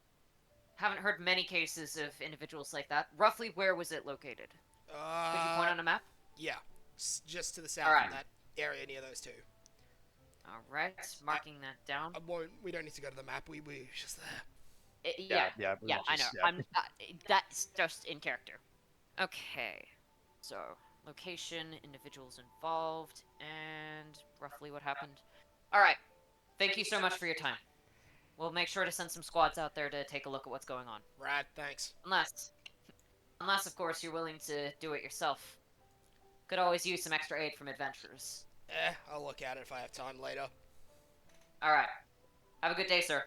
Haven't heard many cases of individuals like that. Roughly where was it located? Could you point on a map? Yeah, just to the south Alright. of that area near those two. Alright, marking that down. We don't need to go to the map. We just there. Yeah, Yeah. I know. Yeah. That's just in character. Okay. So, location, individuals involved, and roughly what happened. Alright. Thank you so much for your time. We'll make sure to send some squads out there to take a look at what's going on. Right, thanks. Unless, of course, you're willing to do it yourself. Could always use some extra aid from adventurers. I'll look at it if I have time later. Alright. Have a good day, sir.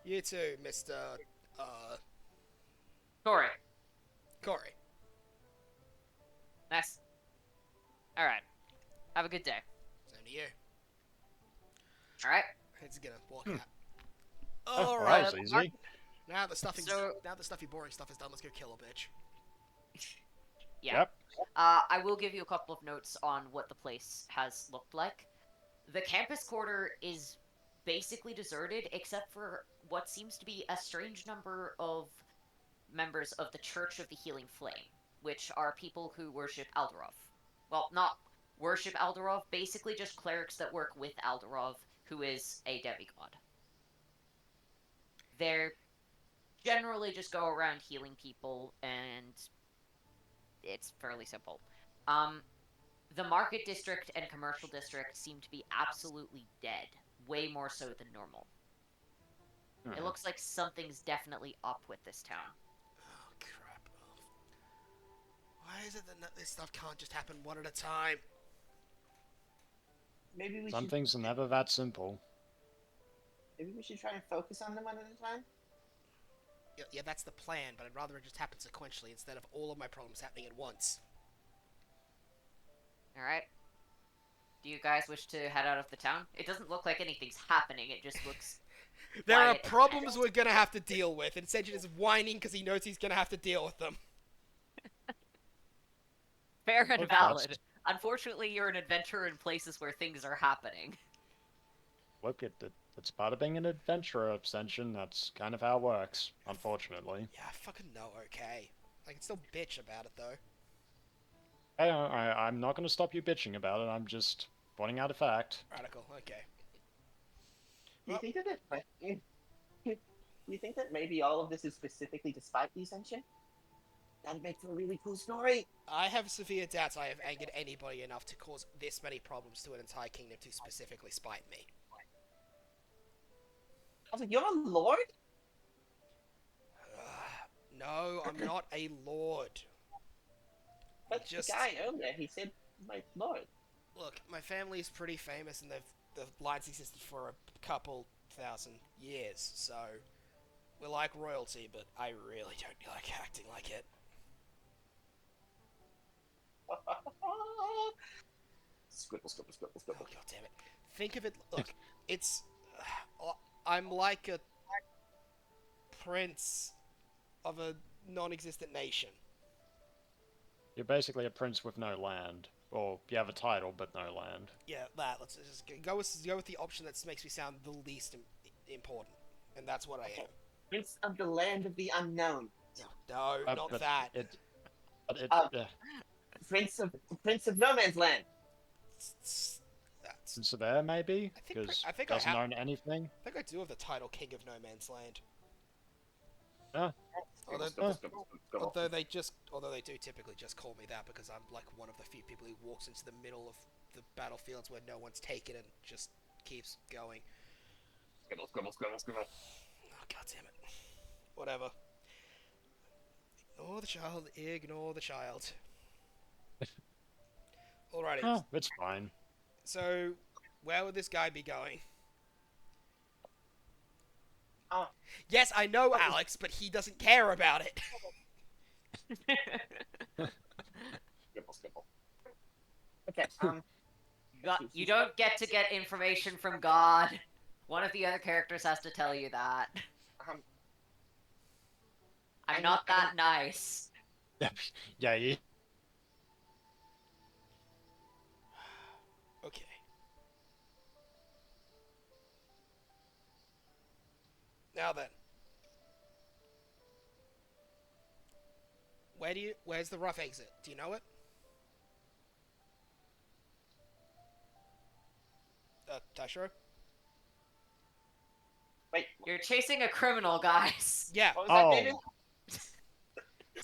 You too, Mr. Corey. Corey. Nice. Alright. Have a good day. Same to you. Alright? He's gonna walk Hmm. out. Oh, well, Alright. that was easy. Now the stuffy, So- now the stuffy boring stuff is done, let's go kill a bitch. Yeah. Yep. I will give you a couple of notes on what the place has looked like. The campus quarter is basically deserted, except for what seems to be a strange number of members of the Church of the Healing Flame, which are people who worship Alderov. Well, not worship Alderov, basically just clerics that work with Alderov, who is a demigod. They're generally just go around healing people, and it's fairly simple. The market district and commercial district seem to be absolutely dead, way more so than normal. It looks like something's definitely up with this town. Oh, crap. Why is it that this stuff can't just happen one at a time? Maybe we Some should. things are never that simple. Maybe we should try and focus on them one at a time. Yeah, that's the plan, but I'd rather it just happen sequentially instead of all of my problems happening at once. Alright? Do you guys wish to head out of the town? It doesn't look like anything's happening, it just looks... There are quiet and problems tense. we're gonna have to deal with, and Senjin is whining because he knows he's gonna have to deal with them. Fair and Look, valid. that's- Unfortunately, you're an adventurer in places where things are happening. Look, it's part of being an adventurer, Ascension. That's kind of how it works, unfortunately. Yeah, I fucking know, okay. I can still bitch about it, though. Hey, I'm not going to stop you bitching about it. I'm just pointing out a fact. Radical, okay. Do you think that do you think that maybe all of this is specifically to spite the Ascension? That'd make for a really cool story. I have severe doubts I have angered anybody enough to cause this many problems to an entire kingdom to specifically spite me. I was like, you're a lord? No, I'm not a lord. But Just- the guy earlier, he said, my lord. Look, my family is pretty famous, and the lines existed for a couple thousand years, so we're like royalty, but I really don't like acting like it. Scribble, scribble, scribble, Oh, scribble. god damn it. Think of it, look, it's... I'm like a prince of a non-existent nation. You're basically a prince with no land. Or you have a title, but no land. Yeah, that, let's just go with the option that makes me sound the least important, and that's what I am. Prince of the land of the unknown. No, not But that. Prince of no man's land. That's... Prince of Air, maybe? I think Because I think I doesn't have- own anything. I think I do have the title King of No Man's Land. Yeah. Although, Scribble, scribble, scribble, scribble. although they do typically just call me that because I'm like one of the few people who walks into the middle of the battlefields where no one's taken and just keeps going. Scribble, scribble, scribble, scribble. Oh, god damn it. Whatever. Ignore the child, ignore the child. Alrighty, Oh, it's fine. so where would this guy be going? Oh. Yes, I know, Alex, but he doesn't care about it. Scribble, scribble. Okay, You don't get to get information from God. One of the other characters has to tell you that. um, I'm not that nice. Yeah, you. Okay. Now then. Where's the rough exit? Do you know it? Taishiro? wait, You're chasing a criminal, guys. Yeah. what was that, Oh. David?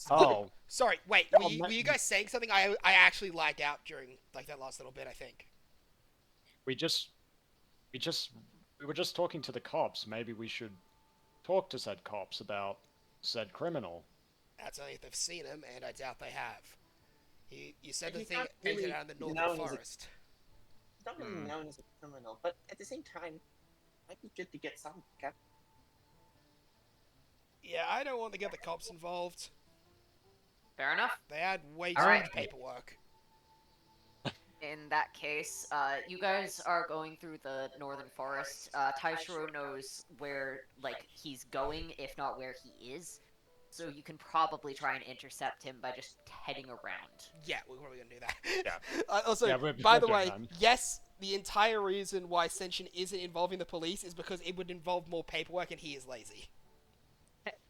Oh, Sorry, wait, Oh, were you guys saying something? I actually lagged out during, like, that last little bit, I think. we were just talking to the cops. Maybe we should talk to said cops about said criminal. That's only if they've seen him, and I doubt they have. You said the He's thing not really exited out in the northern known as a- forest. He's not really known as a criminal, but at the same time, might be good to get some. Okay? Yeah, I don't want to get the cops involved. Fair enough. They had way too Alright. much paperwork. In that case, you guys are going through the northern forest. Taishiro knows where, like, he's going, if not where he is. So you can probably try and intercept him by just heading around. Yeah, we're probably gonna do that. Yeah. Also, Yeah, by we're the doing way, that. yes, the entire reason why Senshin isn't involving the police is because it would involve more paperwork, and he is lazy.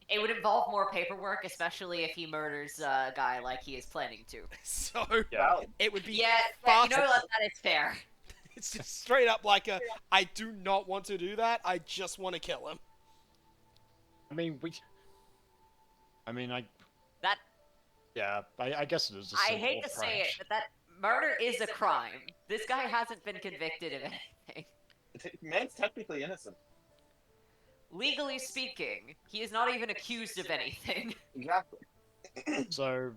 It would involve more paperwork, especially if he murders a guy like he is planning to. So Yeah. Well, it would be Yeah, fast. you know what? That is fair. It's just straight up like a, I do not want to do that. I just want to kill him. I mean, I That yeah. I guess it is. A I simple hate to say it, approach. but that murder is a crime. This guy hasn't been convicted of anything. man's technically innocent. Legally speaking, he is not even accused of anything. Exactly. So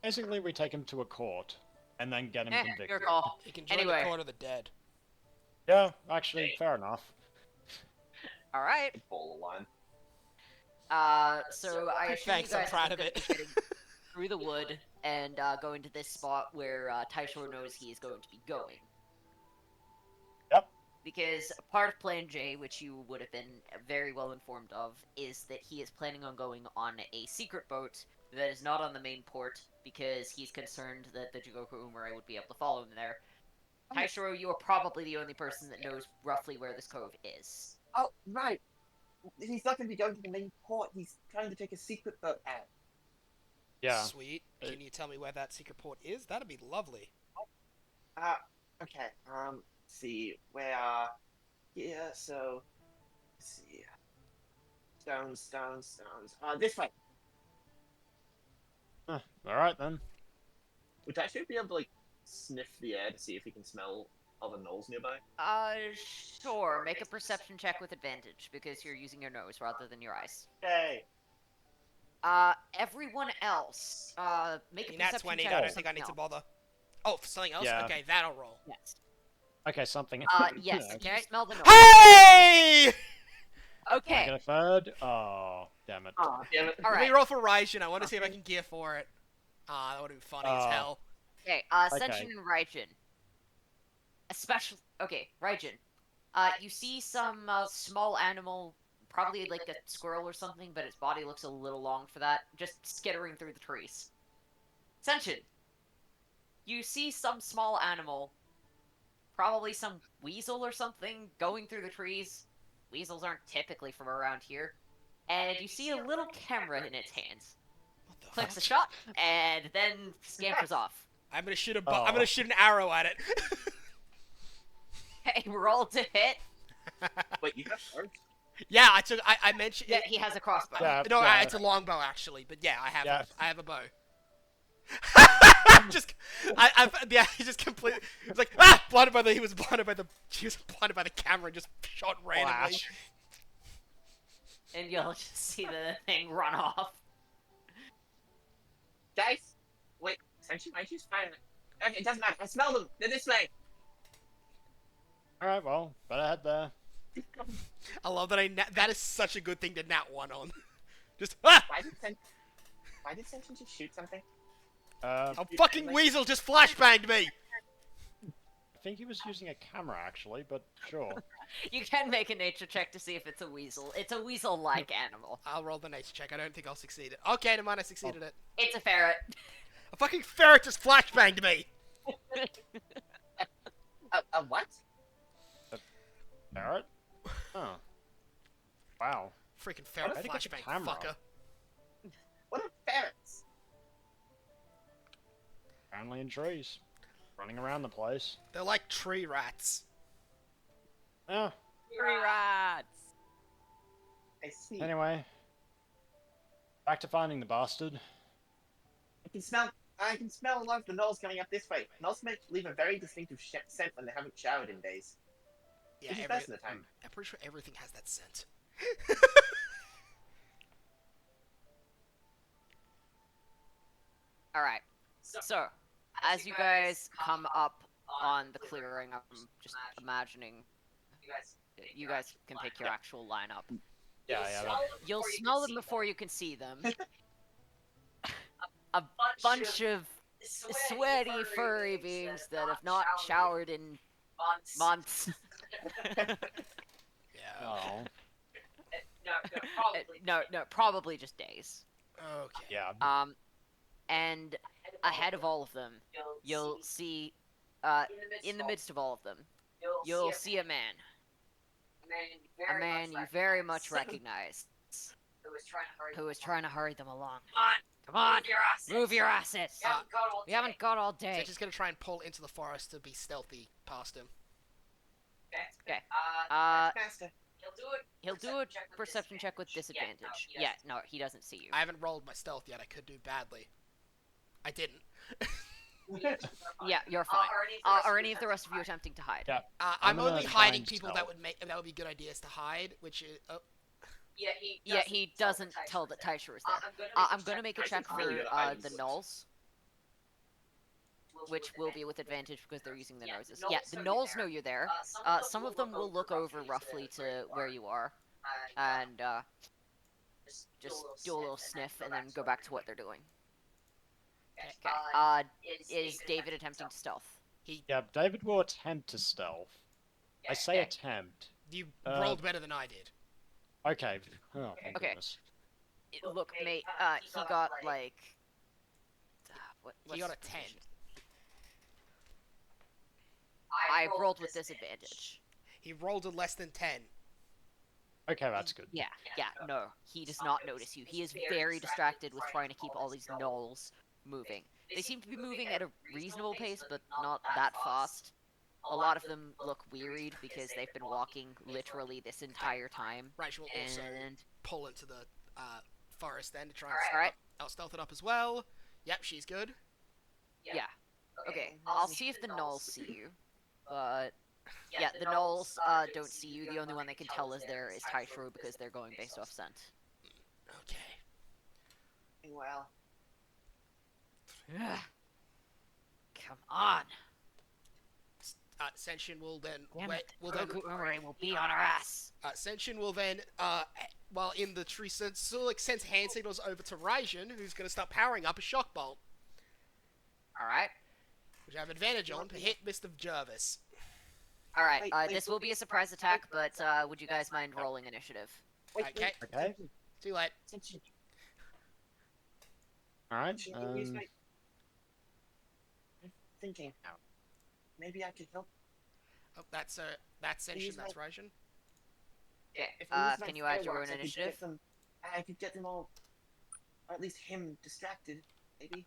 basically, we take him to a court and then get him Your convicted. call. He can join Anyway. the court of the dead. Yeah, actually, fair enough. Alright. Ball line. So I assume Thanks, you I'm guys proud are of gonna it. be getting through the wood and going to this spot where Taishore knows he is going to be going. Yep. Because part of Plan J, which you would have been very well informed of, is that he is planning on going on a secret boat that is not on the main port because he's concerned that the Jigoku Umare would be able to follow him there. Taishiro, you are probably the only person that knows roughly where this cove is. Oh, right. He's not going to be going to the main port. He's trying to take a secret boat out. Yeah. Sweet. Can you tell me where that secret port is? That'd be lovely. Okay. Let's see. Where? Here. So. Let's see. Stones. This way. All right then. Would I should be able to like sniff the air to see if we can smell other gnolls nearby? Sure. Make a perception check with advantage because you're using your nose rather than your eyes. Hey. Everyone else, make a Nat perception 20, check. I for don't think I something need to else. bother. Oh, for something else? Yeah. Okay, that'll roll. Yes. Okay, something. Yes. Yeah, You smell the noise. Hey! I Okay. get a third. Oh, damn it. Oh, damn it. All Let me right. roll for Raijin. I want to see if I can gear for it. That would be funny as hell. Okay. Okay. Senshin and Raijin. Especially. Okay, Raijin. You see some small animal, probably like a squirrel or something, but its body looks a little long for that, just skittering through the trees. Senshin. You see some small animal, probably some weasel or something, going through the trees. Weasels aren't typically from around here. And you see a little camera in its hands. What the Clicks a fuck? shot, and then scampers off. I'm gonna shoot Oh. I'm gonna shoot an arrow at it. Hey, roll to hit. Wait, you have birds? Yeah, I mentioned. Yeah, he has a crossbow. Yeah, No, yeah. it's a longbow actually, but yeah, Yeah. I have a bow. Yeah, he just completely. It's like blinded by the. He was blinded by the camera and just shot randomly. Flash. And you'll just see the thing run off. Guys, wait. Essentially, I just find it doesn't matter. I smell them. They're this way. All right, well, better head there. I love that that is such a good thing to nat one on. Just Why did Senshin just shoot something? a fucking weasel just flashbanged me. I think he was using a camera actually, but sure. You can make a nature check to see if it's a weasel. It's a weasel-like animal. I'll roll the nature check. I don't think I'll succeed it. Okay, never mind. I succeeded it. It's a ferret. A fucking ferret just flashbanged me. What? Ferret? Oh. Wow. Freaking ferret How'd he get the flashbang, camera? fucker. What are ferrets? Apparently in trees. Running around the place. They're like tree rats. Yeah. Three rats. I see. Anyway. Back to finding the bastard. I can smell a lot of the gnolls coming up this way. Gnolls leave a very distinctive scent when they haven't showered in days. Yeah, Which is best of the time. I'm pretty sure everything has that scent. Alright. So, as you guys come up on the clearing, I'm just imagining you guys can pick your actual lineup. Yeah, yeah. You'll smell them before you can see them. A bunch of sweaty furry beings that have not showered in months. Yeah. Oh, No, probably just days. Okay. yeah. And ahead of all of them, you'll see, in the midst of all of them, you'll see a man. A man you very much recognize, who is trying to hurry them along. Come on, move your asses. We haven't got all day. So just gonna try and pull into the forest to be stealthy past him. Okay. Master. He'll do a perception check with disadvantage. Yeah, no, he doesn't see you. I haven't rolled my stealth yet. I could do badly. I didn't. Yeah, you're fine. Are any of the rest of you attempting to hide? Yeah. I'm gonna only try hiding and people stealth. that would be good ideas to hide, which is Yeah, he doesn't tell that Taisha is there. I'm gonna make a check for the nulls, which will be with advantage because they're using their noses. Yeah, the nulls know you're there. Some of them will look over roughly to where you are, and just do a little sniff and then go back to what they're doing. Okay. Is David attempting to stealth? Yeah, David will attempt to stealth. I say Okay. attempt. you Uh, rolled better than I did. Okay. Oh, thank Okay. goodness. Look, mate. He got like. He got a 10. I rolled with disadvantage. He rolled a less than 10. Okay, that's good. Yeah, no. He does not notice you. He is very distracted with trying to keep all these gnolls moving. They seem to be moving at a reasonable pace, but not that fast. A lot of them look wearied because they've been walking literally this entire time. Rachel will also And pull into the forest then to try alright, and stealth it up as well. Yep, she's good. yeah. Okay, I'll see if the gnolls see you. But yeah, the gnolls don't see you. The only one they can tell is there is Taishru because they're going based off scent. Okay. Well, Come on. Senshin will then Damn wait. it. Will then Gugumare will be on our ass. Senshin will then while in the tree, Sulik sends hand signals over to Raijin, who's going to start powering up a shock bolt, Alright. which I have advantage on to hit Mr. Jervis. Alright, Wait, this will be a surprise attack, but would you guys mind rolling initiative? Okay. Okay. Too late. Alright. Thinking. Maybe I could help. Oh, that's Senshin. Use That's my- Raijin. Okay. If I use my Can you add your own fireworks, initiative? I could get them all, or at least him, distracted. Maybe.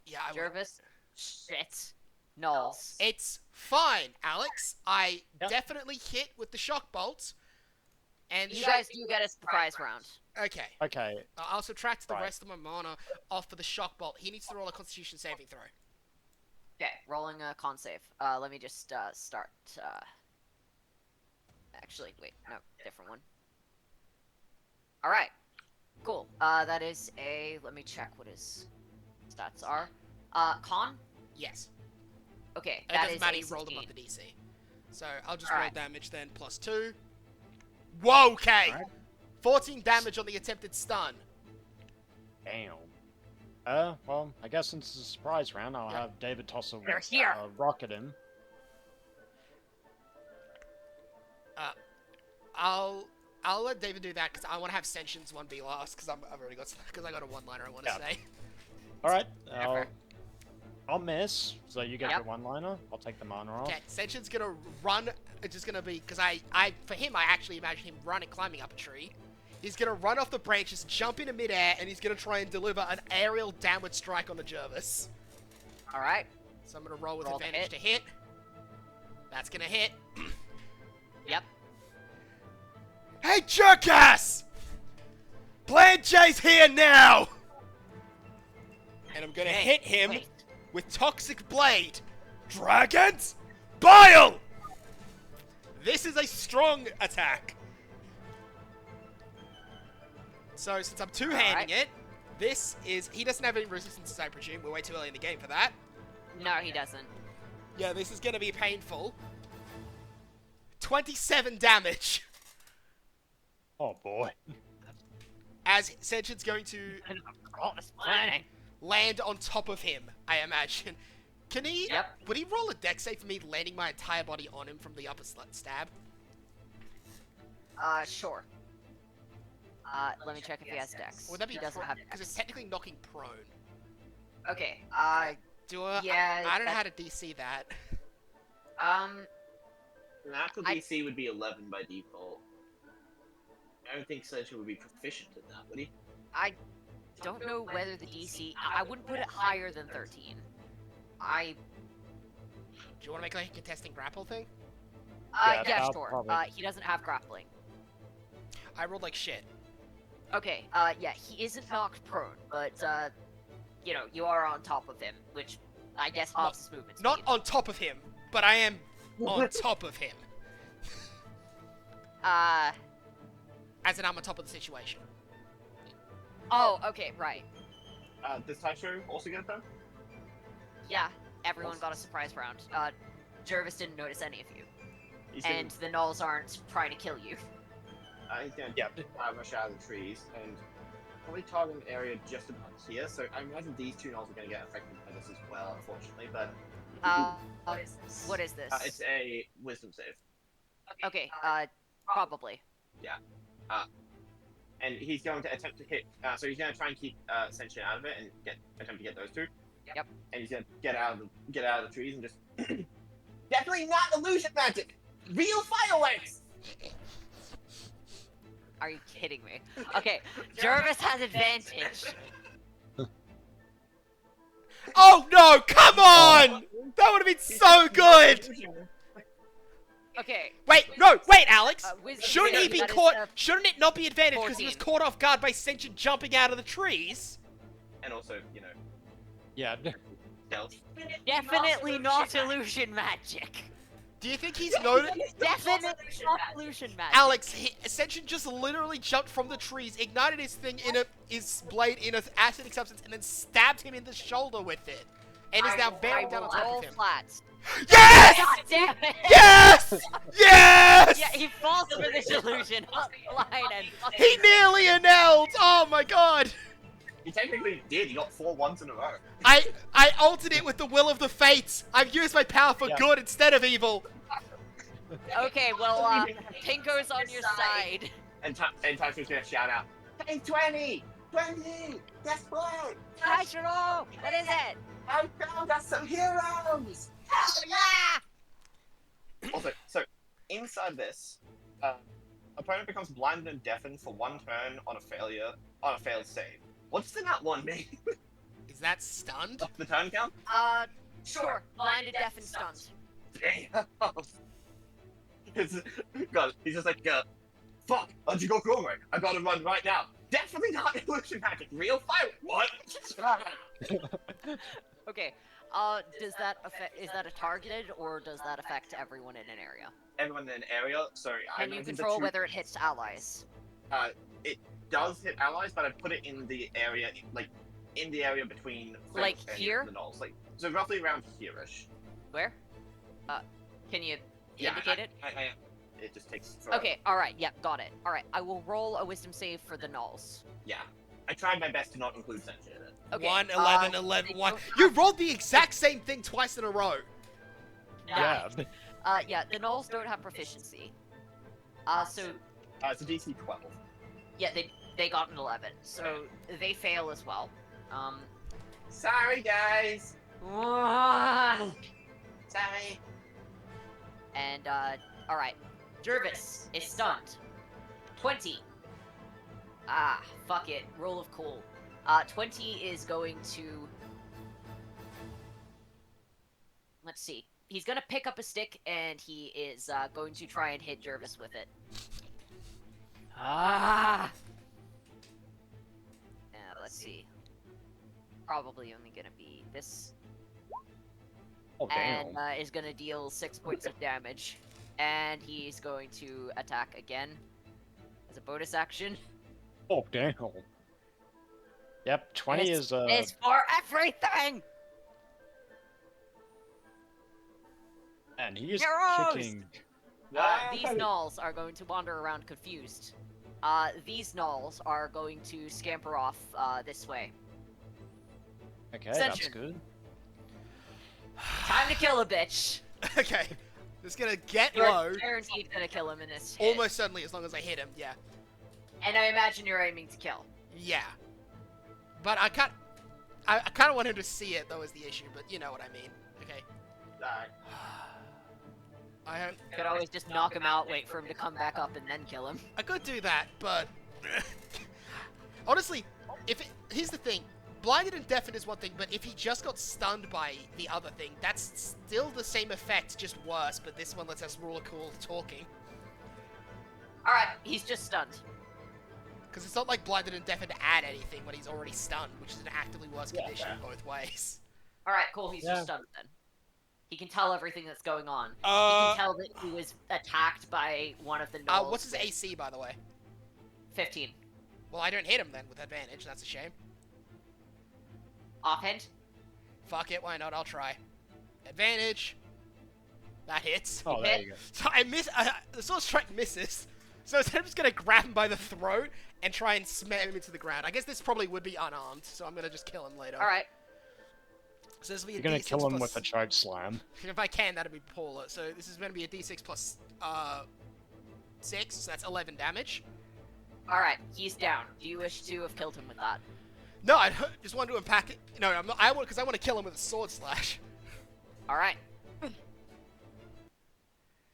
Yeah, I will. Jervis? Shit. Nulls. It's fine, Alex. I Yep. definitely hit with the shock bolt. And You guys do get a surprise round. Okay. Okay. I'll subtract the Right. rest of my mana off for the shock bolt. He needs to roll a Constitution saving throw. Okay, rolling a con save. Let me just start. Actually, wait, no, different one. All right, cool. That is a. Let me check what his stats are. Con. Yes. Okay, It that doesn't is matter. a You rolled 16. above the DC. So I'll just roll Alright. damage then plus 2. Whoa. Okay. Alright. 14 damage on the attempted stun. Damn. Well, I guess since it's a surprise round, I'll Yeah. have David toss a They're here. rock at him. I'll let David do that because I want to have Senshin's one be last because I've already got because I got a one-liner I want to Yeah. say. Alright. Fair. I'll miss, so you get Yep. your one-liner. I'll take the mana off. Okay, Senshin's gonna run. It's just gonna be because for him I actually imagine him running, climbing up a tree. He's gonna run off the branches, jump into midair, and he's gonna try and deliver an aerial downward strike on the Jervis. All right. So I'm gonna roll with Roll to advantage to hit. That's gonna hit. Yep. Hey, jerkass! Plan J's here now! And I'm gonna hit him Wait. with Toxic Blade. Dragon's Bile! This is a strong attack. So, since I'm two-handing it, this is... He doesn't have any resistances, I presume. We're way too early in the game for that. No, he doesn't. Yeah, this is gonna be painful. 27 damage. Oh boy. As Senshin's going to... All this planning. land on top of him, I imagine. Can he... Yep. Would he roll a dex save for me landing my entire body on him from the upper stab? Sure. Let me check if he has dex. Or would that be... He doesn't have Because it's dex. technically knocking prone. Okay, Do I... yeah, I don't know that- how to DC that. Natural I- DC would be 11 by default. I don't think Sledge would be proficient in that, would he? I don't know whether the DC... I wouldn't put it higher than 13. Do you want to make like a contesting grapple thing? Yeah, Yeah, that'll sure. probably- He doesn't have grappling. I rolled like shit. Okay, yeah, he isn't knocked prone, but, you know, you are on top of him, which I guess halves his movement speed. Not on top of him, but I am on top of him. As in, I'm on top of the situation. Oh, okay, right. Does Taisho also get a turn? Yeah, everyone got a surprise round. Jervis didn't notice any of you. He's And the Nulls aren't trying to kill you. he's gonna Yeah. rush out of the trees and probably target an area just about here. So I imagine these two nulls are gonna get affected by this as well, unfortunately. But What is this? it's a wisdom save, Okay, probably. and he's going to attempt to hit. So he's gonna try and keep Senshin out of it and attempt to get those two. Yep. And he's gonna get out of the trees and just definitely not illusion magic, real fireworks. Are you kidding me? Okay, Jervis has advantage. Oh no! Come on! That would have been so good. Okay, Wait, no, wait, Alex. wisdom Shouldn't he save, be that is, caught? Shouldn't it not be advantage because he was 14. caught off guard by Sentient jumping out of the trees? And also, Yeah. stealth. Definitely not illusion magic. Do you think he's noted? Definitely not illusion magic. Alex, Sentient just literally jumped from the trees, ignited his thing in his blade in an acidic substance, and then stabbed him in the shoulder with it, and is now I bearing down will on top roll of him. flat. Yes! God damn it! Yes! Yes! Yeah, he falls for this illusion. Line and He nearly annulled! Oh my god! He technically did. He got 4 ones in a row. I altered it with the will of the fates. I've used my power for Yeah. good instead of evil. Okay, well, Pinko's on your side. And Taisho's gonna shout out, "Hey, 20! 20! Guess what? Taishiro! What is it? I found us some heroes!" Ah! Also, so inside this, opponent becomes blinded and deafened for 1 turn on a failed save. What's the nat 1 mean? Is that stunned? The turn count? Sure. Blinded, deaf, and stunned. Damn. God, he's just like, fuck, how'd you go wrong, right? I gotta run right now. Definitely not illusion magic, real fire. What? Okay. Does that affect? Is that a targeted, or does that affect everyone in an area? Everyone in an area, sorry, I Can you imagine the control two- whether it hits allies? It does hit allies, but I put it in the area, in the area between Like Phil and here? the Knolls, so roughly around here-ish. Where? Can you Yeah, indicate it? It just takes forever. Okay. All right. Yep. Got it. All right. I will roll a wisdom save for the nulls. Yeah, I tried my best to not include Senshin in it. Okay. 1, 11, 11, 1. You rolled the exact same thing twice in a row. Yeah. Yeah. The nulls don't have proficiency. So It's a DC 12. yeah, they got an 11, so they fail as well. Sorry, guys. Sorry. And all right, Jervis is stunned. 20. Ah, fuck it. Roll of cool. 20 is going to. Let's see. He's gonna pick up a stick and he is going to try and hit Jervis with it. Ah. Let's see. Probably only gonna be this. Oh, damn. And is gonna deal 6 points of damage. And he's going to attack again as a bonus action. Oh, damn. Yep, 20 is, It's for everything! and he is Heroes! kicking. These gnolls are going to wander around confused. These gnolls are going to scamper off this way. Okay, that's Ascension. good. Time to kill a bitch. Okay. Just gonna get You're low. guaranteed gonna kill him in this hit. Almost certainly, as long as I hit him, yeah. And I imagine you're aiming to kill. Yeah. But I can't... I kind of want him to see it, though, is the issue, but you know what I mean. Okay. I don't... You could always just knock him out, wait for him to come back up, and then kill him. I could do that, but... Honestly, here's the thing. Blinded and deafened is one thing, but if he just got stunned by the other thing, that's still the same effect, just worse, but this one lets us rule a cool talking. Alright, he's just stunned. Because it's not like blinded and deafened add anything when he's already stunned, which is an actively worse condition in both ways. Alright, cool, he's just stunned then. He can tell everything that's going on. He Uh, can tell that he was attacked by one of the gnolls. what's his AC, by the way? 15. Well, I don't hit him then with advantage, that's a shame. Offhand? Fuck it, why not? I'll try. Advantage. That hits. Oh, there you go. So I miss. The sword strike misses. So instead, I'm just gonna grab him by the throat and try and slam him into the ground. I guess this probably would be unarmed, so I'm gonna just kill him later. Alright. So this will be a You're gonna D6 kill him plus- with a choke slam. If I can, that'd be poor. So this is gonna be a D6 plus 6. So that's 11 damage. Alright, he's down. Do you wish to have killed him with that? No, I just wanted to unpack it. No, I'm not. I want because I want to kill him with a sword slash. Alright.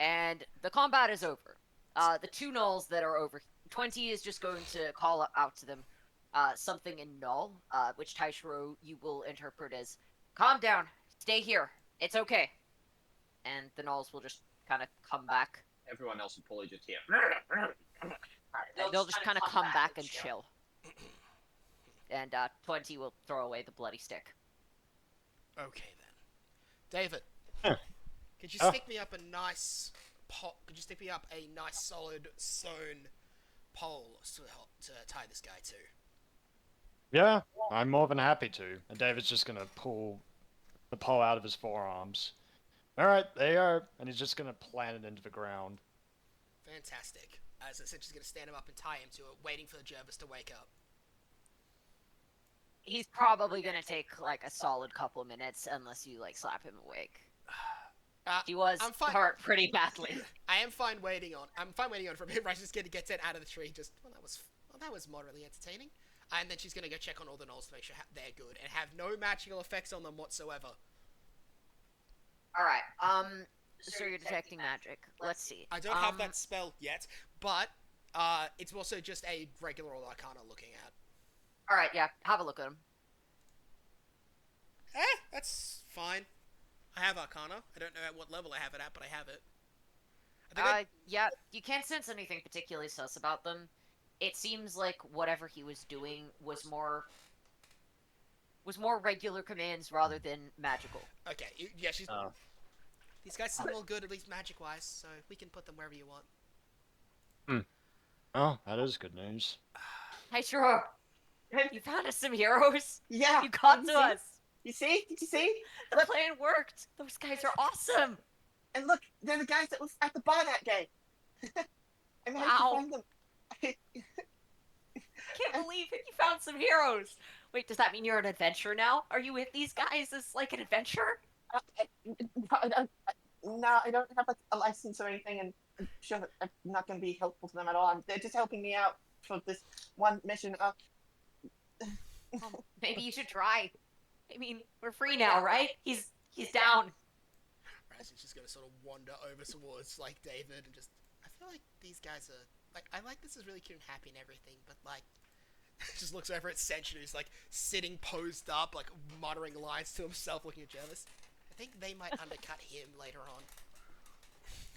And the combat is over. The two gnolls that are over, 20 is just going to call out to them something in Null, which Taishiro you will interpret as, calm down, stay here, it's okay. And the gnolls will just kind of come back. Everyone else will probably just hear. They'll just kind of come back and chill. And 20 will throw away the bloody stick. Okay then, David. Huh. Could you Oh. stick me up a nice Could you stick me up a nice solid stone pole to tie this guy to? Yeah, I'm more than happy to. And David's just gonna pull the pole out of his forearms. Alright, there you are. And he's just gonna plant it into the ground. Fantastic. As I said, she's gonna stand him up and tie him to it, waiting for the Jervis to wake up. He's probably gonna take like a solid couple minutes unless you like slap him awake. He was I'm fine. hurt pretty badly. I am fine waiting on. I'm fine waiting on for a bit. Right, just gets it out of the tree. Just that was moderately entertaining. And then she's gonna go check on all the gnolls to make sure they're good and have no magical effects on them whatsoever. All right. So you're detecting magic. Let's see. I don't have that spell yet, but it's also just a regular old Arcana looking at. All right. Yeah. Have a look at him. That's fine. I have Arcana. I don't know at what level I have it at, but I have it. I think Yeah. You can't sense anything particularly sus about them. It seems like whatever he was doing was more regular commands rather than magical. Okay, yeah, she's. Oh. These guys seem all good, at least magic-wise, so we can put them wherever you want. Oh, that is good news. Hey, Shiro, you found us some heroes. Yeah. You got did to you see? us. You see? Did you see? The plan worked. Those guys are awesome. And look, they're the guys that was at the bar that day. I managed Wow. to find them. Can't believe it. You found some heroes. Wait, does that mean you're an adventurer now? Are you with these guys as like an adventurer? No, I don't have like a license or anything, and I'm sure that I'm not going to be helpful to them at all. They're just helping me out for this one mission. Maybe you should try. I mean, we're free now, right? He's down. Right, she's just gonna sort of wander over towards, like, David and just... I feel like these guys are... Like, I like this is really cute and happy and everything, but, like... just looks over at Senshin, who's, like, sitting posed up, like, muttering lines to himself, looking at Jervis. I think they might undercut him later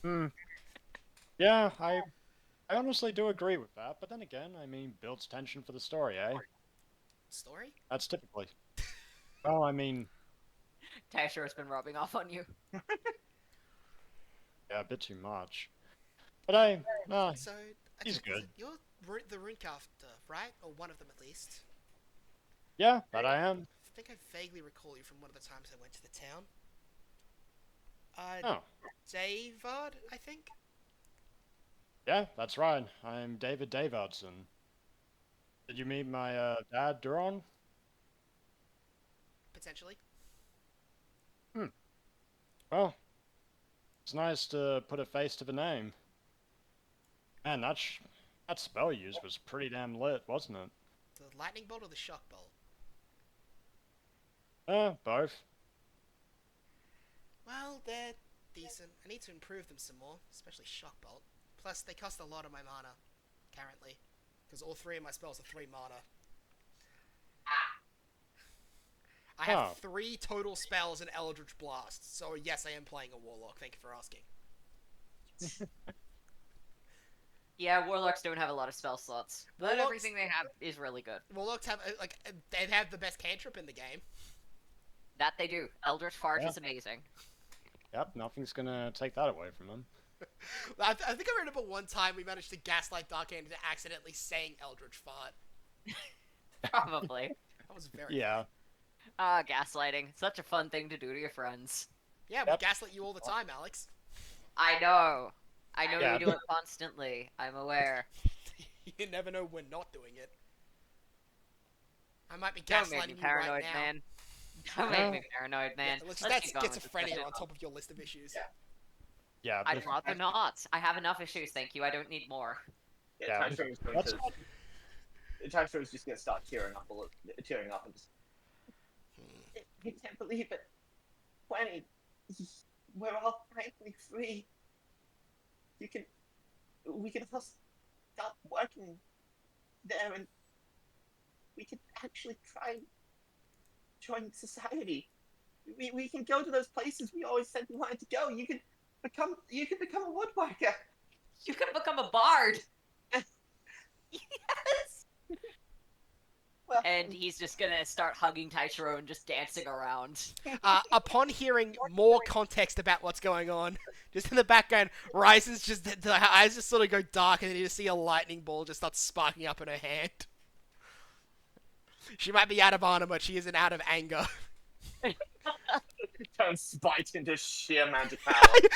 on. Yeah, I honestly do agree with that, but then again, I mean, builds tension for the story, eh? Story? That's typically... Well, I mean, Tashiro's been rubbing off on you. yeah, a bit too much. But no, So, he's okay, good. You're the Runecrafter, right? Or one of them, at least. yeah, that I am. I think I vaguely recall you from one of the times I went to the town. Oh, David, I think? yeah, that's right. I'm David Davidson. Did you meet my dad, Duron? potentially. Well, it's nice to put a face to the name. Man, that spell used was pretty damn lit, wasn't it? The lightning bolt or the shock bolt? Both. Well, they're decent. I need to improve them some more, especially shock bolt. Plus, they cost a lot of my mana, currently. Because all 3 of my spells are 3 mana. I have 3 total spells in Eldritch Blast, so yes, I am playing a Warlock, thank you for asking. Yeah, warlocks don't have a lot of spell slots, but Warlocks- everything they have is really good. Warlocks have, they have the best cantrip in the game. That they do. Eldritch Fart Yeah. is amazing. Yep, nothing's gonna take that away from them. I think I remember one time we managed to gaslight Darkhand into accidentally saying Eldritch Fart. Probably. That was very Yeah. Gaslighting. Such a fun thing to do to your friends. Yeah, we Yep. gaslight you all the time, Alex. I know. I know Yeah. you do it constantly. I'm aware. You never know we're not doing it. I might be Don't make me gaslighting you paranoid, right now. man. Don't make me paranoid, man. Yeah, let's Let's that's keep going with this schizophrenia discussion. on top of your list of issues. Yeah, I'd rather not. I have enough issues, thank you. I don't need more. Yeah, Yeah, Typhon's going that's to. Typhon's just going to start tearing up and just. I can't believe it. 20. We're all finally free. We can all stop working there and we can actually try and join society. We can go to those places we always said we wanted to go. You can become a woodworker. You can become a bard! Yes! Well, And he's just gonna start hugging Taichiro and just dancing around. Upon hearing more context about what's going on, just in the background, Rise's the eyes just sort of go dark, and then you just see a lightning ball just start sparking up in her hand. She might be out of honor, but she isn't out of anger. turns spite into sheer magic power.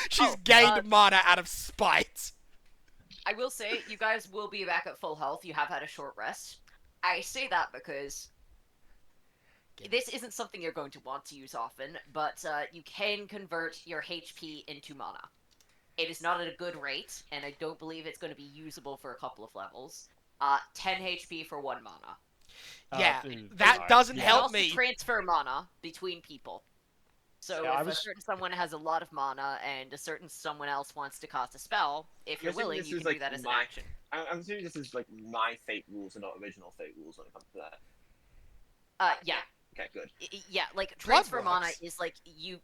She's Oh, gained mana out of spite. I will say, you guys will be back at full health. You have had a short rest. I say that because this isn't something you're going to want to use often, but you can convert your HP into mana. It is not at a good rate, and I don't believe it's going to be usable for a couple of levels. 10 HP for 1 mana. Yeah, Dude, that alright, doesn't yeah. You can help also me. transfer mana between people. So Yeah, I if a was- certain someone has a lot of mana and a certain someone else wants to cast a spell, if you're Assuming willing, this you is, can do like, that as an my- action. I'm assuming this is like my fate rules and not original fate rules when it comes to that. Yeah. Okay, good. Yeah, like, Blood transfer mana works. is like, you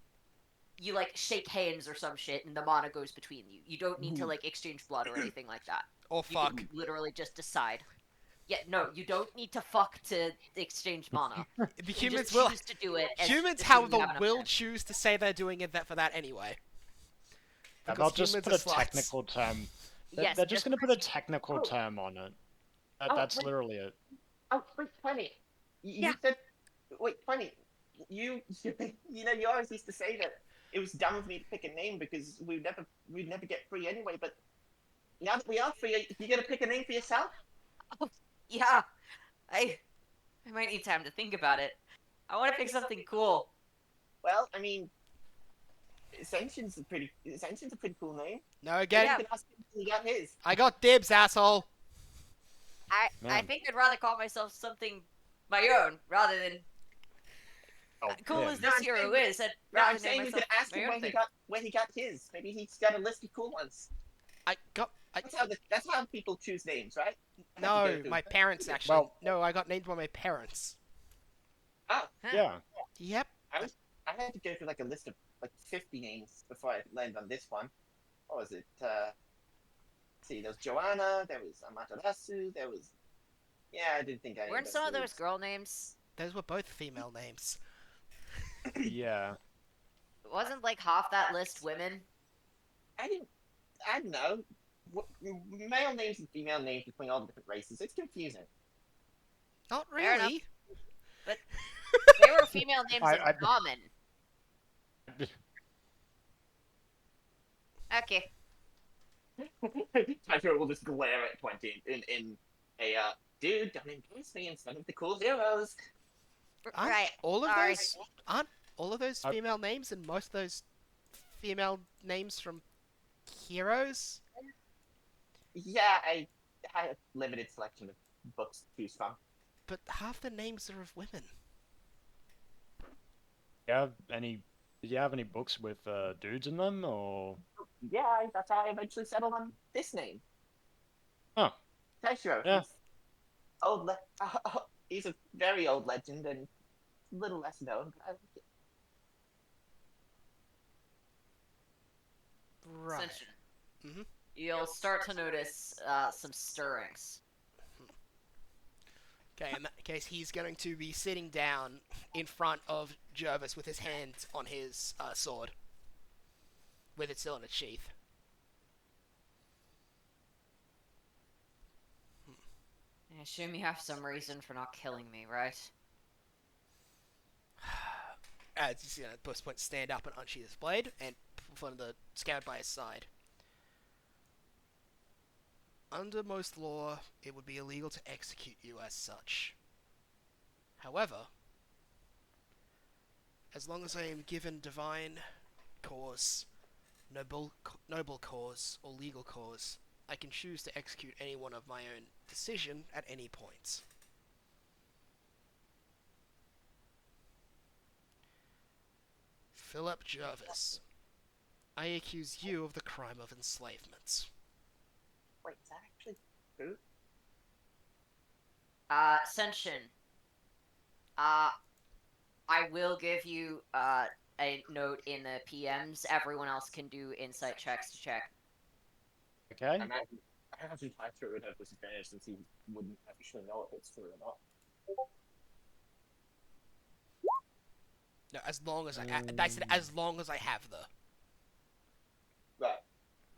like, shake hands or some shit, and the mana goes between you. You don't need to, like, exchange blood or anything like that. Or You fuck. can literally just decide. Yeah, no, you don't need to fuck to exchange mana. The You humans just will. choose to do it. Humans as have soon as you the enough will chance. choose to say they're doing it for that anyway. Yeah, Because they'll just humans put are a sluts. technical term. Yes, They're just gonna put a because- technical Oh. term on it. Oh, That's wait. literally it. Oh, wait, funny. You Yeah. said, wait, funny. You know, you always used to say that it was dumb of me to pick a name because we'd never get free anyway. But now that we are free, you gonna pick a name for yourself? Yeah, I might need time to think about it. I want to pick something cool. Well, I mean, Ascension's a pretty cool name. No, again, Yeah. You can ask him if he got his. I got dibs, asshole. I Man. think I'd rather call myself something my own rather than Oh, cool yeah. as this hero is. I'd No, I'm rather saying name you myself could ask my him own thing. where he got his. Maybe he's got a list of cool ones. That's how people choose names, right? No, my parents actually. Well- No, I got named by my parents. Oh, Yeah. Yep. I had to go through like a list of like 50 names before I landed on this one. What was it? Let's see, there was Joanna, there was Amaterasu, there was. Yeah, I didn't think I. Weren't some of those girl names? Those were both female names. Yeah. Wasn't like half that list women? I don't know. Male names and female names between all the different races. It's confusing. Not Fair enough. really. They were female names I- in common. Okay. Tycho will just glare at 20 in a dude, don't embrace me instead of the cool heroes. Aren't Right. all of sorry. those aren't all of those Uh, female names and most of those female names from heroes? Yeah, I had a limited selection of books to choose from. But half the names are of women. You have any? Did you have any books with dudes in them, or? Yeah, that's how I eventually settled on this name. Oh, Teshiro. yeah. He's a very old legend and a little less known, but I like it. Right. Ascension. Mhm. You'll start to notice some stirrings. Okay, in that case, he's going to be sitting down in front of Jervis with his hands on his sword, with it still in its sheath. I assume you have some reason for not killing me, right? He's going to, at this point, stand up and unsheath his blade and put the scabbard by his side. Under most law, it would be illegal to execute you as such. However, as long as I am given divine cause, noble cause, or legal cause, I can choose to execute anyone of my own decision at any point. Philip Jervis, I accuse you of the crime of enslavement. Wait, is that actually true? Ascension. I will give you a note in the PMs. Everyone else can do insight checks to check. Okay. I imagine Teshiro would have disadvantage since he wouldn't actually know if it's true or not. No, as long as I said as long as I have the. Right.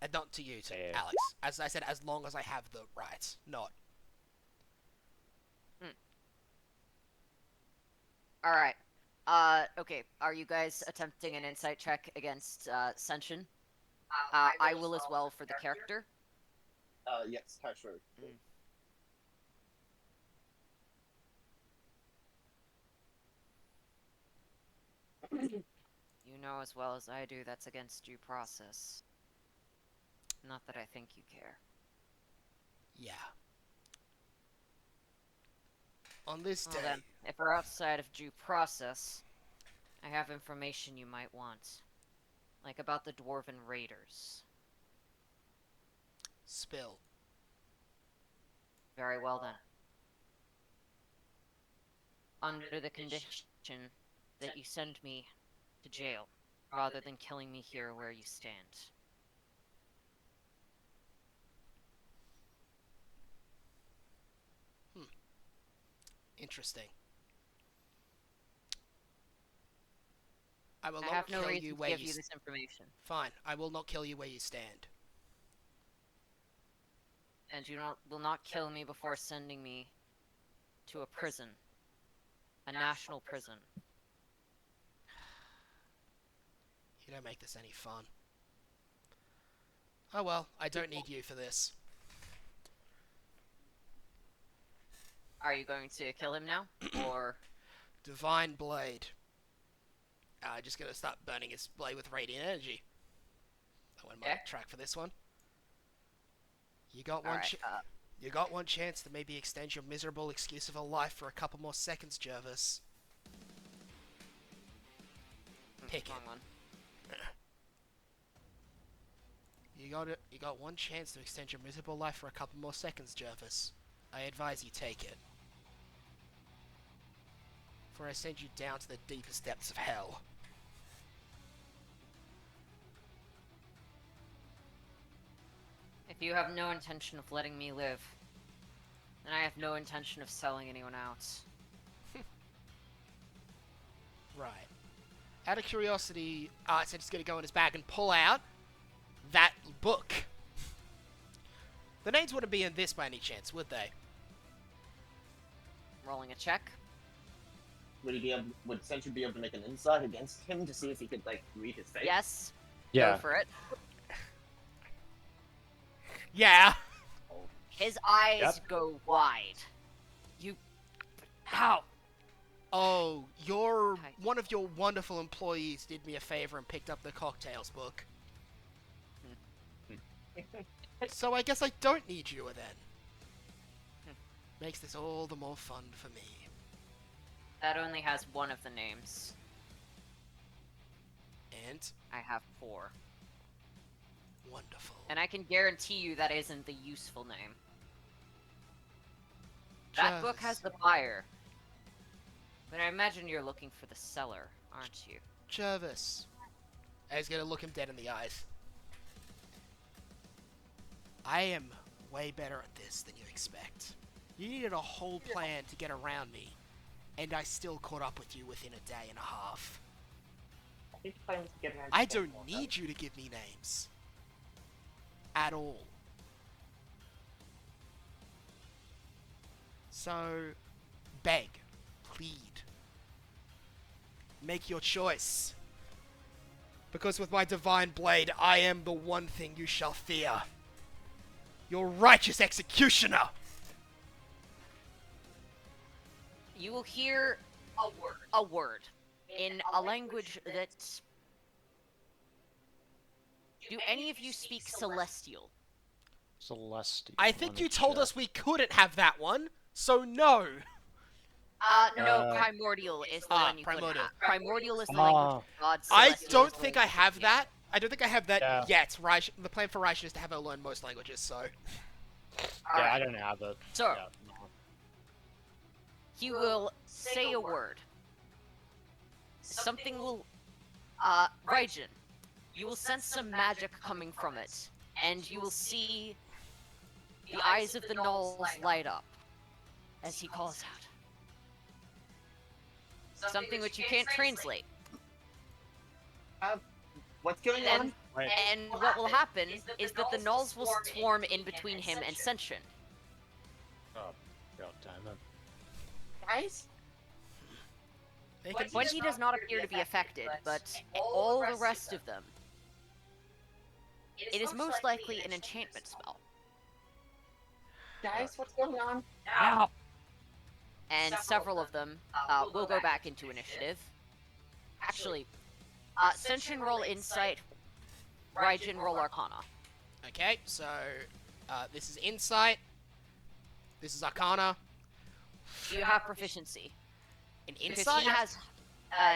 And not to you, Yeah. Alex. As I said, as long as I have the right, not. Alright. Okay. Are you guys attempting an insight check against Ascension? I will as well for the character. Yes, Teshiro. You know as well as I do that's against due process. Not that I think you care. Yeah. On this Well day, then, if we're outside of due process, I have information you might want. Like about the Dwarven Raiders. spill. Very well then. Under the condition that you send me to jail, rather than killing me here where you stand. Interesting. I will I not have no kill reason you to where give you. you this information, Fine. I will not kill you where you stand. and you will not kill me before sending me to a prison. A national prison. You don't make this any fun. Oh well, I don't need you for this. Are you going to kill him now? Or... Divine Blade. Just gonna start burning his blade with radiant energy. I went my Okay. track for this one. You got one. Alright, You got one chance to maybe extend your miserable excuse of a life for a couple more seconds, Jervis. Pick it. wrong one. You got it. You got one chance to extend your miserable life for a couple more seconds, Jervis. I advise you take it. For I send you down to the deepest depths of hell. If you have no intention of letting me live, then I have no intention of selling anyone out. Right. Out of curiosity, so he's going to go in his bag and pull out that book. The names wouldn't be in this by any chance, would they? Rolling a check. Would Sentry be able to make an insight against him to see if he could like read his face? Yes. Yeah. Go for it. Yeah. His eyes Yep. go wide. You... How? Oh, one of your wonderful employees did me a favor and picked up the cocktails book. So I guess I don't need you then. Makes this all the more fun for me. That only has one of the names. And I have 4. wonderful. And I can guarantee you that isn't the useful name. That book has the buyer. But I imagine you're looking for the seller, aren't you? Jervis. I was gonna look him dead in the eyes. I am way better at this than you expect. You needed a whole plan to get around me, and I still caught up with you within a day and a half. I think the plan was to get around. I don't need you to give me names. At all. So, beg, plead. Make your choice. Because with my divine blade, I am the one thing you shall fear. Your righteous executioner! You will hear a word in a language that... Do any of you speak Celestial? Celestial. I think you told us we couldn't have that one, so no! No, Primordial is the one you couldn't Primordial. have. Primordial is the language of God, I Celestial don't is the think I language of have the that. I don't think I have that Yeah. yet. The plan for Raishin is to have her learn most languages, so... Yeah, I don't have it. So, Yeah, no. he will say a word. Something will... Raijin. You will sense some magic coming from it, and you will see the eyes of the gnolls light up as he calls out. Something which you can't translate. What's going And, on? Right. and what will happen is that the gnolls will swarm in between him and Senshin. Oh, God damn it. Guys? They can... When he does not appear to be affected, but all the rest of them, it is most likely an enchantment spell. Guys, what's going on? Now! And several of them will go back into initiative. Actually, Senshin roll Insight, Raijin roll Arcana. Okay, so... this is Insight. This is Arcana. You have proficiency. In Because Insight? he has...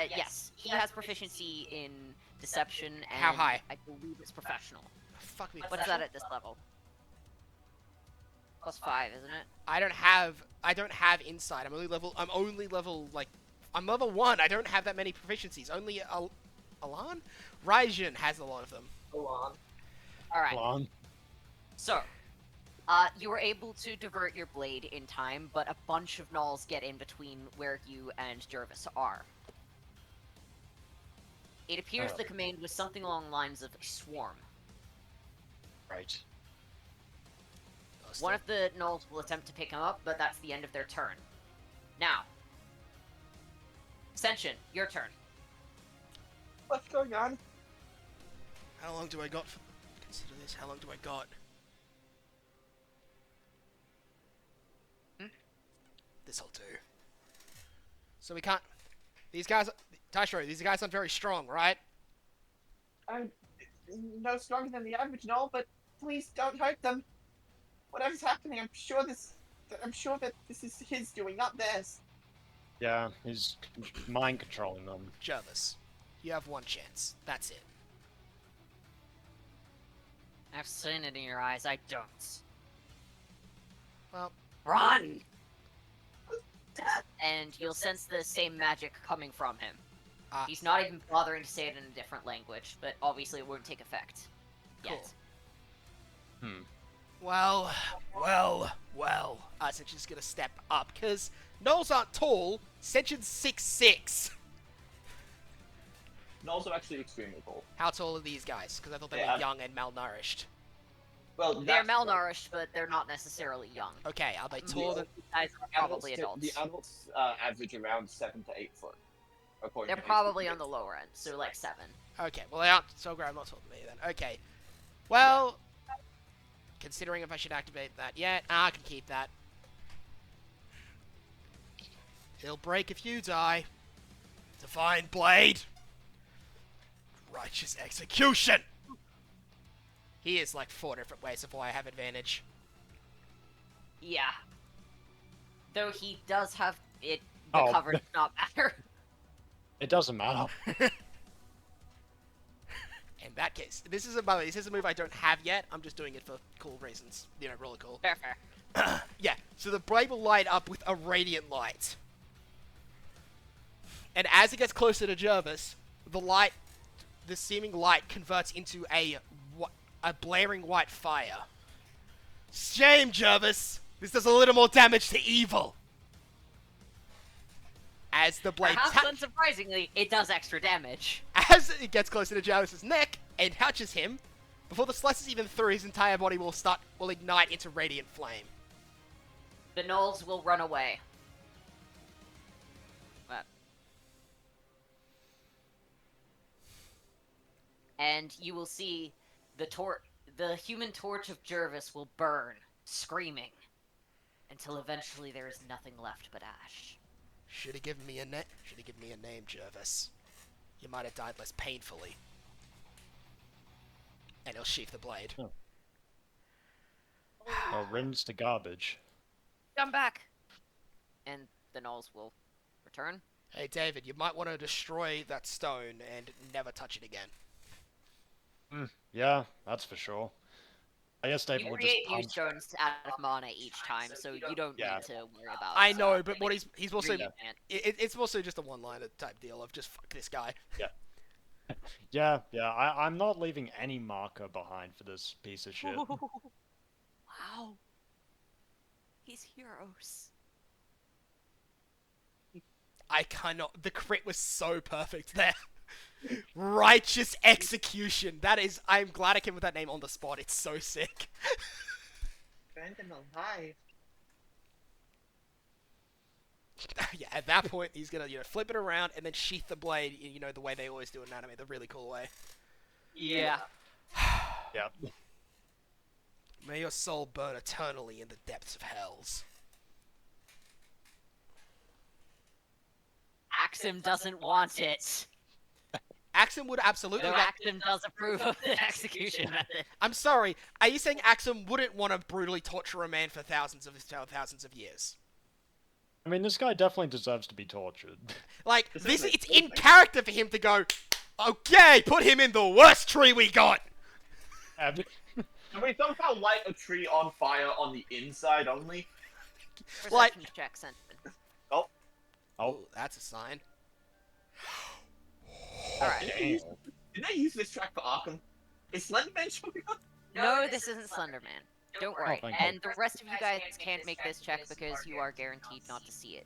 yes, he has proficiency in Deception and... How high? I believe it's Professional. Fuck me. What's that at this level? +5, isn't it? I don't have Insight. I'm only level, like... I'm level 1. I don't have that many proficiencies. Only Alan? Raijin has a lot of them. Go on. Alright, Hold on. so... you were able to divert your blade in time, but a bunch of gnolls get in between where you and Jervis are. It appears Oh. the command was something along the lines of swarm. Right. One of the gnolls will attempt to pick him up, but that's the end of their turn. Now, Senshin, your turn. What's going on? How long do I got? Consider this. How long do I got? This'll do. So we can't... These guys... Taishiro, these guys aren't very strong, right? I'm no stronger than the average Null, but please don't hurt them. Whatever's happening, I'm sure that this is his doing, not theirs. Yeah, he's mind controlling them. Jervis, you have one chance. That's it. I've seen it in your eyes, I don't. Well, Run! And you'll sense the same magic coming from him. He's not even bothering to say it in a different language, but obviously it won't take effect. Yet. Cool. Well. Senshin's gonna step up, because gnolls aren't tall. Senshin's 6'6". Nulls are actually extremely tall. How tall are these guys? Because I thought they Yeah. were young and malnourished. Well, They're that's- malnourished, but they're not necessarily young. Okay, are they taller than... These guys are probably adults. The adults average around 7 to 8 foot. according They're to probably Wikipedia. on the lower end, so like 7. Okay, well they aren't so great. I'm not talking to me then. Okay. Well, considering if I should activate that yet, I can keep that. He'll break if you die. Divine Blade. Righteous Execution. He is like 4 different ways of why I have advantage. Yeah. Though he does have it, the Oh. cover does not matter. It doesn't matter. In that case, this is a move I don't have yet. I'm just doing it for cool reasons. You know, really cool. Fair, fair. Yeah, so the blade will light up with a radiant light. And as it gets closer to Jervis, the seeming light converts into a blaring white fire. Shame, Jervis! This does a little more damage to evil! As the blade Perhaps unsurprisingly, it does extra damage. as it gets closer to Jarvis's neck and touches him, before the slice is even through, his entire body will ignite into radiant flame. The gnolls will run away. But... And you will see the human torch of Jervis will burn, screaming, until eventually there is nothing left but ash. Should have given me a name, Jervis. You might have died less painfully. And he'll sheath the blade. Oh. Well, rinse the garbage. Come back! And the gnolls will return. Hey, David, you might want to destroy that stone and never touch it again. Yeah, that's for sure. I guess David You will just create new punch. stones out of mana each time, so you don't Yeah. need to worry about I know, but what he's also... really can't. It's also just a one-liner type deal of just fuck this guy. Yeah, I'm not leaving any marker behind for this piece of shit. Wow. He's heroes. I cannot... The crit was so perfect there. Righteous Execution. That is... I'm glad I came with that name on the spot. It's so sick. Burn them alive. Yeah, at that point, he's gonna, flip it around and then sheath the blade, the way they always do in anime, the really cool way. Yeah. Yeah. May your soul burn eternally in the depths of hells. Axum doesn't want it. Axum would absolutely... Though Axum does approve of the execution method. I'm sorry, are you saying Axum wouldn't want to brutally torture a man for thousands of years? I mean, this guy definitely deserves to be tortured. Like, This is it's in character for him to go, okay, put him in the worst tree we got! And- Can we somehow light a tree on fire on the inside only? Like- Perception check, Sentin. Oh, that's a sign. Alright. Did they use this track for Arkham? Is Slenderman showing up? No, this isn't Slenderman. Don't worry. thank And the rest of you guys can't make this check because you are guaranteed not to see it.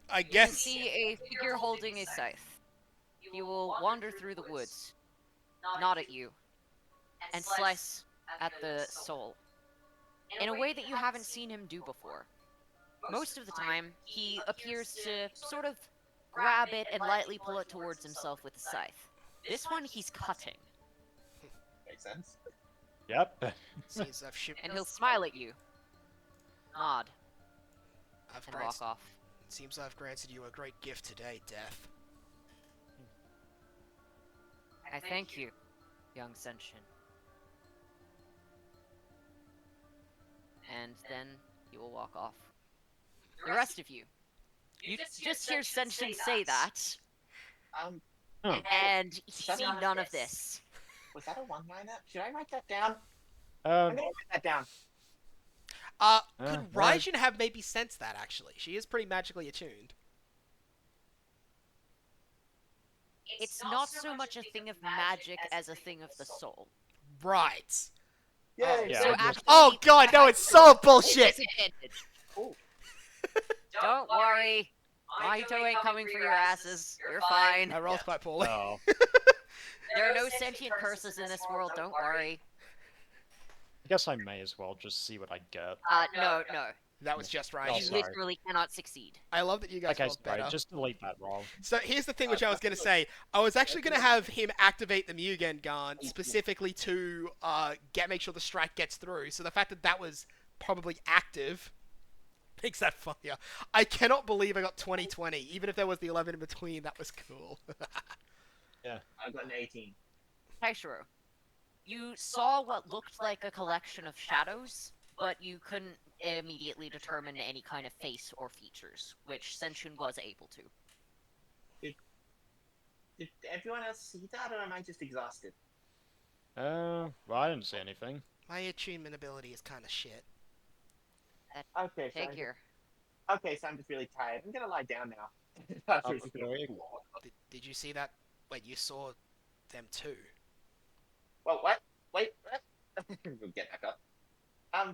I You can guess... see a figure holding a scythe. He will wander through the woods, nod at you, and slice at the soul in a way that you haven't seen him do before. Most of the time, he appears to sort of grab it and lightly pull it towards himself with the scythe. This one, he's cutting, Makes sense. Yep. Seems I've shipped... and he'll smile at you, nod, I've and granted... walk off. Seems I've granted you a great gift today, Death. I thank you, young Senshin. And then he will walk off. The rest of you, you just hear Senshin say that, Um, and see none of this. was that a one-liner? Should I write that down? I'm Um, gonna write that down. Could right. Raijin have maybe sensed that, actually? She is pretty magically attuned. It's not so much a thing of magic as a thing of the soul. Right. Yay! Yeah, So I just- actually, Oh god, no, it's so bullshit! disadvantage. Ooh. Don't worry, Mahito ain't coming for your asses. You're fine. I rolled quite poorly. oh. There are no sentient curses in this world. Don't worry. I guess I may as well just see what I get. No. That was just Oh, You Raijin. sorry. literally cannot succeed. I love that you guys Okay, rolled sorry, better. just delete that roll. So here's the thing which I was going to say. I was actually going to have him activate the Mugen gun specifically to make sure the strike gets through. So the fact that that was probably active Makes that funnier. I cannot believe I got 2020. Even if there was the 11 in between, that was cool. I got an 18. Taishiro, you saw what looked like a collection of shadows, but you couldn't immediately determine any kind of face or features, which Senshin was able to. Did everyone else see that, or am I just exhausted? Well, I didn't see anything. My attunement ability is kind of shit. Okay, so Take here. I'm just really tired. I'm gonna lie down now. After I'm it's been a awake. while. Did you see that? Wait, you saw them too? Well, what? Wait, what? We'll get back up. I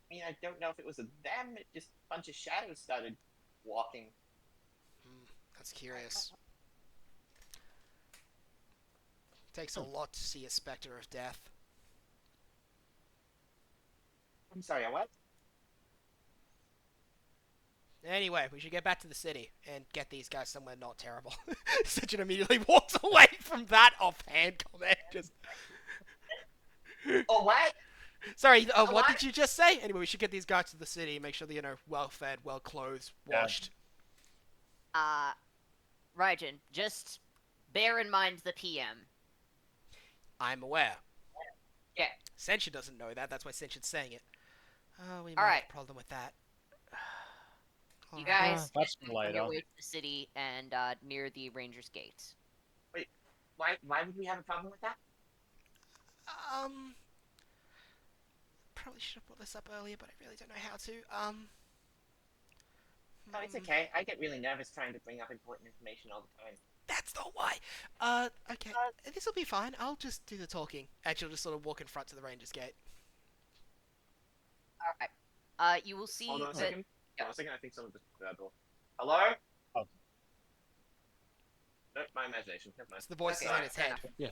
mean, I don't know if it was them. It just a bunch of shadows started walking. That's curious. Takes a lot to see a specter of death. I'm sorry, a what? Anyway, we should get back to the city and get these guys somewhere not terrible. Sitchin immediately walks away from that offhand comment. Just Oh, what? sorry. What What? did you just say? Anyway, we should get these guys to the city. Make sure they're well fed, well clothed, Yeah. washed. Raijin, just bear in mind the PM. I'm aware. Yeah. Senshin doesn't know that. That's why Senshin's saying it. Oh, we might have Alright. a problem with that. You Alright. guys That's on your later. way to the city and near the Rangers Gate. Why would we have a problem with that? Probably should have brought this up earlier, but I really don't know how to. No, it's okay. I get really nervous trying to bring up important information all the time. That's not why. Okay. This will be fine. I'll just do the talking. And she'll just sort of walk in front to the Rangers Gate. Alright. You will see Hold on a that... second. yeah. Hold on a second. I think someone just opened that door. Hello? Oh. Nope, my imagination. Never mind. It's the voice Okay, is in his head. Yeah.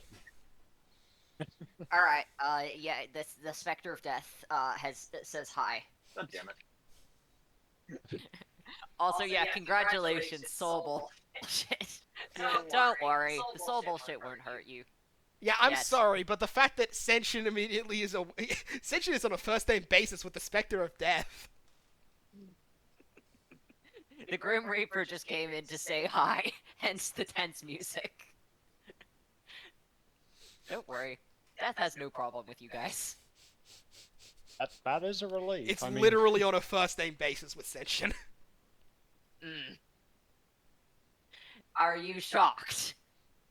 Alright, yeah, the Spectre of Death, says hi. God damn it. Also, yeah, congratulations, soul bullshit. Don't worry, the soul bullshit won't hurt you. Yeah, I'm Yes. sorry, but the fact that Senshin immediately is Senshin is on a first name basis with the Spectre of Death. The Grim Reaper just came in to say hi, hence the tense music. Don't worry, Death has no problem with you guys. That is a relief. It's I mean, literally on a first name basis with Senshin. Are you shocked?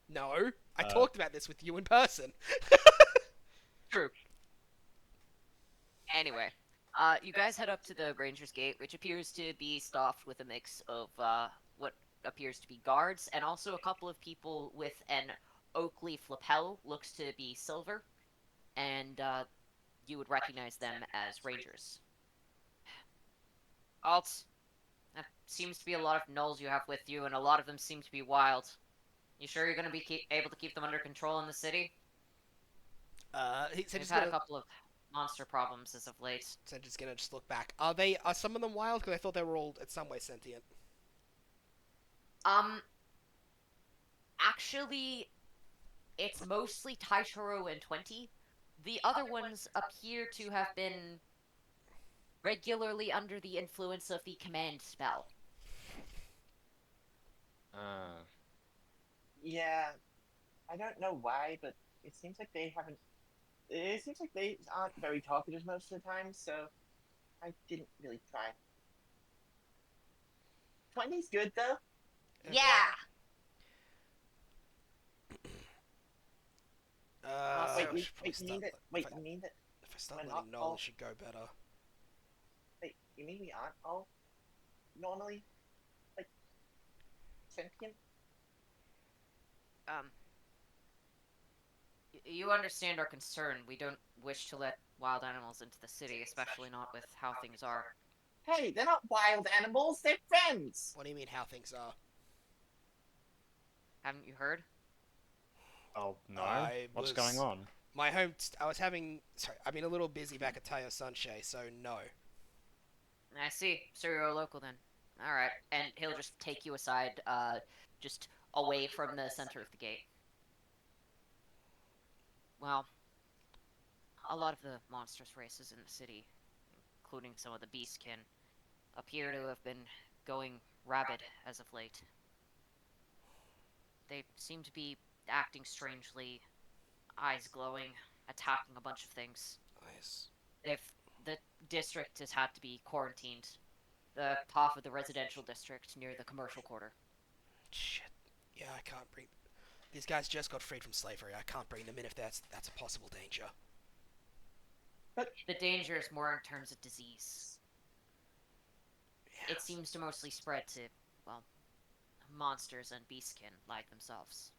No, I talked about this with you in person. True. Anyway, you guys head up to the Rangers Gate, which appears to be stocked with a mix of what appears to be guards, and also a couple of people with an oak leaf lapel, looks to be silver, and you would recognize them as Rangers. Alt, that seems to be a lot of gnolls you have with you, and a lot of them seem to be wild. You sure you're going to be able to keep them under control in the city? He said We've he's had gonna, a couple of monster problems as of late. Senshin's gonna just look back. Are some of them wild? Because I thought they were all in some way sentient. Actually, it's mostly Taishiro and 20. The other ones appear to have been regularly under the influence of the command spell. Yeah, I don't know why, but it seems like they haven't. It seems like they aren't very talkative most of the time, so I didn't really try. 20's good though. Yeah! Wait, I you, should probably wait, you mean start- that? Wait, if I- you mean that? If I start we're letting not Nolan, all- it should go better. Wait, you mean we aren't all normally like sentient? You understand our concern. We don't wish to let wild animals into the city, especially not with how things are. Hey, they're not wild animals. They're friends. What do you mean how things are? Haven't you heard? Oh no. I What's was- going on? My home. I was having. Sorry, I've been a little busy back at Tayo Sunshine, so no. I see. So you're a local then. Alright. And he'll just take you aside, just away from the center of the gate. Well, a lot of the monstrous races in the city, including some of the beastkin, appear to have been going rabid as of late. They seem to be acting strangely, eyes glowing, attacking a bunch of things. Nice. The district has had to be quarantined. The half of the residential district near the commercial quarter. Shit. Yeah, I can't bring... These guys just got freed from slavery. I can't bring them in if that's a possible danger. The danger is more in terms of disease. Yeah. It seems to mostly spread to, well, monsters and beastkin like themselves.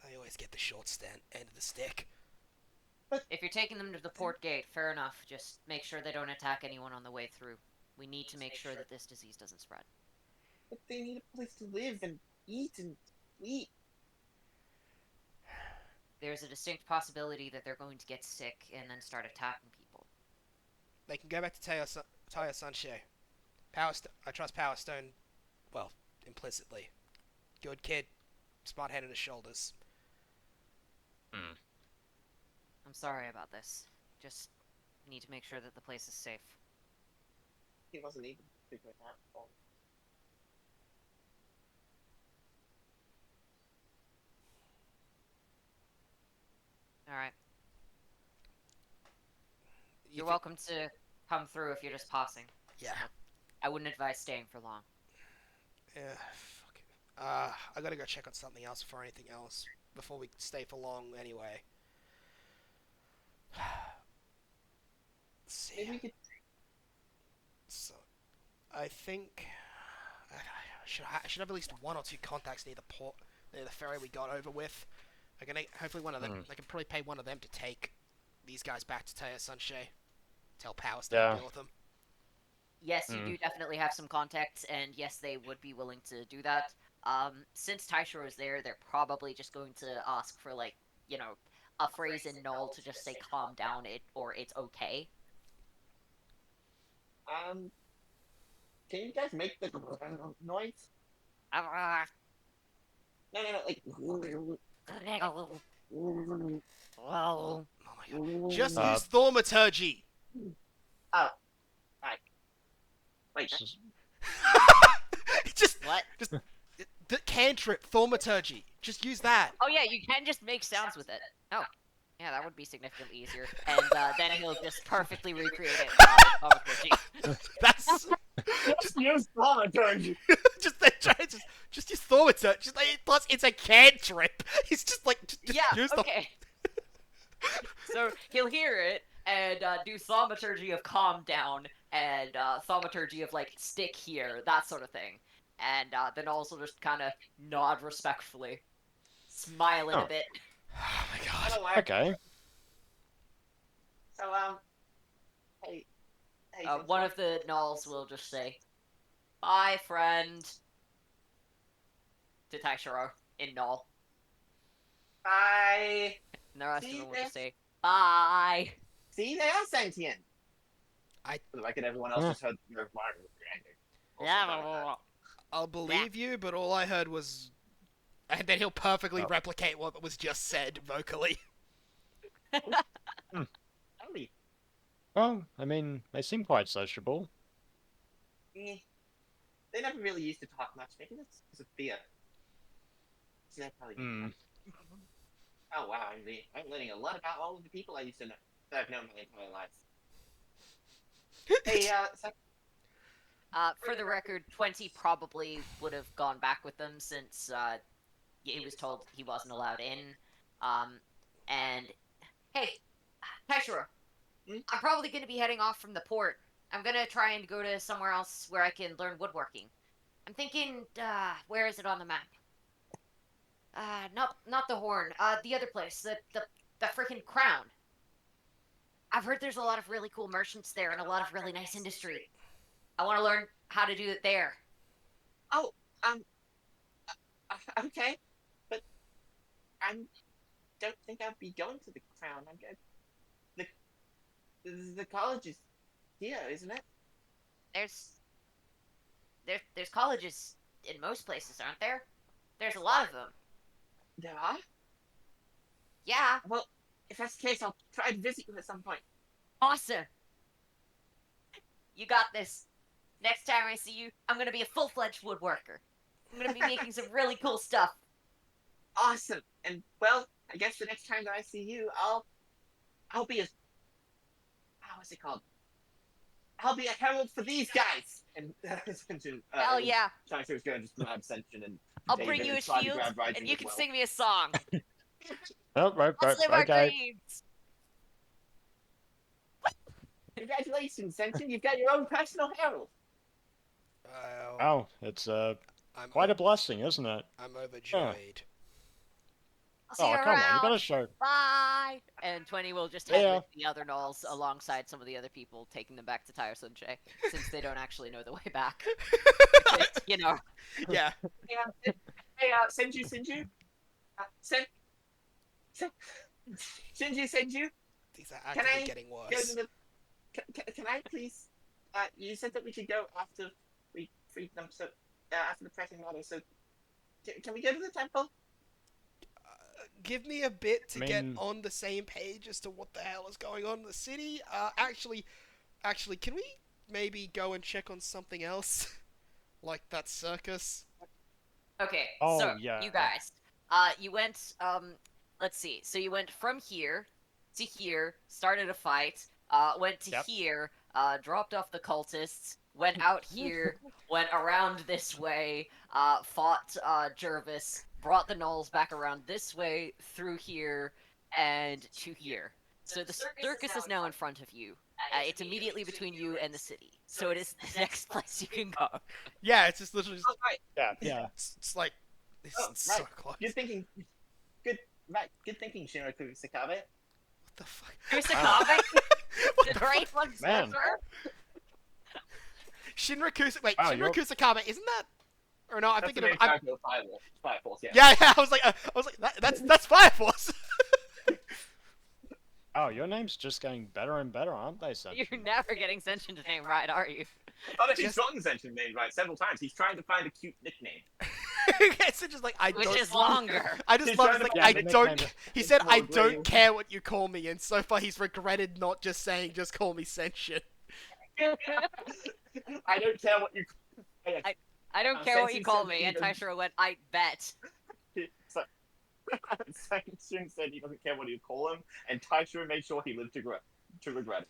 They always get the short end of the stick. If you're taking them to the port gate, fair enough. Just make sure they don't attack anyone on the way through. We need to make sure that this disease doesn't spread. But they need a place to live and eat and sleep. There's a distinct possibility that they're going to get sick and then start attacking people. They can go back to Taya Sunshine. I trust Power Stone, well, implicitly. Good kid. Smart head on his shoulders. I'm sorry about this. Just need to make sure that the place is safe. He wasn't even figuring that out. Alright. You You're thi- welcome to come through if you're just passing. Yeah. I wouldn't advise staying for long. Yeah, fuck it. I gotta go check on something else before anything else. Before we stay for long, anyway. Let's see. Maybe we could. So, I think I should have at least one or two contacts near the port, near the ferry we got over with. I can hopefully one of them. I can probably pay one of them to take these guys back to Taya Sunshine. Tell Powers to Yeah. deal with them. Yes, you do definitely have some contacts, and yes, they would be willing to do that. Since Taishiro is there, they're probably just going to ask for, like, you know, a phrase in null to just say calm down or it's okay. Can you guys make the noise? Ah, No, like. well, Oh my god. Just Uh, use thaumaturgy! Oh. Right. Wait. Just- just what? the cantrip, thaumaturgy. Just use that. Oh yeah, you can just make sounds with it. Oh, yeah, that would be significantly easier. And then he'll just perfectly recreate it. Thaumaturgy. That's Just use thaumaturgy. just use thaumaturgy. Just like, plus it's a cantrip. He's just like just Yeah, use okay. So he'll hear it and do thaumaturgy of calm down and thaumaturgy of like stick here, that sort of thing. And then also just kind of nod respectfully, smiling a Oh. bit. Oh my god. Hello, Okay. So, hey. One of the gnolls will just say, "Bye, friend," to Taishiro in Null. Bye. And the rest of See them will this? just say, "Bye." See, they are sentient. I- For the record, everyone else just heard the environment reacting. Yeah. I'll believe you, but all I heard was, and then he'll perfectly Oh. replicate what was just said vocally. Howdy. Well, I mean, they seem quite sociable. Eh. They never really used to talk much. Maybe that's because of fear. So that probably makes sense. Oh wow, I'm learning a lot about all of the people I used to know that I've known my entire life. Hey, so, For the record, 20 probably would have gone back with them since he was told he wasn't allowed in. And hey, Taishiro, I'm probably going to be heading off from the port. I'm going to try and go to somewhere else where I can learn woodworking. I'm thinking, where is it on the map? Not the Horn. The other place, the freaking Crown. I've heard there's a lot of really cool merchants there and a lot of really nice industry. I want to learn how to do it there. okay, but I don't think I'd be going to the Crown. The college is here, isn't it? There's colleges in most places, aren't there? There's a lot of them. There are? Yeah, Well, if that's the case, I'll try to visit you at some point. awesome. You got this. Next time I see you, I'm gonna be a full-fledged woodworker. I'm gonna be making some really cool stuff. Awesome. And well, I guess the next time that I see you, I'll be a what's it called? I'll be a herald for these guys. And Hell yeah. Tycher's gonna just grab Senshin and I'll David bring you and a try to shield, grab Raiju and you as can well. sing me a song. Oh, Let's live our okay. dreams. Congratulations, Senshin. You've got your own personal herald. Oh, it's I'm quite a blessing, isn't it? I'm overjoyed. I'll see Oh, you come on, you around. gotta show. Bye. And 20 will just head Yeah. with the other gnolls alongside some of the other people, taking them back to Tire Sunjay, since they don't actually know the way back. Which is, you know. Yeah. Hey, Senju. Senju. These are Can actively I getting Go worse. to the, can I please? You said that we should go after we freed them. So after the pressing matter. So can we go to the temple? Give me a bit to get mean- on the same page as to what the hell is going on in the city. Actually, can we maybe go and check on something else? Like that circus? Okay, Oh, so, yeah. you guys, you went, let's see, so you went from here to here, started a fight, went to Yep. here, dropped off the cultists, went out here, went around this way, fought, Jervis, brought the gnolls back around this way, through here, and to here. So the circus is now in front of you. It's immediately between you and the city, so it is the next place you can go. Yeah, it's just literally. Oh, right. Yeah. It's like this Oh, is so right. close. You're thinking. Good thinking, Shinraku Sakabe. What the fuck? Kusakabe? What The the great fuck? one, Man. Wait, Wow, Shinra Kusakabe, isn't that? Or no, I'm That's thinking the main of. I'm, character of Fire Force, yeah. yeah, I was like, that's Fire Force. Oh, your name's just getting better and better, aren't they, Senshin? You're never getting Senshin's name right, are you? Oh, no, he's Just- gotten Senshin's name right several times. He's trying to find a cute nickname. It's just like I Which don't. is longer. I just He's love trying it's to like find I a don't. nickname. He said I More don't green. care what you call me, and so far he's regretted not just saying just call me Senshin. I don't care what you. I don't care what Senshin you call said me, he and doesn't- Taishiro went, I bet. So, Senshin said he doesn't care what you call him, and Taichiro made sure he lived to regret it.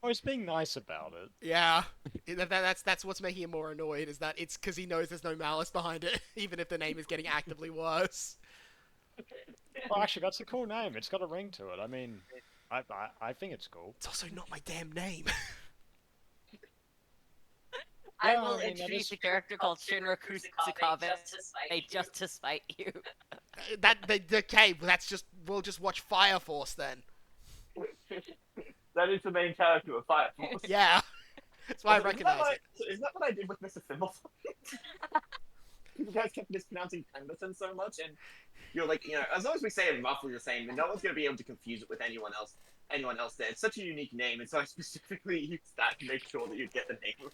Oh, he's being nice about it. Yeah, that's what's making him more annoyed is that it's because he knows there's no malice behind it, even if the name is getting actively worse. Well, actually, that's a cool name. It's got a ring to it. I mean, I think it's cool. It's also not my damn name. I Yeah, will I mean, that introduce is- a character called Shinra Kusakabe made just to spite you. Okay, we'll just watch Fire Force then. That is the main character of Fire Force. Yeah, that's why I recognize it. Is that what I did with Mr. Thimble? You guys kept mispronouncing Pemberton so much, and you're like, as long as we say it roughly the same, then no one's gonna be able to confuse it with anyone else. There. It's such a unique name, and so I specifically used that to make sure that you'd get the name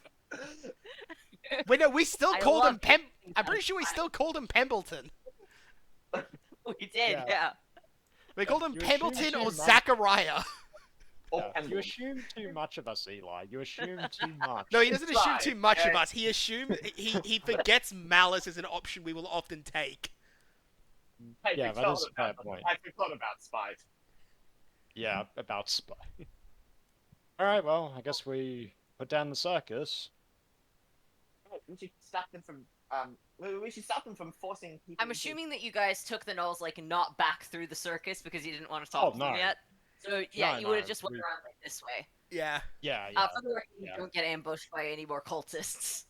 right. Wait, no, we still I called him love Pem. I'm pretty sure we still called him Pembleton. We did, Yeah. yeah. We called him You assume Pembleton too or much. Zachariah. Or Yeah, Pemble. you assume too much of us, Eli. You assume too much. No, he doesn't assume Fine, too much of okay. us. He assumes he forgets malice is an option we will often take. Yeah, that is a fair point. I forgot about Spite. Yeah, about spy. Alright, well, I guess we put down the circus. We should stop them from. We should stop them from forcing people. I'm assuming that you guys took the gnolls, like, not back through the circus because you didn't want to talk to them no. yet. So, yeah, No, you would have no, just went we- around, like, this way. Yeah. Yeah, For the record, you yeah. don't get ambushed by any more cultists.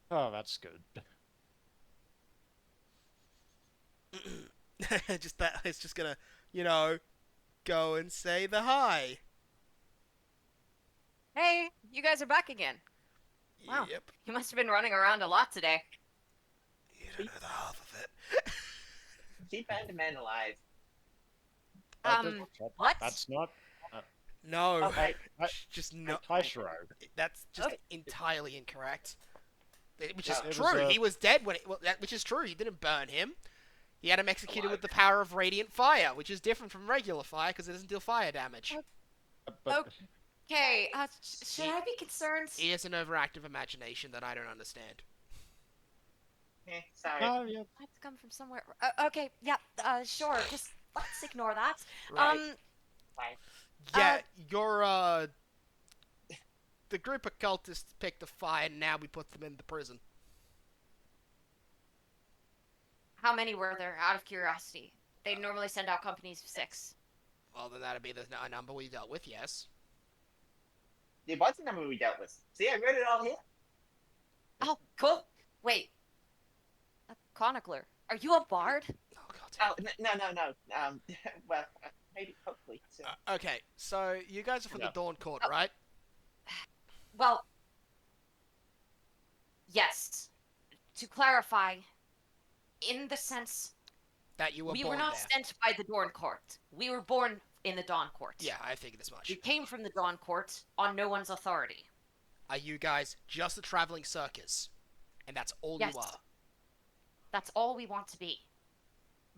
Oh, that's good. Just that it's just gonna, go and say the hi. Hey, you guys are back again. Wow. Yep. You must have been running around a lot today. You don't know the half of it. Keep man alive. What? That's not No, Okay. just no. Taishiro. That's just Okay. entirely incorrect. Which is No, it true. was, He was dead when which is true. He didn't burn him. He had him executed with the power of radiant fire, which is different from regular fire because it doesn't deal fire damage. But Okay, should I be concerned? He has an overactive imagination that I don't understand. Sorry. Oh, yeah. I have to come from somewhere. Okay, yeah, sure. Just let's ignore that. Right. Fine. Yeah, you're, the group of cultists picked a fight, and now we put them in the prison. How many were there, out of curiosity? They normally send out companies of 6. Well, then that'd be the number we dealt with, yes. It was the number we dealt with. See, I wrote it all here. Oh, cool. Wait. A chronicler. Are you a bard? Oh, God. Oh, no. Well, maybe, hopefully. So. Okay, so you guys are from No. the Dawn Court, Oh. right? Well, yes. To clarify, in the sense, That you were we born were not there. sent by the Dawn Court. We were born in the Dawn Court. Yeah, I figured as much. We came from the Dawn Court on no one's authority. Are you guys just a traveling circus? And that's all Yes. you are? That's all we want to be.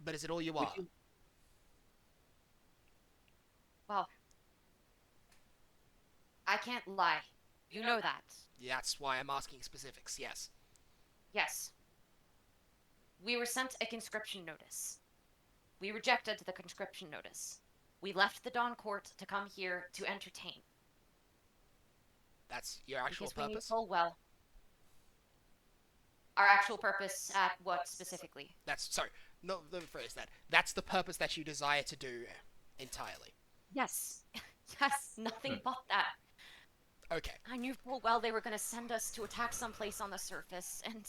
But is it all you are? Well, I can't lie. You know that. That's why I'm asking specifics, yes. Yes. We were sent a conscription notice. We rejected the conscription notice. We left the Dawn Court to come here to entertain. That's your actual Because we knew purpose? full well. Our actual purpose at what specifically? Sorry, no, let me phrase that. That's the purpose that you desire to do entirely. Yes. Yes, nothing but that. Okay, I knew full well they were going to send us to attack someplace on the surface, and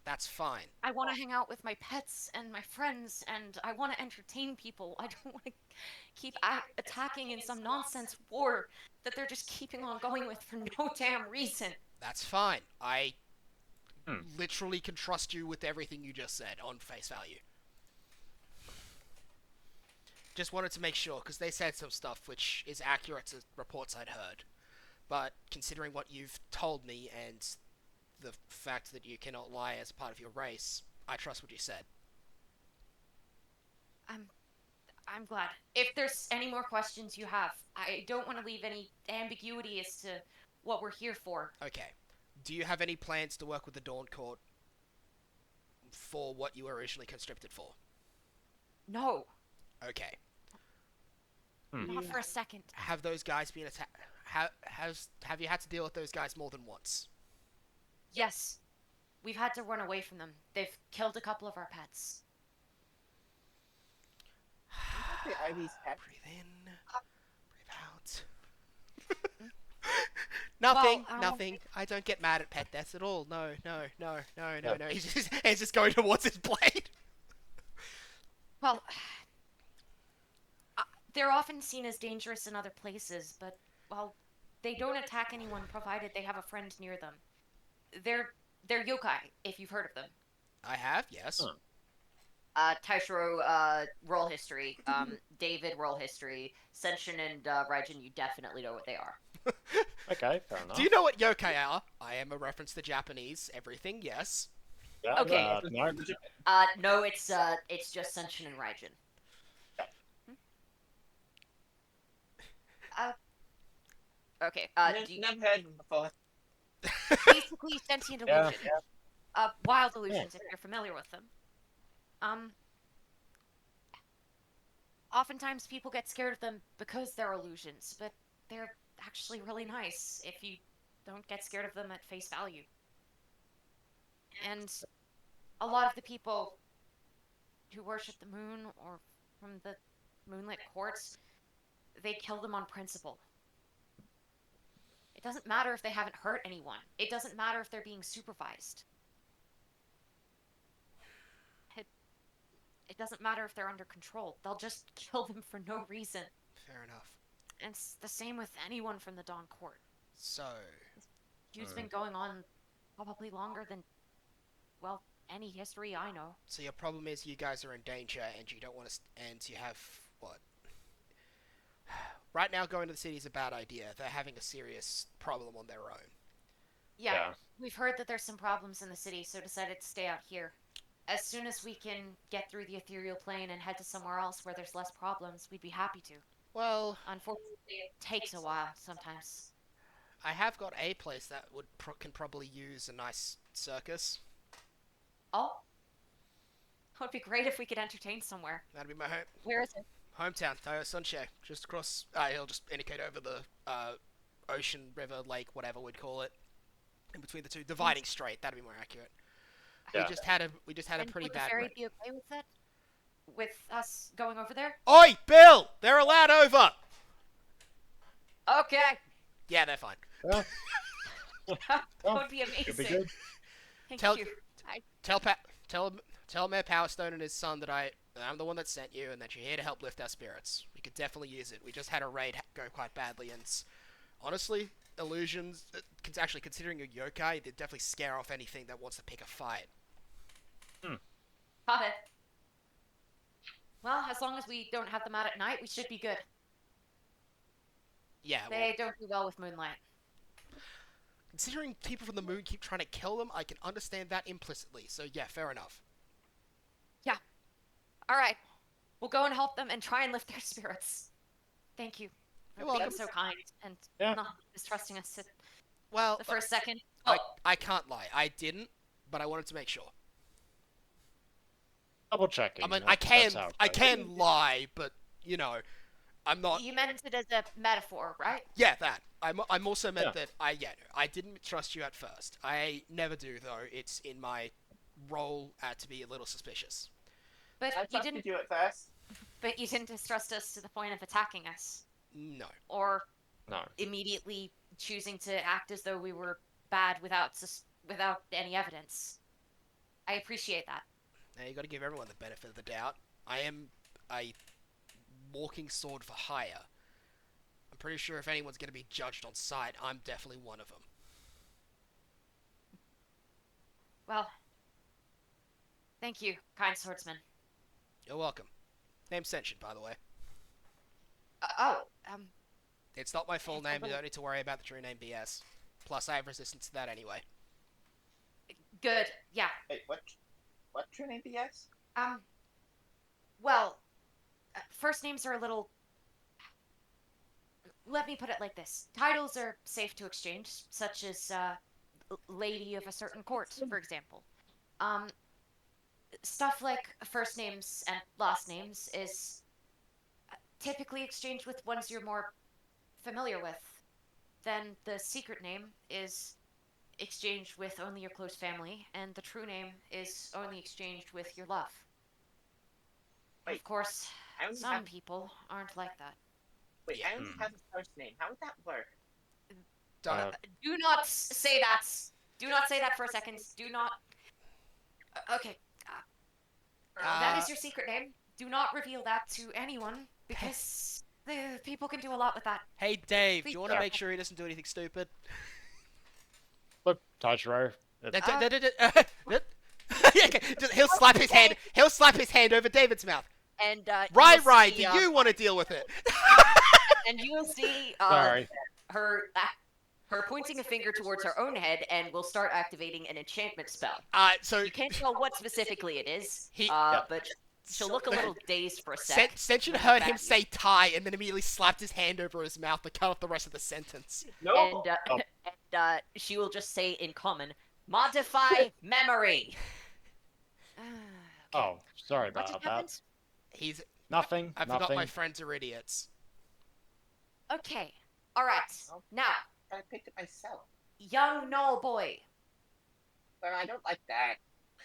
that's fine. I want to hang out with my pets and my friends, and I want to entertain people. I don't want to keep attacking in some nonsense war that they're just keeping on going with for no damn reason. That's fine. I Hmm. literally can trust you with everything you just said on face value. Just wanted to make sure, because they said some stuff which is accurate to reports I'd heard. But considering what you've told me and the fact that you cannot lie as part of your race, I trust what you said. I'm glad. If there's any more questions you have, I don't want to leave any ambiguity as to what we're here for. Okay. Do you have any plans to work with the Dawn Court for what you were originally conscripted for? No, Okay. not for a second. Have those guys been attacked? Have you had to deal with those guys more than once? Yes, we've had to run away from them. They've killed a couple of our pets. Are these pets? Breathe in. Breathe out. Nothing. Well, Nothing. I don't get mad at pet deaths at all. No. He's just going towards his blade. Well, they're often seen as dangerous in other places, but, well, they don't attack anyone provided they have a friend near them. They're yokai, if you've heard of them. I have, yes. Huh. Taishiro, roll history. David, roll history. Senshin and Raijin, you definitely know what they are. Okay, fair enough. Do you know what yokai are? I am a reference to Japanese everything, yes. Yeah, Okay. no. No, it's just Senshin and Raijin. Okay, do you, Never heard of them before. basically sentient Yeah, illusions. Wild illusions, if you're familiar with them. Oftentimes people get scared of them because they're illusions, but they're actually really nice if you don't get scared of them at face value. And a lot of the people who worship the moon or from the moonlit courts, they kill them on principle. It doesn't matter if they haven't hurt anyone. It doesn't matter if they're being supervised. It doesn't matter if they're under control. They'll just kill them for no reason. Fair enough. And it's the same with anyone from the Dawn Court. So, Feud's been going on probably longer than, well, any history I know. so your problem is you guys are in danger and you don't want to, and you have, what? Right now going to the city is a bad idea. They're having a serious problem on their own. Yeah, we've heard that there's some problems in the city, so decided to stay out here. As soon as we can get through the ethereal plane and head to somewhere else where there's less problems, we'd be happy to. Well, Unfortunately, it takes a while sometimes. I have got a place that can probably use a nice circus. Oh, it would be great if we could entertain somewhere. That'd be my Where is it? hometown, Tayo Sunshine, just across. He'll just indicate over the ocean, river, lake, whatever we'd call it, in between the two, dividing strait. That'd be more accurate. Yeah. We just had a And pretty would the bad. fairy be okay with that? With us going over there? Oi, Bill! They're allowed over. Okay. Yeah, they're fine. Yeah, That would be should be amazing. good. Thank Tell- you. Tell Mayor Powerstone and his son that I'm the one that sent you, and that you're here to help lift our spirits. We could definitely use it. We just had a raid go quite badly, and honestly, illusions, actually considering you're yokai, they definitely scare off anything that wants to pick a fight. Got it. Well, as long as we don't have them out at night, we should be good. Yeah, well, They don't do well with moonlight. considering people from the moon keep trying to kill them, I can understand that implicitly. So yeah, fair enough. All right. We'll go and help them and try and lift their spirits. Thank you for You're being welcome. so kind and Yeah. not mistrusting us at Well, the first second. I can't lie. I didn't, but I wanted to make sure. Double checking. I mean, that's how it I goes. can lie, but you know, I'm not. You meant it as a metaphor, right? Yeah, that. I'm also meant Yeah. that I didn't trust you at first. I never do though. It's in my role to be a little suspicious. But I you trusted didn't. you at first. But you didn't distrust us to the point of attacking us, No. or No. immediately choosing to act as though we were bad without any evidence. I appreciate that. Now you got to give everyone the benefit of the doubt. I am a walking sword for hire. I'm pretty sure if anyone's going to be judged on sight, I'm definitely one of them. Well, thank you, kind swordsman. You're welcome. Name's Sentient, by the way. It's not my full name. You don't need to worry about the true name BS. Plus, I have resistance to that anyway. Good. Yeah. Wait, what true name BS? Well, first names are a little. Let me put it like this: titles are safe to exchange, such as lady of a certain court, for example. Stuff like first names and last names is typically exchanged with ones you're more familiar with. Then the secret name is exchanged with only your close family, and the true name is only exchanged with your love. Wait, Of course, I only some have, people aren't like that. wait, Yeah. I only have a first name. How would that work? Uh, Do not say that. Do not say that for a second. Do not. Okay. That is your secret name. Do not reveal that to anyone because the people can do a lot with that. Hey, Dave, do Please you want to don't. make sure he doesn't do anything stupid? Look, Tachiro. He'll slap his hand. He'll slap his hand over David's mouth. And Right. Do you want to deal with it? And you will see Sorry. her pointing a finger towards her own head, and will start activating an enchantment spell. So You can't tell what specifically it is, He- but she'll look a little dazed for a sec. Sentient when heard back him you. say "tie" and then immediately slapped his hand over his mouth to cut off the rest of the sentence. No. And, Oh. and she will just say in common, modify memory. Oh, sorry What about just that. happened? He's. Nothing. I forgot nothing. my friends are idiots. Okay, alright. Now, I picked it myself. young Null boy. But I don't like that.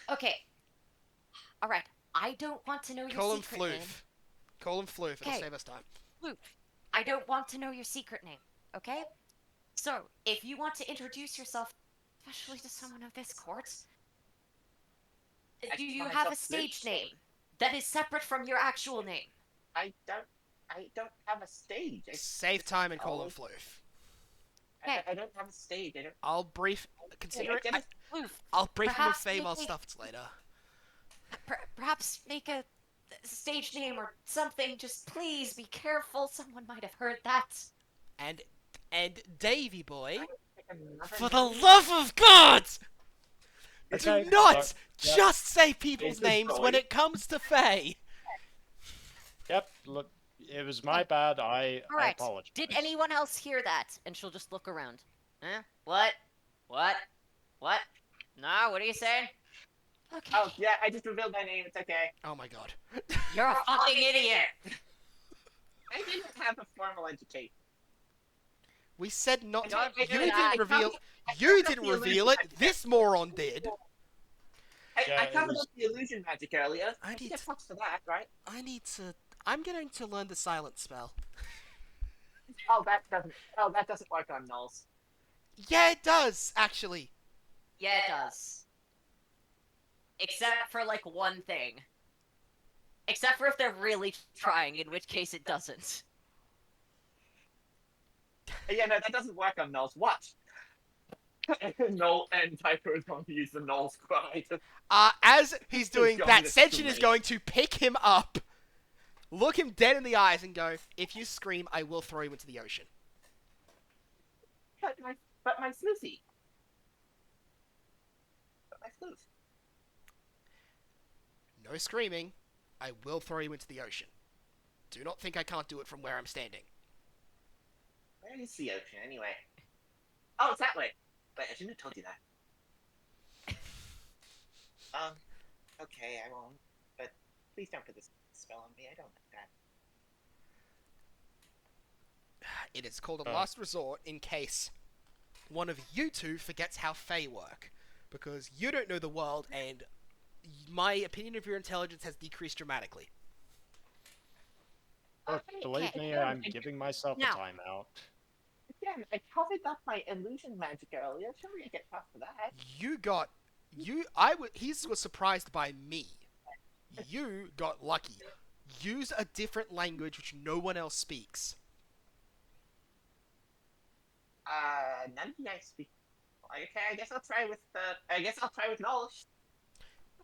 Okay. Alright, I don't want to know your Call him secret name. Floof. Call him Floof. It'll Okay. save us time. Luke, I don't want to know your secret name, okay? So, if you want to introduce yourself, especially to someone of this court, I do you call have a myself stage Luke. name that is separate from your actual name? I don't have a stage. Save time and call him Oh. Floof. I don't have a stage. I don't. I'll brief. Consider get it. a- Luke, I'll brief him with Perhaps female maybe- stuff later. perhaps make a stage name or something. Just please be careful. Someone might have heard that. And Davy boy, Pick another for the name. love of God, Okay, do not so- yep. just say people's Jason names when Boy. it comes to Faye. Yep. Look, It was my bad. I Alright. apologize. Did anyone else hear that? And she'll just look around. Huh? What? What? What? No, what are you saying? Okay. Oh, yeah, I just revealed my name. It's okay. Oh my god. You're a fucking idiot! I didn't have a formal education. We said not to. Don't You do didn't that. reveal. I You covered up didn't the reveal illusion it. This moron did. Yeah, I it covered was- up the illusion magic earlier. I I need get to- props for that, right? I need to. I'm going to learn the silent spell. Oh, that doesn't work on nulls. Yeah, it does actually. Yeah, it does. Except for, like, one thing. Except for if they're really trying, in which case it doesn't. Yeah, no, that doesn't work on nulls. Watch. Null and Tycho is going to use the null's cry. As he's doing God, that, that's Senshin is great. going to pick him up, look him dead in the eyes, and go, "If you scream, I will throw you into the ocean." But my Sluicy. But my sleuth. No screaming. I will throw you into the ocean. Do not think I can't do it from where I'm standing. Where is the ocean anyway? Oh, it's that way. Wait, I shouldn't have told you that. Okay, I won't. But please don't put this spell on me. I don't like that. It is called a Oh. last resort in case one of you two forgets how Fae work. Because you don't know the world, and my opinion of your intelligence has decreased dramatically. Look, believe me, I'm giving myself a Now. timeout. Again, I covered up my illusion magic earlier. Surely I get props for that. He was surprised by me. You got lucky. Use a different language which no one else speaks. None of you guys speak. Okay, I guess I'll try with knowledge.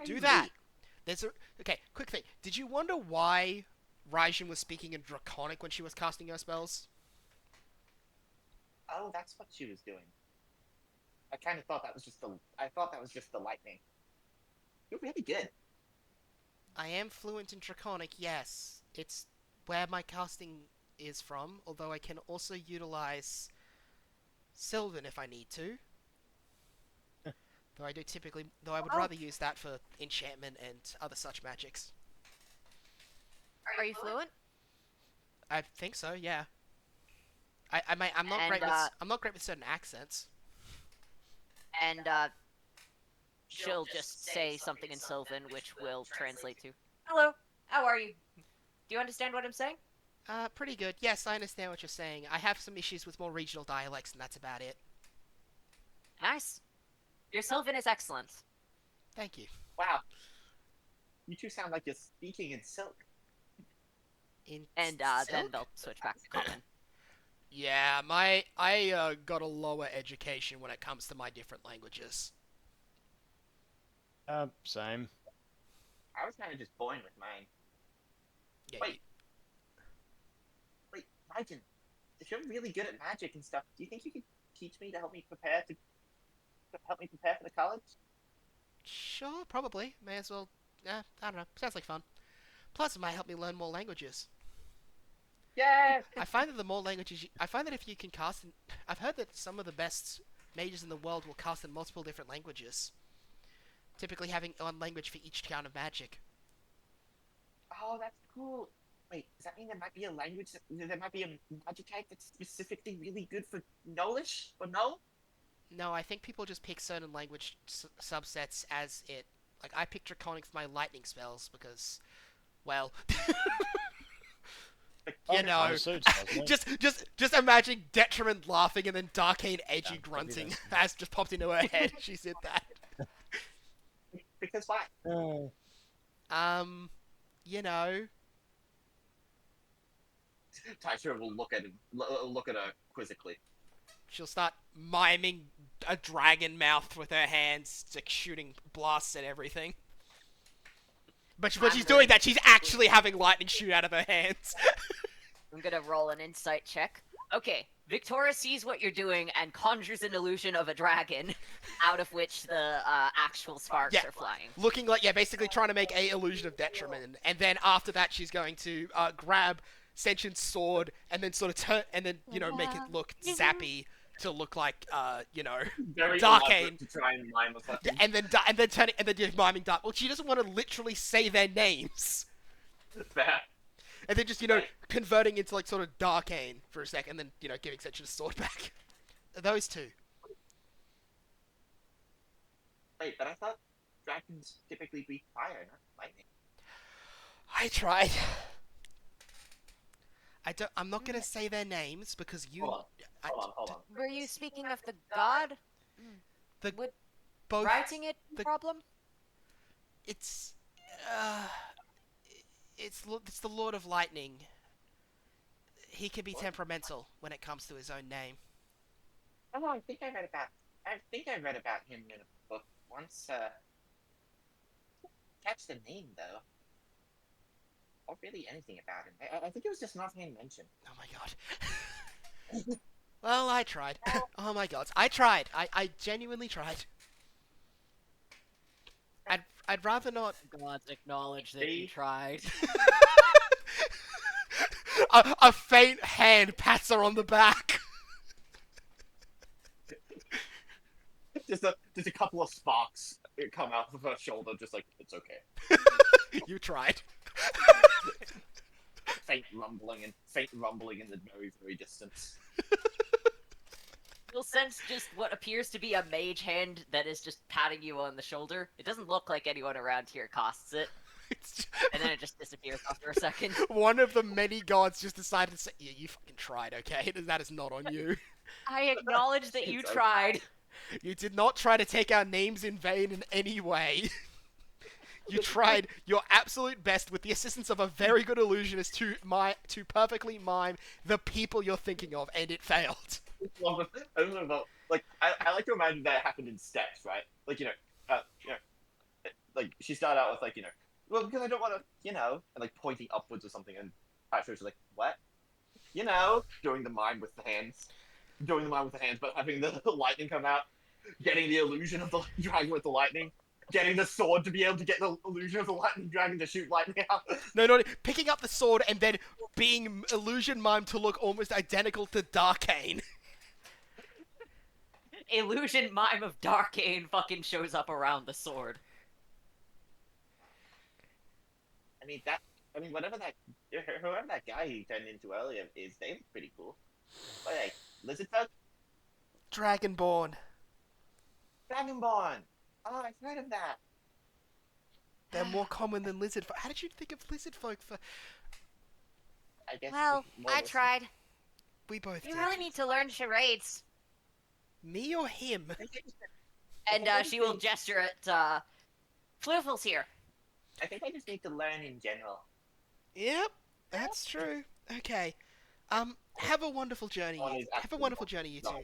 Do that. Okay, quick thing. Did you wonder why Raijin was speaking in Draconic when she was casting her spells? Oh, that's what she was doing. I kind of thought that was just the lightning. You're really good. I am fluent in Draconic, yes. It's where my casting is from, although I can also utilize Sylvan if I need to. Though I would rather use that for enchantment and other such magics. Are you fluent? I think so, yeah. I'm not And, great with I'm not great with certain accents. And, she'll just say something in Sylvan, which will translate to, "Hello, how are you? Do you understand what I'm saying?" Pretty good. Yes, I understand what you're saying. I have some issues with more regional dialects, and that's about it. Nice. Your Sylvan is excellent. Thank you. Wow. You two sound like you're speaking in silk. And, then Silk? they'll switch back to common. Yeah, I got a lower education when it comes to my different languages. Same. I was kind of just born with mine. Yeah, Wait. Wait, Raijin, if you're really good at magic and stuff, do you think you could teach me to help me prepare for the college? sure, probably. May as well. I don't know. Sounds like fun. Plus, it might help me learn more languages. Yeah. I find that the more languages I find that if you can cast I've heard that some of the best mages in the world will cast in multiple different languages. Typically having one language for each kind of magic. Oh, that's cool. Wait, does that mean there might be a magic type that's specifically really good for Nolish or no? No, I think people just pick certain language subsets as it. Like, I pick Draconic for my lightning spells because, well, you know, Understood, doesn't it? just imagine Detriment laughing and then Darkane Edgy Yeah, grunting maybe has just popped into her head. She said that. Because why? You know, Taisha will look at her quizzically. she'll start miming a dragon mouth with her hands, like shooting blasts at everything. But when she's doing that, she's actually having lightning shoot out of her hands. I'm gonna roll an insight check. Okay, Victoria sees what you're doing and conjures an illusion of a dragon, out of which the actual sparks Yeah. are flying. Looking like, yeah, basically trying to make a illusion of detriment. And then after that, she's going to grab sentient sword, and then sort of turn, and then make it look zappy to look like Very Darkane. elaborate to try and mime what's Yeah, happening. and then turn it, and then you're miming Dark. Well, she doesn't want to literally say their names, Fair. and then just Right. converting into like sort of Darkane for a second, and then giving Sentient a sword back. Those two. Wait, but I thought dragons typically breathe fire, not lightning. I tried. I'm not gonna say their names because you. Hold on. Hold on. Were you speaking of the god? The Would both. writing it the- problem? It's. It's the Lord of Lightning. He can be What? temperamental when it comes to his own name. Oh, I think I read about him in a book once. Catch the name though. Not really anything about him. I think it was just not being mentioned. Oh my god. Well, I tried. Oh my god, I tried. I genuinely tried. I'd rather not. Gods acknowledge that you See? tried. A faint hand pats her on the back. Just a couple of sparks come out of her shoulder, just like it's okay. You tried. Faint rumbling in the very, very distance. You'll sense just what appears to be a mage hand that is just patting you on the shoulder. It doesn't look like anyone around here casts it, and then it just disappears after a second. One of the many gods just decided to say, "Yeah, you fucking tried, okay? That is not on you. I acknowledge that you It's okay. tried. You did not try to take our names in vain in any way. You tried your absolute best with the assistance of a very good illusionist to perfectly mime the people you're thinking of, and it failed." I don't know about, like, I like to imagine that it happened in steps, right? Like, like she started out with like, well, because I don't want to, and like pointing upwards or something, and Patrick's like, what? Doing the mime with the hands, but having the lightning come out, getting the illusion of the dragon with the lightning, getting the sword to be able to get the illusion of the lightning dragon to shoot lightning out. No, not picking up the sword and then being illusion mimed to look almost identical to Darkane. Illusion mime of Darkane fucking shows up around the sword. Whoever that guy he turned into earlier is, they look pretty cool. But hey, lizard folk, Dragonborn. Dragonborn. Oh, I've heard of that. They're more common than lizard folk. How did you think of lizard folk for... I guess. Well, more I or less- tried. We both You did. really need to learn charades. Me or him? And she will gesture at Floofel's here. I think I just need to learn in general. Yep, that's true. Okay. Have a wonderful journey. One is Have a actually wonderful not- journey, you no. two.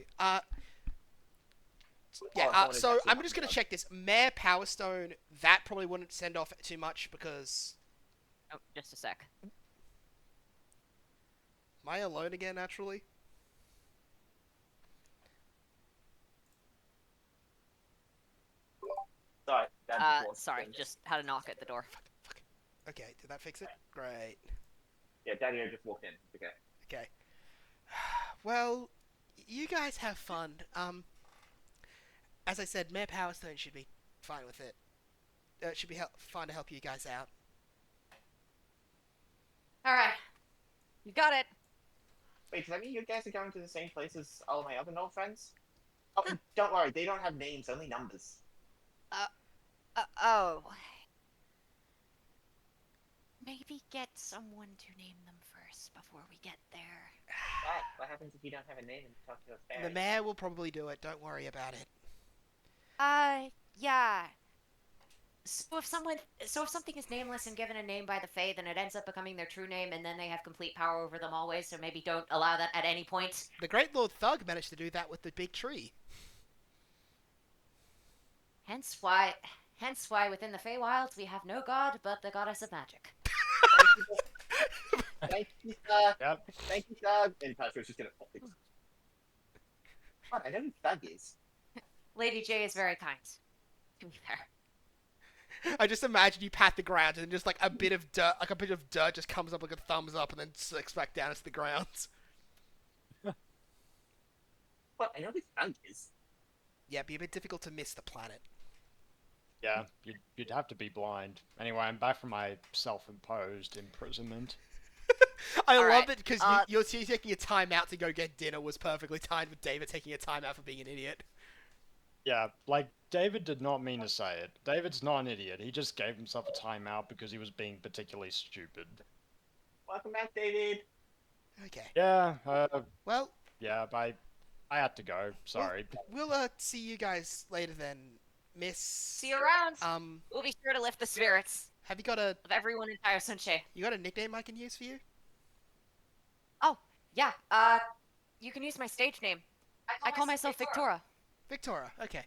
Someone Yeah, is so actually I'm not just gonna no. check this. Mayor Power Stone, that probably wouldn't send off too much because... oh, just a sec. Am I alone again, naturally? Sorry. Dad just walked Sorry, in. just had a knock at the door. Fuck. Okay, did that fix it? Great. Yeah, Daddy just walked in. Okay. Okay. Well, you guys have fun. As I said, Mayor Powerstone should be fine with it. It should be fine to help you guys out. Alright. You got it. Wait, does that mean you guys are going to the same place as all my other old friends? Oh, and don't worry, they don't have names, only numbers. Oh. Maybe get someone to name them first before we get there. What happens if you don't have a name and talk to a fairy? The mayor will probably do it. Don't worry about it. Yeah. So if something is nameless and given a name by the Fae, then it ends up becoming their true name, and then they have complete power over them always. So maybe don't allow that at any point. The Great Lord Thug managed to do that with the big tree. Hence why within the Feywilds we have no god but the goddess of magic. Thank you, sir. Yep. Thank you, Thug. And Patrick's just gonna. God, I know who Thug is. Lady J is very kind. To be fair. I just imagine you pat the ground and just like a bit of dirt just comes up like a thumbs up and then slicks back down to the ground. Well, I know the ground is. Yeah, it'd be a bit difficult to miss the planet. Yeah, you'd have to be blind. Anyway, I'm back from my self-imposed imprisonment. I All love right, it because you're taking a time out to go get dinner was perfectly timed with David taking a time out for being an idiot. Yeah, like, David did not mean to say it. David's not an idiot. He just gave himself a timeout because he was being particularly stupid. Welcome back, David. Okay. Yeah, Well, yeah, I had to go. Sorry. we'll see you guys later then, Miss. See you around. We'll be sure to lift the spirits Have you got a of everyone in Tire Sunshine. nickname I can use for you? Oh, yeah. You can use my stage name. I call myself Victoria. Victoria. Okay.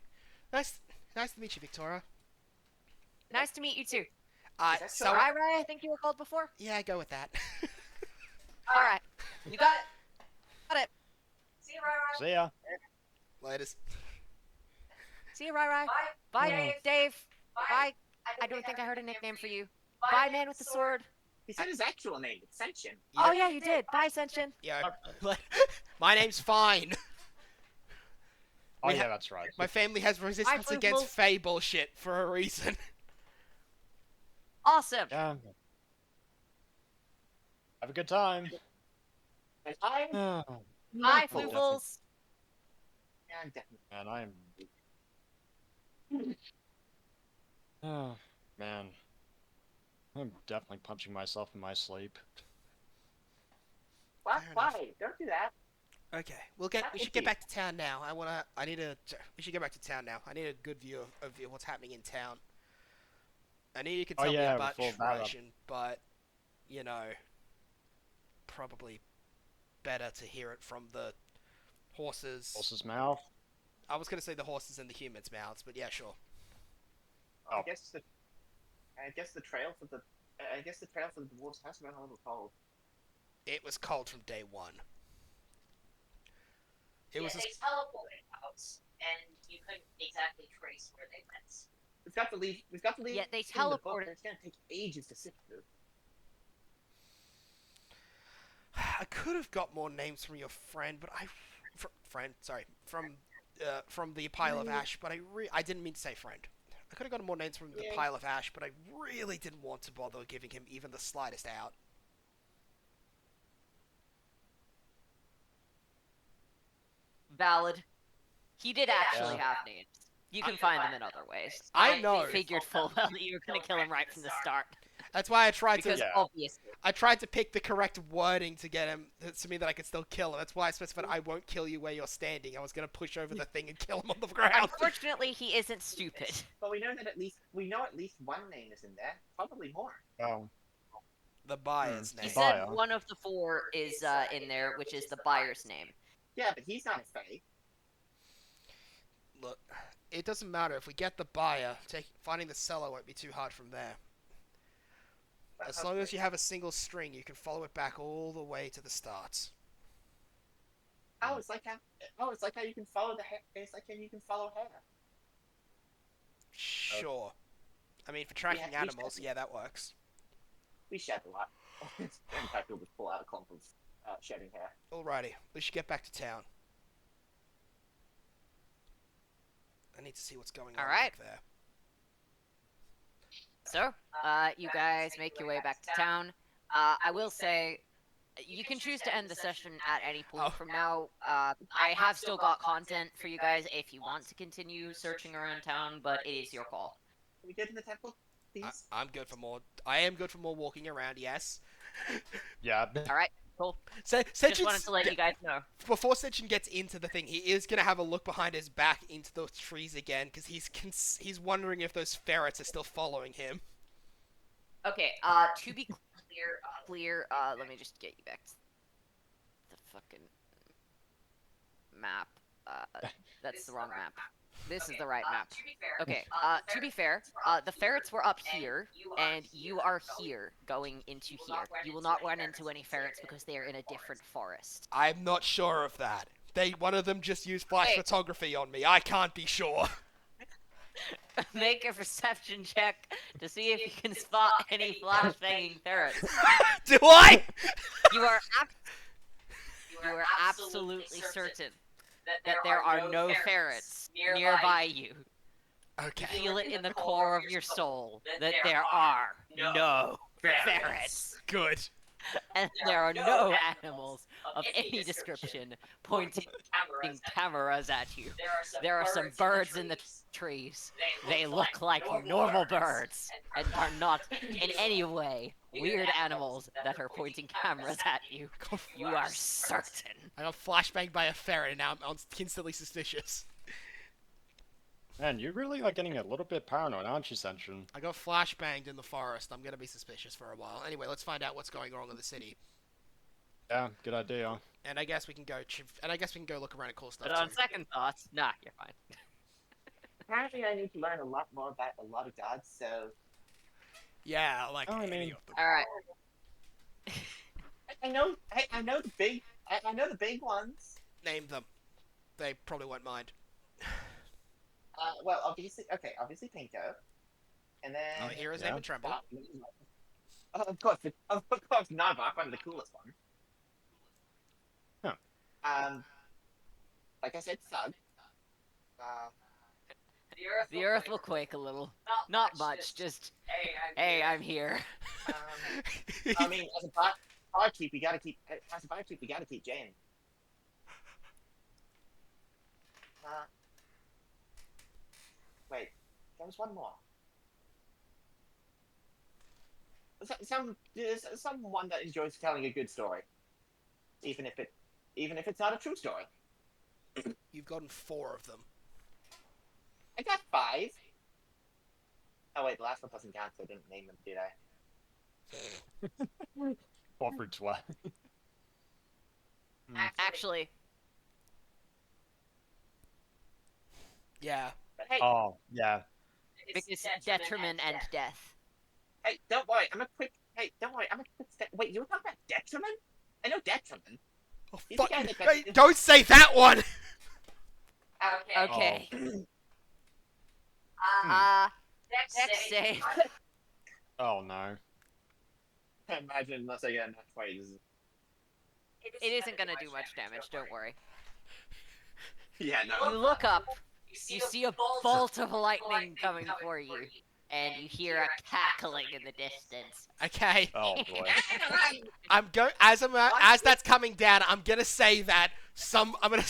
Nice to meet you, Victoria. Nice to meet you too. So Rai, I think you were called before. yeah, go with that. All right. You got it. Got it. See you, Rai. See ya. Laters. See you, Rai. Bye, Dave. Bye. I don't think I heard a nickname for you. Bye, man with the sword. He said his actual name, Ascension. Oh yeah, you did. Bye, Senshin. Yeah. My name's Fine. Oh We yeah, ha- that's right. My family has resistance Blue against Wolf. Fey bullshit for a reason. Awesome. Yeah. Have a good time. Like, I'm Oh, Bye, Cool. Floofles. yeah, definitely. man, I am. Oh, man. I'm definitely punching myself in my sleep. Why? Fair enough. Why? Don't do that. Okay, we should get back to town now. We should get back to town now. I need a good view of what's happening in town. I know you can Oh, tell me yeah, about before that, Shration, but, you know, probably better to hear it from the horses. Horse's mouth. I was going to say the horses and the humans' mouths, but yeah, sure. Oh. I guess the trail for the dwarves has been a little cold. It was cold from day one. It was they teleported out, and you couldn't exactly trace where they went. We've got to leave. Yeah, they in the book, teleported. and it's gonna take ages to sift through. I could have got more names from your friend, but from the pile of ash, but I didn't mean to say friend. I could have gotten more names from the Yeah. pile of ash, but I really didn't want to bother giving him even the slightest out. Valid. He did actually Yeah. have names. You can find them in other ways. I know. Figured full well that you were gonna kill him right from the start. That's why I tried Because to. Yeah. obviously. I tried to pick the correct wording to get him to mean that I could still kill him. That's why I specified I won't kill you where you're standing. I was gonna push over the thing and kill him on the ground. Unfortunately, he isn't stupid. But we know at least one name is in there. Probably more. Oh. The buyer's He name. said Buyer. one of the four is in there, which is the buyer's name. Yeah, but he's not a fae. Look, it doesn't matter if we get the buyer. Finding the seller won't be too hard from there. As long as you have a single string, you can follow it back all the way to the start. Oh, it's like how you can follow the hair. It's like how you can follow hair. Sure. I mean, for tracking we animals, should- yeah, that works. We shed a lot. In fact, we'll just pull out a clump of shedding hair. Alrighty, we should get back to town. I need to see what's going on Alright. back there. So, you guys make your way back to town. I will say, you can choose to end the session at any point Oh. from now. I have still got content for you guys if you want to continue searching around town, but it is your call. Can we get in the temple, please? I'm good for more. I am good for more walking around. Yes. Yeah. Alright, cool. So, Just wanted to let you guys know. before Sitchin gets into the thing, he is gonna have a look behind his back into those trees again because he's wondering if those ferrets are still following him. Okay, to be clear, let me just get you back to the fucking map. That's the wrong map. This is the right map. Okay, to be fair, the ferrets were up here, and you are here, going into here. You will not run into any ferrets because they are in a different forest. I'm not sure of that. One of them just used flash Hey. photography on me. I can't be sure. Make a perception check to see if you can spot any flashbanging ferrets. Do I? You are absolutely certain that there are no ferrets nearby you. Okay. You feel it in the core of your soul that there are no ferrets. Good. And there are no animals of any description pointing cameras at you. There are some birds in the trees. They look like normal birds and are not in any way weird animals that are pointing cameras at you. You are certain. I got flashbanged by a ferret and now I'm instantly suspicious. Man, you really are getting a little bit paranoid, aren't you, Senshin? I got flashbanged in the forest. I'm gonna be suspicious for a while. Anyway, let's find out what's going wrong in the city. Yeah, good idea. And I guess we can go. Look around at cool stuff But on too. second thoughts, nah, you're fine. Apparently, I need to learn a lot more about a lot of gods, so Yeah, like Oh, I any mean- of them. All right. I know the big ones. Name them. They probably won't mind. Well, obviously Pinko, and then Oh, hero's Yeah. name and Tremble. of course, Narbok, one of the coolest ones. Huh. Like I said, Thug. The earth will quake a little. Not much, just, hey, I'm here. I mean, as a barkeep, we gotta keep Jane. Wait, there was one more. Someone that enjoys telling a good story, even if it's not a true story. You've gotten 4 of them. I got 5. Oh wait, the last one doesn't count, so I didn't name them, did I? 4 through 12. Actually, Yeah. But hey, Oh, yeah. because detriment and death. hey, don't worry, I'm a quick step. Wait, you were talking about detriment? I know detriment. Oh, He's fuck. the guy that Hey, gets- don't say that one! Okay. Next day. Oh, no. Imagine unless I get enough phrases. It isn't gonna do much damage, don't worry. Yeah, no. You look up, you see a bolt of lightning coming for you, and you hear a cackling in the distance. Okay. Oh, boy. As that's coming down, I'm gonna say that someone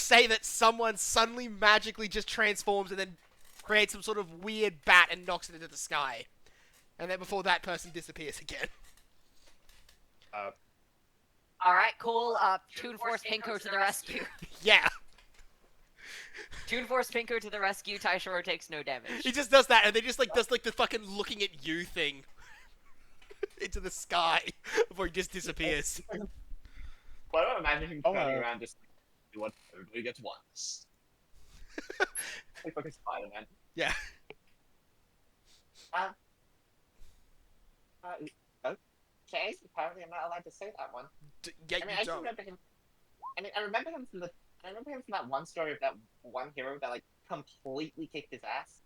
suddenly magically just transforms and then creates some sort of weird bat and knocks it into the sky. And then before that person disappears again. Alright, cool, Toon Force Pinko to the rescue. Yeah. Toon Force Pinko to the rescue, Taishiro takes no damage. He just does that and then just like does like the fucking looking at you thing. Into the sky before he just disappears. Well, I don't imagine him Oh, turning no. around just what everybody gets once. Like fucking Spider-Man. Yeah. Okay, apparently I'm not allowed to say that one. Yeah, I mean, you I just don't. remember him. I remember him from that one story of that one hero that like completely kicked his ass.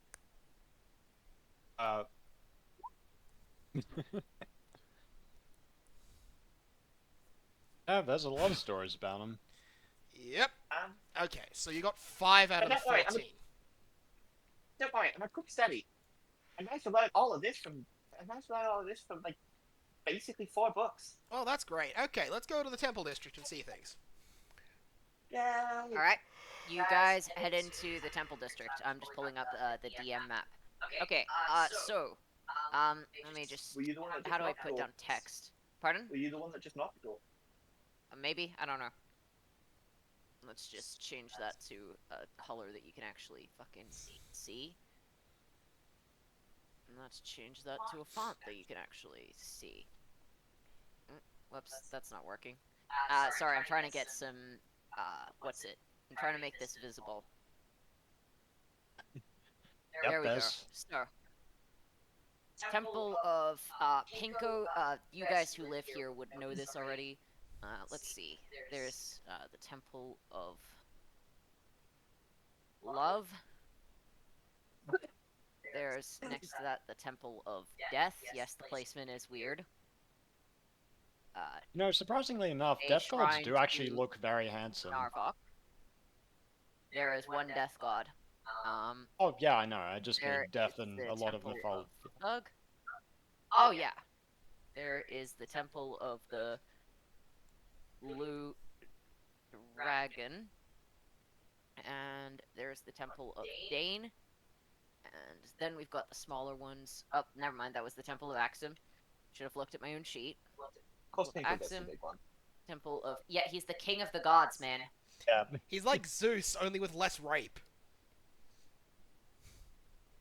Yeah, there's a lot of stories about him. Yep. Um, Okay, so you got 5 out of the Don't worry, 14. don't worry, I'm a quick study. I managed to learn all of this from like basically 4 books. Oh, that's great. Okay, let's go to the Temple District and see things. Yeah. Alright, you guys head into the Temple District. I'm just pulling up the DM map. Okay, let me just... Were you the one that just How do I knocked put or- down text? Pardon? Were you the one that just knocked the door? Maybe? I don't know. Let's just change that to a color that you can actually fucking see. And let's change that to a font that you can actually see. Whoops, that's not working. Sorry, I'm trying to get some, what's it? I'm trying to make this visible. There we go. there's- So, Temple of, Pinko, you guys who live here would know this already. Let's see. There's, the Temple of Love. There's next to that the Temple of Death. Yes, the placement is weird. No, surprisingly enough, A death gods shrine do actually to look very handsome. Narvok. There is one death god. Oh, yeah, I know. I just There mean death is and the a lot of Temple mythology. Thug. Oh yeah. There is the Temple of the Blue Dragon. And there's the Temple of Dane. And then we've got the smaller ones. Oh, never mind, that was the Temple of Axum. Should have looked at my own sheet. Of course, Tinkle gets the Axum. big one. Temple of... Yeah, he's the king of the gods, man. Yeah. He's like Zeus, only with less rape.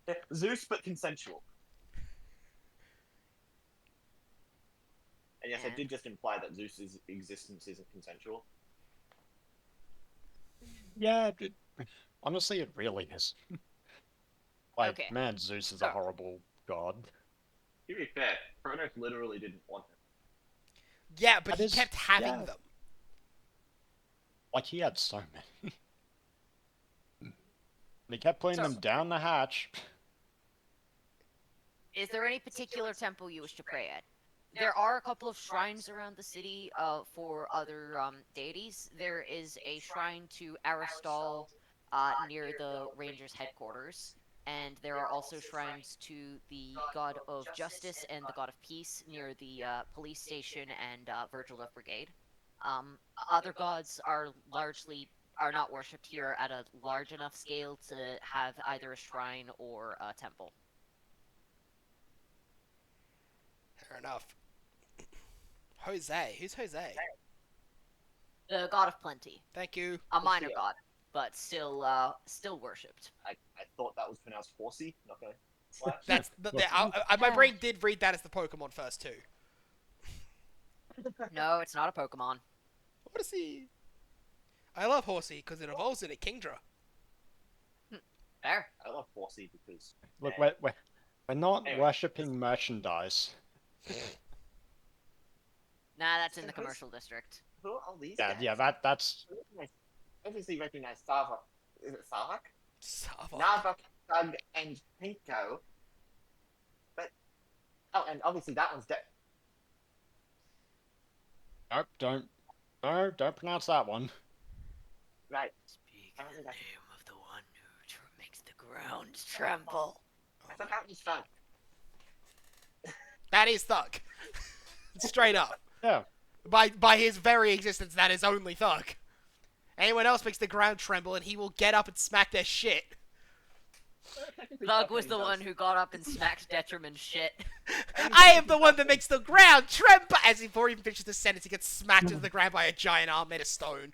Yeah, Zeus, but consensual. And yes, I And- did just imply that Zeus's existence isn't consensual. Yeah, honestly, it really is. Like, Okay. man, Zeus is a So- horrible god. To be fair, Kronos literally didn't want him. Yeah, but That he is- kept having yeah. them. Like, he had so many. And he kept putting So- them down the hatch. Is there any particular temple you wish to pray at? There are a couple of shrines around the city for other deities. There is a shrine to Aristal near the Rangers headquarters. And there are also shrines to the god of justice and the god of peace near the police station and Virgil Death Brigade. Other gods are not worshipped here at a large enough scale to have either a shrine or a temple. Fair enough. Jose. Who's Jose? The god of plenty, Thank you. a minor Yeah. god, but still worshipped. I thought that was pronounced Horsey, not going slash. That's my brain did read that as the Pokemon first too. No, it's not a Pokemon. What is he? I love Horsey because it evolves into Kingdra. Fair. I love Horsey because Look, we're not Anyway. worshipping merchandise. Nah, that's in the commercial district. who are all these Yeah, guys? yeah, that's... I obviously recognize Savak. Is it Savak? Savok. Navak, Thug, and Pinko. But and obviously that one's dead. Nope, don't pronounce that one. Right. Speak I don't think I- of the one who makes the ground tremble. I thought that was Thug. That is Thug. Straight up. Yeah. By his very existence, that is only Thug. Anyone else makes the ground tremble, and he will get up and smack their shit. Thug was the one who got up and smacked Detriment's shit. I am the one that makes the ground tremble. As before he even finishes the sentence, he gets smacked into the ground by a giant arm made of stone.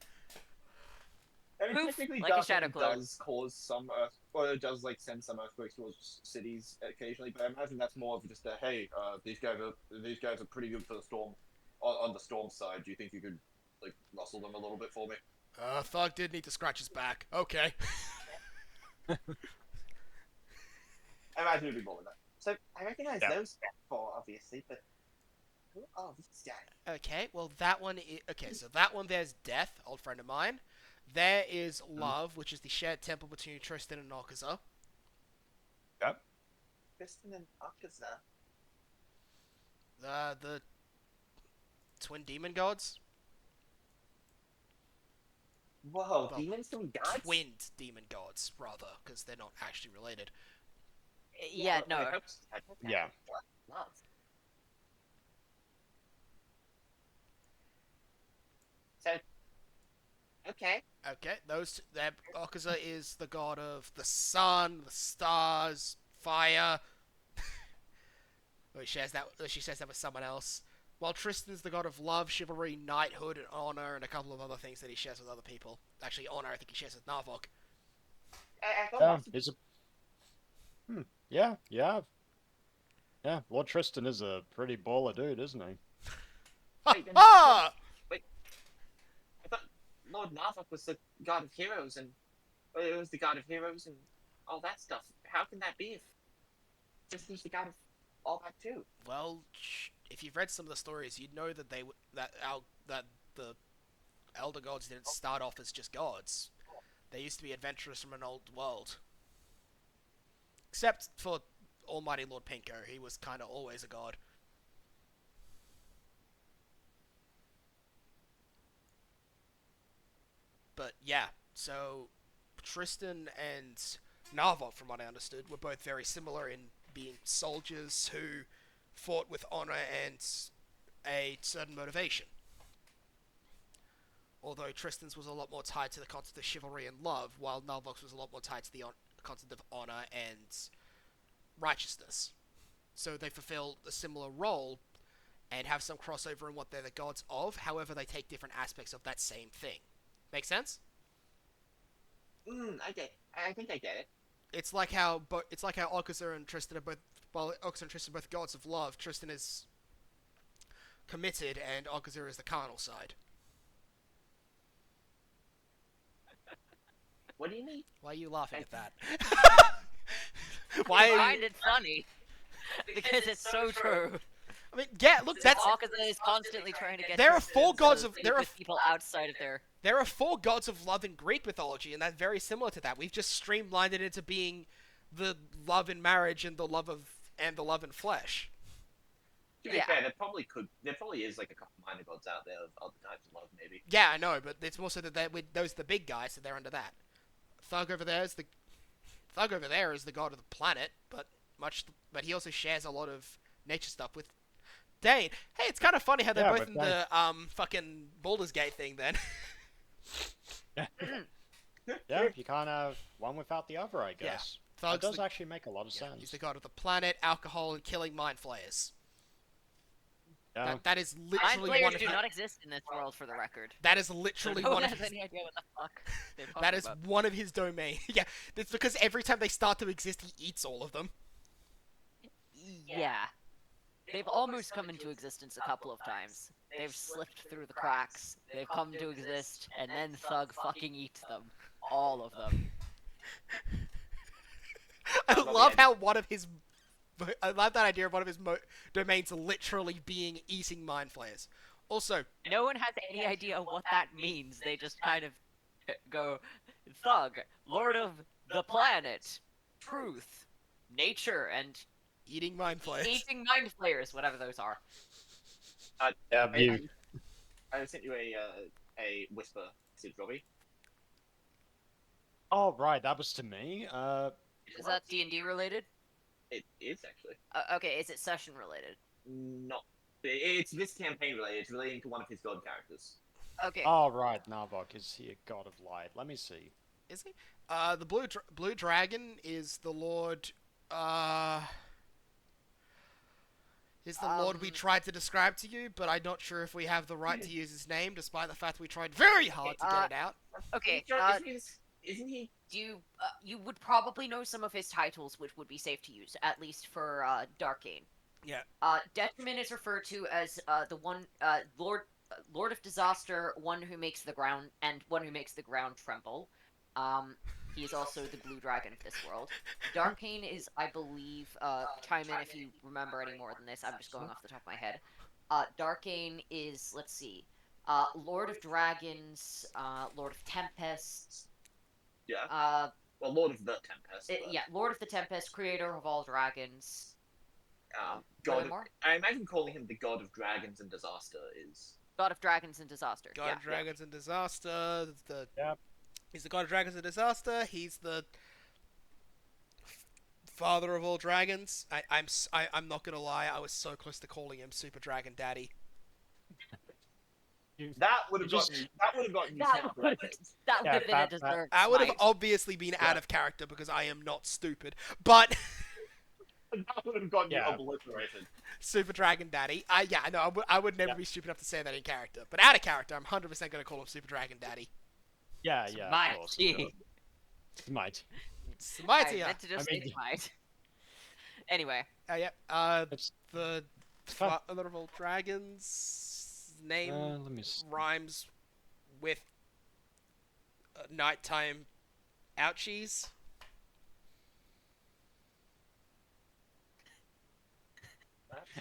I mean, Poof, technically, like a Dark shadow Lord clone. does cause some earth, or it does like send some earthquakes towards cities occasionally. But I imagine that's more of just a hey, these guys are pretty good for the storm. On the storm side, do you think you could like rustle them a little bit for me? Thug did need to scratch his back. Okay. I imagine it'd be more than that. So I recognize Yeah. those four, obviously, but who are these guys? Okay, well that one is... Okay, so that one there's Death, old friend of mine. There is Love, which is the shared temple between Tristan and Okaza. Kristen and Akaza. The twin demon gods? Whoa, Well, demons doing gods? Twinned demon gods, rather, because they're not actually related. Yeah, no. I hope Yeah. Love. So, okay. Okay, Okaza is the god of the sun, the stars, fire. She says that with someone else. While Tristan's the god of love, chivalry, knighthood, and honor, and a couple of other things that he shares with other people. Actually, honor, I think he shares with Narvok. I thought Yeah, lots of he's a... Yeah. Yeah, Lord Tristan is a pretty baller dude, isn't he? Wait, then- Ah! I thought Lord Narvok was the god of heroes and it was the god of heroes and all that stuff. How can that be if Tristan's the god of all that too? Well, if you've read some of the stories, you'd know that that the elder gods didn't start off as just gods. They used to be adventurers from an old world. Except for Almighty Lord Pinko. He was kind of always a god. But yeah, so Tristan and Narvok, from what I understood, were both very similar in being soldiers who fought with honor and a certain motivation. Although Tristan's was a lot more tied to the concept of chivalry and love, while Narvok's was a lot more tied to the concept of honor and righteousness. So they fulfill a similar role and have some crossover in what they're the gods of. However, they take different aspects of that same thing. Make sense? I think I get it. It's like how Okaza and Tristan are both. Well, Okaza and Tristan are both gods of love. Tristan is committed, and Okaza is the carnal side. What do you mean? Why are you laughing at that? I Why? find it funny because it's so true. I mean, yeah. Look, that's. Akaza is constantly trying to get. There are Tristan four gods to of- sleep there are with people outside of their. There are 4 gods of love in Greek mythology, and that's very similar to that. We've just streamlined it into being the love in marriage and the love in flesh. To be Yeah. fair, there probably is like a couple minor gods out there of other types of love, maybe. Yeah, I know, but it's more so that those are the big guys, so they're under that. Thug over there is the god of the planet, but he also shares a lot of nature stuff with Dane. Hey, it's kind of funny how they're Yeah, both with in the fucking Baldur's Gate thing then. Yeah, you can't have one without the other, I guess. That Thug's does the, actually make a lot of yeah, sense. he's the god of the planet, alcohol, and killing mind flayers. Yeah. That is Mind literally one flayers of do the, not exist in this world, for the record. that is So literally no one one of has his, any idea what the fuck they're talking that is about. one of his domain. Yeah, it's because every time they start to exist, he eats all of them. Yeah. They've almost come into existence a couple of times. They've slipped through the cracks. They've come to exist, and then Thug fucking eats them. All of them. I love how I love that idea of one of his domains literally being eating mind flayers. Also, No one has any idea what that means. They just kind of go, Thug, Lord of the Planet, Truth, Nature, and eating mind flayers. eating mind flayers, whatever those are. Yeah, I sent you a whisper message, Robbie. Oh, right, that was to me. Is that D&D related? It is actually Okay, is it session related? not. It's this campaign related. It's relating to one of his god characters. Okay. Oh, right, Narvok, is he a god of light? Let me see. Is he? The blue dragon is the lord. Is the lord we tried to describe to you, but I'm not sure if we have the right to use his name, despite the fact we tried very hard to get it out. Okay. Isn't he? You would probably know some of his titles, which would be safe to use, at least for Darkane. Yeah. Detriment is referred to as the one Lord of Disaster, one who makes the ground tremble. He is also the blue dragon of this world. Darkane is, I believe, chime in if you remember any more than this. I'm just going off the top of my head. Darkane is, let's see, Lord of Dragons, Lord of Tempests. Yeah. Well, Lord of the Tempest. Yeah, Lord of the Tempest, creator of all dragons. God. more? I imagine calling him the God of Dragons and Disaster is. God of Dragons and Disaster. God yeah. of Dragons and Disaster. Yep. He's the God of Dragons and Disaster. He's the father of all dragons. I'm not gonna lie. I was so close to calling him Super Dragon Daddy. That would have Just- gotten. That would have gotten you. That would Yeah, have been a that- deserved I would have smite. obviously been Yeah. out of character because I am not stupid. But That would have gotten Yeah. you obliterated. Super Dragon Daddy. I would never Yeah. be stupid enough to say that in character. But out of character, I'm 100% gonna call him Super Dragon Daddy. Yeah, yeah, Smite. of course. Of course. Smite. I Smighty. meant to just I say mean- smite. Anyway, Yeah. It's, The Fuck. father of all dragons name let me see. rhymes with nighttime ouchies.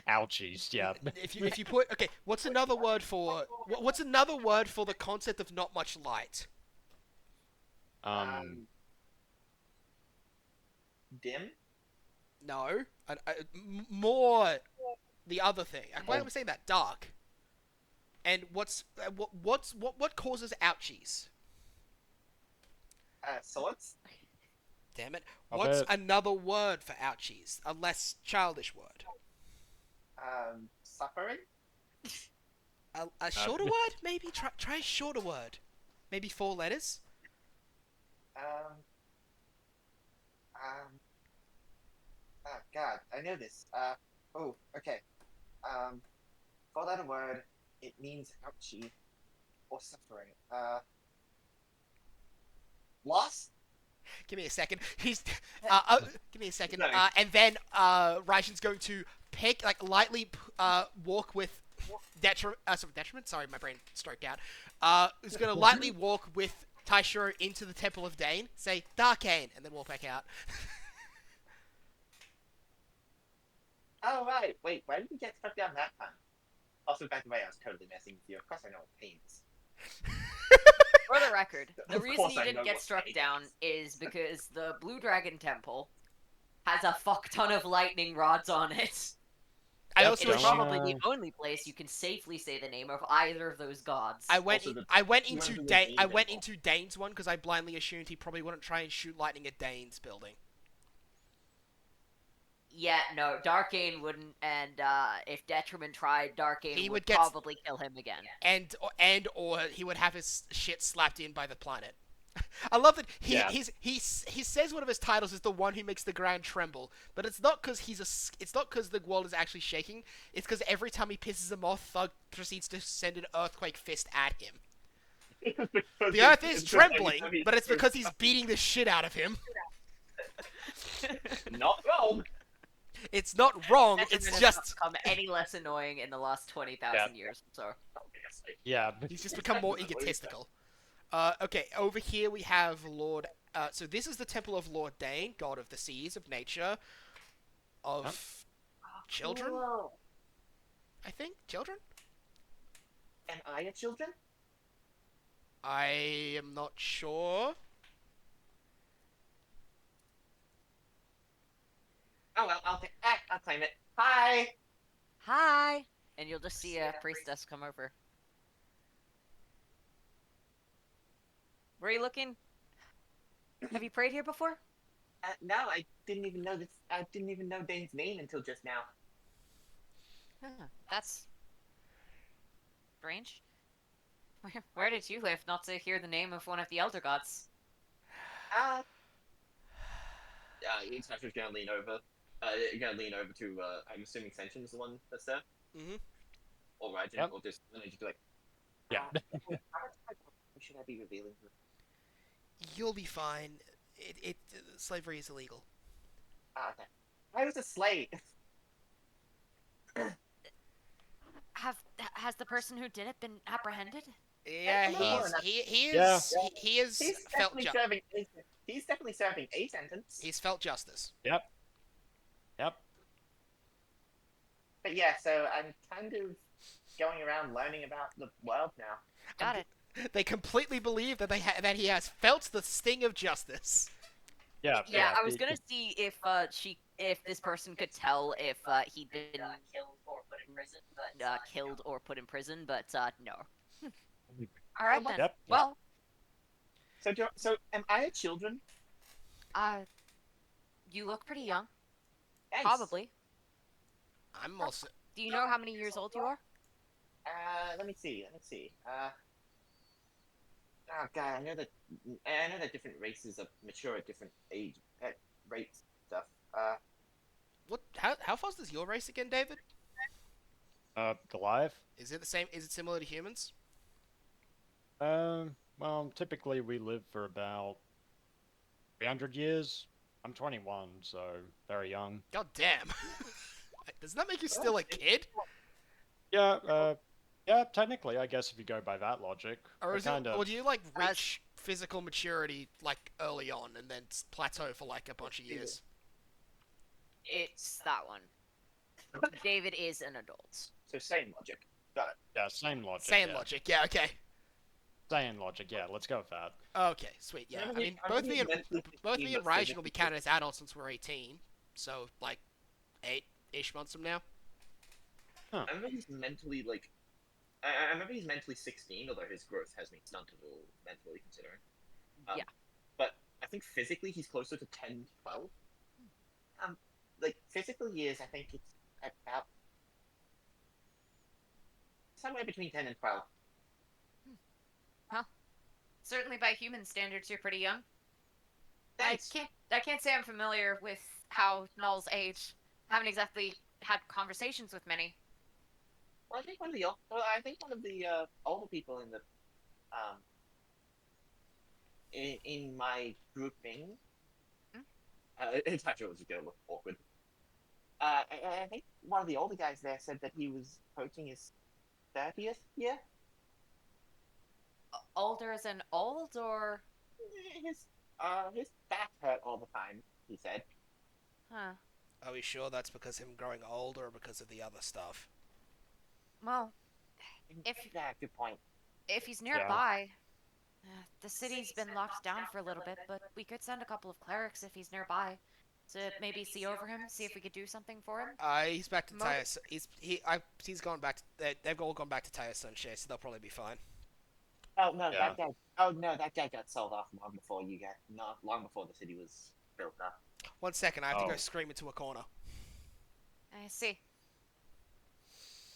Ouchies, yeah. If you put what's another word for the concept of not much light? Dim. No, more the other thing. Why am I saying that? Dark. And what causes ouchies? Swords? Damn it! I What's bet. another word for ouchies? A less childish word. Suffering? A shorter word? Maybe try a shorter word. Maybe 4 letters. Um, oh god, I know this. Oh, okay. 4-letter word, it means ouchie or suffering. Loss? Give me a second. Give me a second. Sorry. And then Raishin's going to pick, like, lightly walk with detriment. Sorry, my brain stroked out. Is going to lightly walk with Taishiro into the Temple of Dane. Say Darkane, and then walk back out. Oh, right. Wait, why did we get struck down that time? Also, by the way, I was totally messing with you. Of course I know what pain is. For the record, the Of reason course you I know didn't get what struck pain down is. is because the Blue Dragon Temple has a fuck ton of lightning rods on it. I Yep, also It's don't, probably the only place you can safely say the name of either of those gods. I went Also, I went you into went to the Dane. Dane I went temple. into Dane's one because I blindly assumed he probably wouldn't try and shoot lightning at Dane's building. Yeah, no, Darkane wouldn't, and if Detriment tried, Darkane He would would get- probably kill him again. Or he would have his shit slapped in by the planet. I love that he says one of his titles is the one who makes the ground tremble, but it's not because it's not because the world is actually shaking. It's because every time he pisses him off, Thug proceeds to send an earthquake fist at him. The earth is trembling, but it's because he's beating the shit out of him. Not wrong. It's not wrong. Detriment It's has just not become any less annoying in the last 20,000 years. So Yeah. he's just become more egotistical. Okay, over here we have Lord. So this is the temple of Lord Dane, god of the seas, of nature, of children. Whoa. I think children. Am I a children? I am not sure. Oh well, I'll claim it. Hi. hi, and you'll just see a priestess come over. Where are you looking? Have you prayed here before? No, I didn't even know this. I didn't even know Dane's name until just now. Huh, that's strange. Where did you live not to hear the name of one of the elder gods? Inspector's gonna lean over. To. I'm assuming Sentient's the one that's there. Mhm. Or Raijin, Yep. or just be like. Yeah. How much should I be revealing? You'll be fine. Slavery is illegal. Okay. I was a slave. Has the person who did it been apprehended? Yeah, Come on. he is He's felt definitely serving. He's definitely serving a sentence. he's felt justice. Yep. But yeah, so I'm kind of going around learning about the world now. Got it. They completely believe that that he has felt the sting of justice. Yeah. Yeah, I was gonna see if if this person could tell if he'd been killed or put in prison, but no. All right then. Yep. Well, So am I a children? you look pretty young. Thanks. Probably. I'm also. Do you know how many years old you are? Let me see. Oh god, I know that different races are mature at different age rates stuff. What? How fast is your race again, David? Goliath. Is it the same? Is it similar to humans? Well, typically we live for about 300 years. I'm 21, so very young. God damn. Doesn't that make you still a kid? Yeah, yeah, technically, I guess if you go by that logic. Or I is kinda... it? Or do you like reach physical maturity like early on and then plateau for like a bunch of years? It's that one. David is an adult. So same logic. Got it. Yeah, same logic. Same yeah. logic. Yeah. Okay. Same logic, yeah, let's go with that. Okay. Sweet. Yeah. I mean, both me and Raijin will be counted as adults since we're 18. So like, 8-ish months from now. I remember he's mentally like. I remember he's mentally 16, although his growth has been stunted mentally considering. Yeah. But I think physically he's closer to 10, 12. Like physical years, I think it's about somewhere between 10 and 12. Certainly by human standards, you're pretty young. Thanks. I can't say I'm familiar with how Null's age. Haven't exactly had conversations with many. Well, I think one of the older people in the in my grouping. It's actually was gonna look awkward. I think one of the older guys there said that he was approaching his 30th year. Older as in old, or? His back hurt all the time. He said. Huh. Are we sure that's because of him growing old or because of the other stuff? Well, Yeah, good point. if he's nearby, the city's been locked down for a little bit, but we could send a couple of clerics if he's nearby to maybe see over him, see if we could do something for him. He's back to Taya. He's gone back. They've all gone back to Taya Sunshine, so they'll probably be fine. Oh no, Yeah. that guy. Oh no, that guy got sold off long before you got. Not long before the city was built up. 1 second, I have to go Oh. scream into a corner. I see.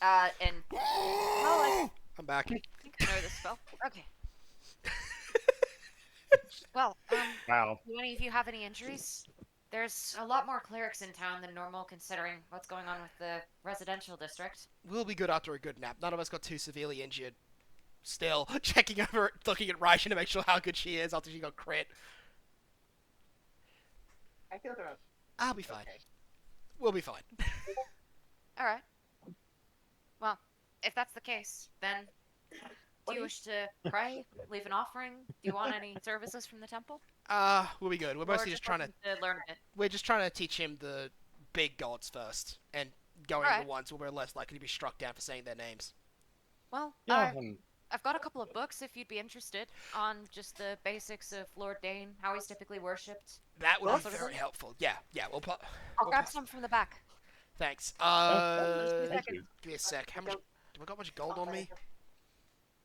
And I I'm back. think I know this spell. Okay. Well, Wow. do any of you have any injuries? There's a lot more clerics in town than normal, considering what's going on with the residential district. We'll be good after a good nap. None of us got too severely injured. Still, checking over, looking at Raishin to make sure how good she is after she got crit. I feel they're I'll be fine. okay. We'll be fine. All right. Well, if that's the case, then do you wish to pray, leave an offering? Do you want any services from the temple? We'll be good. We're Or mostly just trying to. looking to learn a bit. We're just trying to teach him the big gods first, and going Alright. the ones where we're less likely to be struck down for saying their names. Well, Yeah. I've got a couple of books if you'd be interested on just the basics of Lord Dane, how he's typically worshipped. That would Well, be sort of very thing. helpful. Yeah, We'll put. I'll We'll grab pass- some from the back. Thanks. Thank you. Give me a sec. How much? Do I got much gold on me?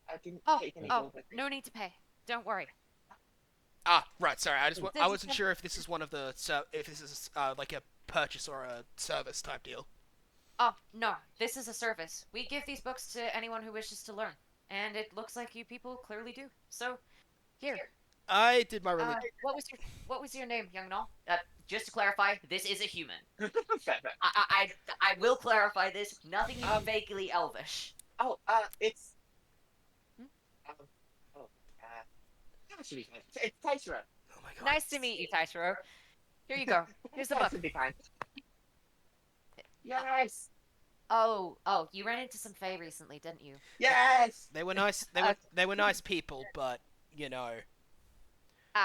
I didn't Oh, take any oh, gold with me. no need to pay. Don't worry. Ah, right. Sorry. I This wasn't is- sure if this is one of the if this is like a purchase or a service type deal. Oh, no, this is a service. We give these books to anyone who wishes to learn, and it looks like you people clearly do. So, here. I did my religion. What was your name, young Null? Just to clarify, this is a human. Fair. I will clarify this. Nothing even Um, vaguely elvish. Oh, it's. Hmm? That should be fine. It's Taishiro. Oh my god. Nice to meet you, Taishiro. Here you go. Here's the That book. should be fine. Yes! Oh, you ran into some Fae recently, didn't you? Yes! They were nice. They were nice people, but you know,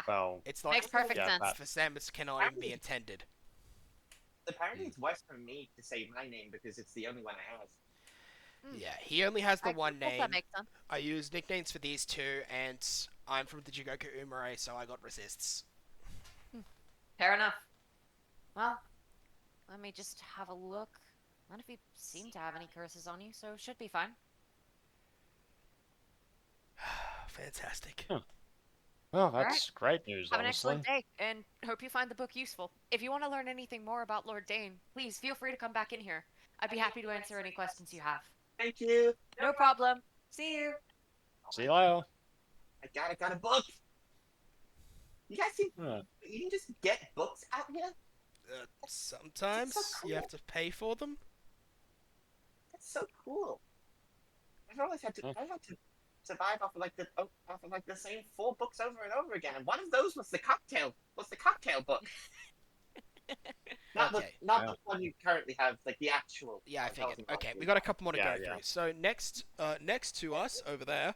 Well, it's not. Makes perfect Yeah, sense. that- For them, it cannot even be intended. Apparently, it's worse for me to say my name because it's the only one I have. Hmm. Yeah, he only has the I one suppose name. That makes sense. I use nicknames for these two, and I'm from the Jigoku Umare, so I got resists. Fair enough. Well, let me just have a look. None of you seem to have any curses on you, so it should be fine. Fantastic. well, that's great news, Have an honestly. excellent day, and hope you find the book useful. If you want to learn anything more about Lord Dane, please feel free to come back in here. I'd be happy to answer any questions you have. Thank you! No problem. See you. See you later. I got a book! You guys see, Huh. you can just get books out here? Sometimes That's so you have cool. to pay for them. That's so cool. I've always had to, Huh. I had to survive off of the same 4 books over and over again, and one of those was the cocktail book. Not Okay. the not Yeah. the one you currently have, like the actual. Yeah, I figured. Thousand Okay, Bucks. we got a couple more to Yeah, go yeah. through. So next to us over there,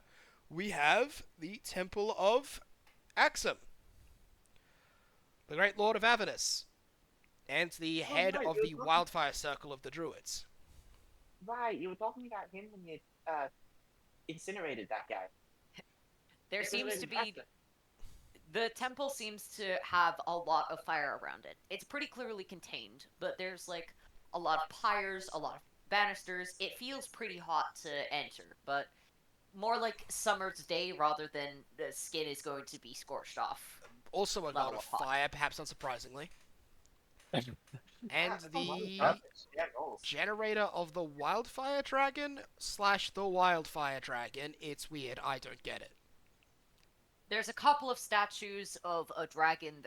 we have the Temple of Axum, the Great Lord of Avernus, and the head right, of you the were talking- Wildfire Circle of the Druids. Right, you were talking about him when you incinerated that guy. There seems to Incinerated be. Baxter. The temple seems to have a lot of fire around it. It's pretty clearly contained, but there's like a lot of pyres, a lot of banisters. It feels pretty hot to enter, but more like summer's day rather than the skin is going to be scorched off. Also a god Level of of hot. fire, perhaps unsurprisingly. And the Yeah, goals. generator of the wildfire dragon / the wildfire dragon. It's weird. I don't get it. There's a couple of statues of a dragon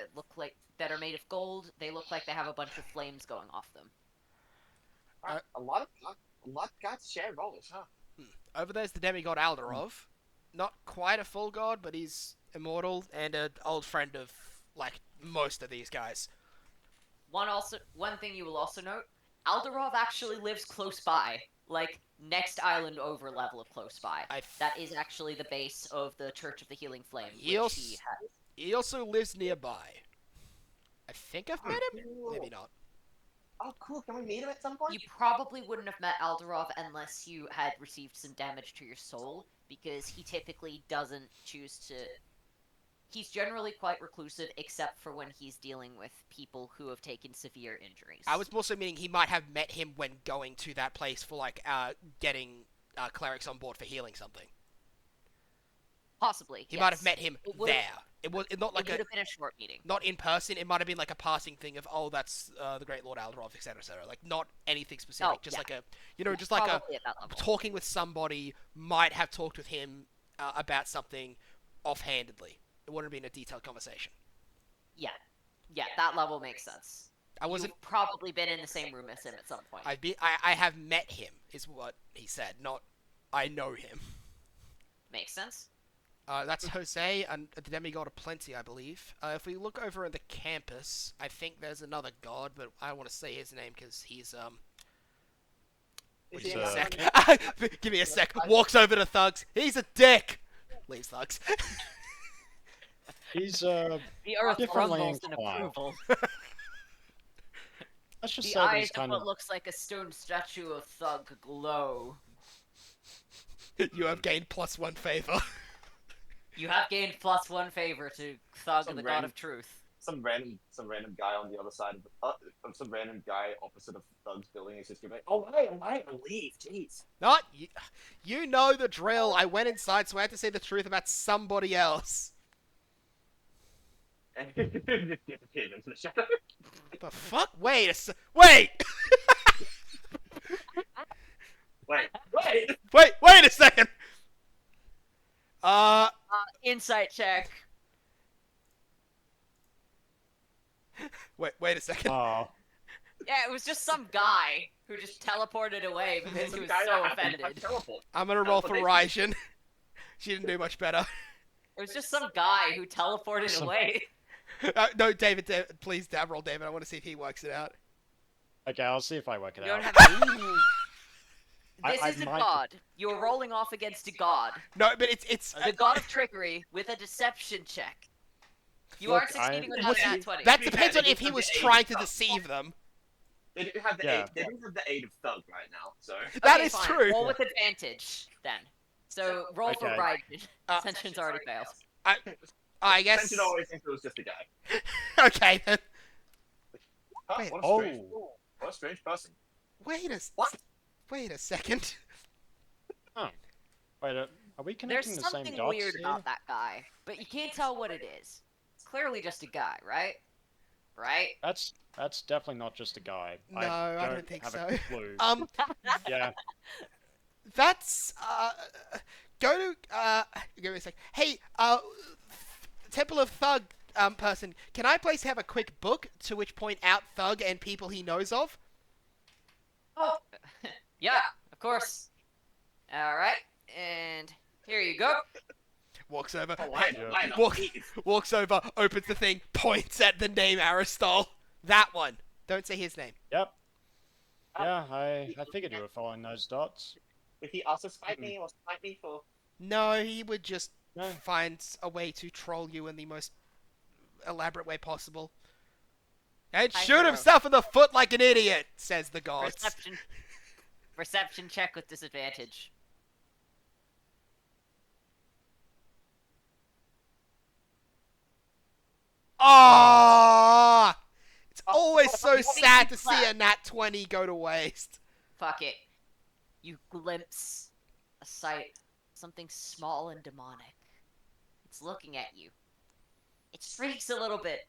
that are made of gold. They look like they have a bunch of flames going off them. A lot of gods share roles, huh? Over there's the demigod Alderov. Not quite a full god, but he's immortal and an old friend of, like, most of these guys. One thing you will also note, Alderov actually lives close by, like next island over level of close by. That is actually the base of the Church of the Healing Flame, He which he has. He also lives nearby. I think I've met him? Cool. Maybe not. Oh, cool. Can we meet him at some point? You probably wouldn't have met Alderov unless you had received some damage to your soul, because he typically doesn't choose to... He's generally quite reclusive, except for when he's dealing with people who have taken severe injuries. I was also meaning he might have met him when going to that place for, like, getting clerics on board for healing something. Possibly, He might have met him It would've- there. It was not like It would have been a short meeting. not in person. It might have been like a passing thing of, oh, that's the Great Lord Alderov, etc., etc. Like, not anything specific. Oh, just yeah. like a, just like a Probably at that level. talking with somebody might have talked with him about something offhandedly. It wouldn't have been a detailed conversation. Yeah, that level makes sense. I wasn't. You've probably been in the same room as him at some point. I have met him, is what he said. Not, I know him. Makes sense. That's Jose and the demigod of plenty, I believe. If we look over at the campus, I think there's another god, but I don't want to say his name because he's Is Give he me a another sec. Give me a sec. Walks over to Thugs. He's a dick. Leaves Thugs. He's The earth differently rumbles in inclined. approval. let's just The say that eyes he's of kind what of looks like a stone statue of Thug glow. You have gained +1 favor. You have gained +1 favor to Thug, Some the god random- of truth. some random guy on the other side of some random guy opposite of Thug's building is just gonna be like, oh I leave, jeez. Not you. You know the drill. I went inside, so I had to say the truth about somebody else. And just disappeared into the shadow. The fuck? Wait. Wait. Wait a second. Insight check. Wait a second. oh, Yeah, it was just some guy who just teleported away because he was so offended. I'm gonna roll for Raijin. She didn't do much better. It was just some guy who teleported Some- away. No, David, please dab roll David. I want to see if he works it out. okay, I'll see if I work it You out. don't have. This I is a might- god. You're rolling off against a god. No, but it's The god of trickery with a deception check. You Look, aren't succeeding I- without a nat 20. that depends on if he was trying to deceive them. They do have the Yeah. aid. They do have the aid of Thug right now, so. That Okay, is fine. true. Roll with advantage, then. So, roll for Okay. Raijin. Uh, Ascension's already failed. I guess. Tension always thinks it was just a guy. Okay then. Huh? Wait, What a strange person. What? Wait a second. Wait, are we There's connecting the same something dots weird here? about that guy, but you can't tell what it is. It's clearly just a guy, right? Right? That's definitely not just a guy. No, I don't think have so. A clue. Yeah. That's go to give me a sec. Hey, Temple of Thug person, can I please have a quick book to which point out Thug and people he knows of? Oh, yeah, of course. Alright, and here you go. Walks over. Oh, I know, I know. Walk- Walks over, opens the thing, points at the name Aristol. That one. Don't say his name. Yep. Yeah, I figured you were following those dots. Would he also spite me or spite me for? No, he would just No. find a way to troll you in the most elaborate way possible. And I shoot know. himself in the foot like an idiot, says the gods. Perception check with disadvantage. Ah! It's always so sad had to see a nat 20 go to waste. Fuck it. You glimpse a sight, something small and demonic. It's looking at you. It shrieks a little bit.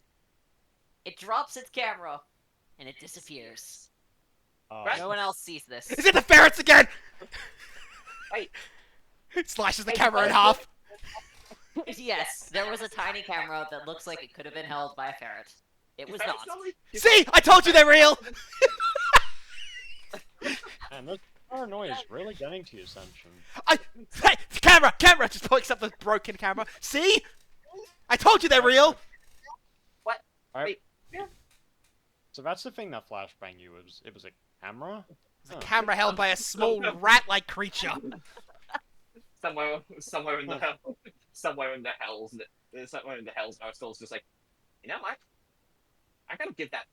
It drops its camera, and it disappears. Right. No one else sees this. Is it the ferrets again? Wait. Slashes the Hey, camera in wait. half. Yes, there was a tiny camera that looks like it could have been held by a ferret. It was not. See, I told you they're real. Man, this paranoia is really getting to your attention. Hey, camera! Just picks up the broken camera. See? I told you they're real. So that's the thing that flashbang you was. It was a camera. The camera held by a small rat-like creature. Somewhere in the somewhere in the hells, Aristotle's just like, you know what? I gotta give that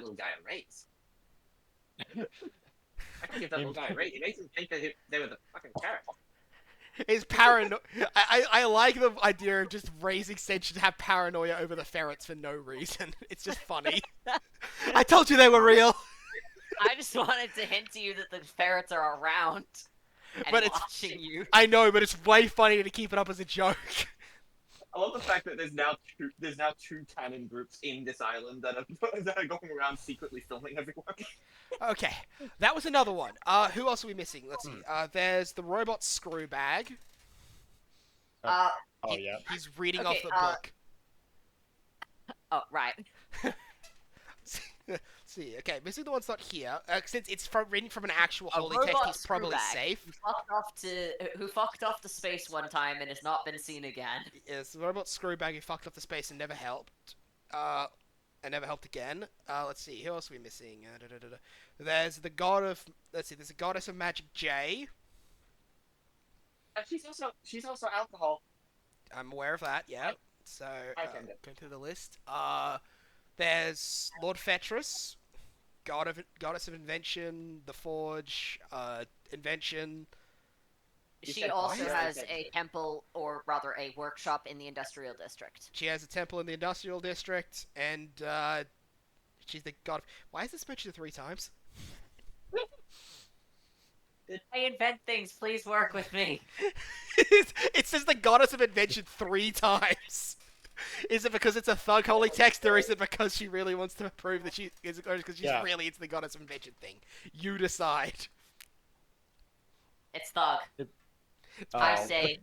little guy a raise. I gotta give that little guy a raise. It makes him think that they were the fucking carrot. Is paranoia. I like the idea of just raising Senshi to have paranoia over the ferrets for no reason. It's just funny. I told you they were real. I just wanted to hint to you that the ferrets are around and But it's- watching you. I know, but it's way funnier to keep it up as a joke. I love the fact that there's now two canon groups in this island that are going around secretly filming everyone. Okay, that was another one. Who else are we missing? Let's see. There's the robot Screwbag. Uh, Oh yeah. He's reading Okay, off the book. oh, right. See, okay, missing the one's not here. Since it's written from an actual A holy text, robot he's probably Screwbag safe. Who fucked off to space one time and has not been seen again. Yes, the robot Screwbag who fucked up the space and never helped. And never helped again. Let's see, who else are we missing? There's the god of... Let's see, there's a goddess of magic, Jay. She's also alcohol. I'm aware of that, yeah. So, Okay. go through the list. There's Lord Fetrus, goddess of invention, the forge, invention. She said also what? has a temple, or rather a workshop in the industrial district. She has a temple in the industrial district, and she's the god of... Why is this mentioned 3 times? I invent things, please work with me. It says the goddess of invention 3 times. Is it because it's a thug holy text, or is it because she really wants to prove that she is, or because she's Yeah. really into the goddess of invention thing? You decide. It's thug. Oh. I say,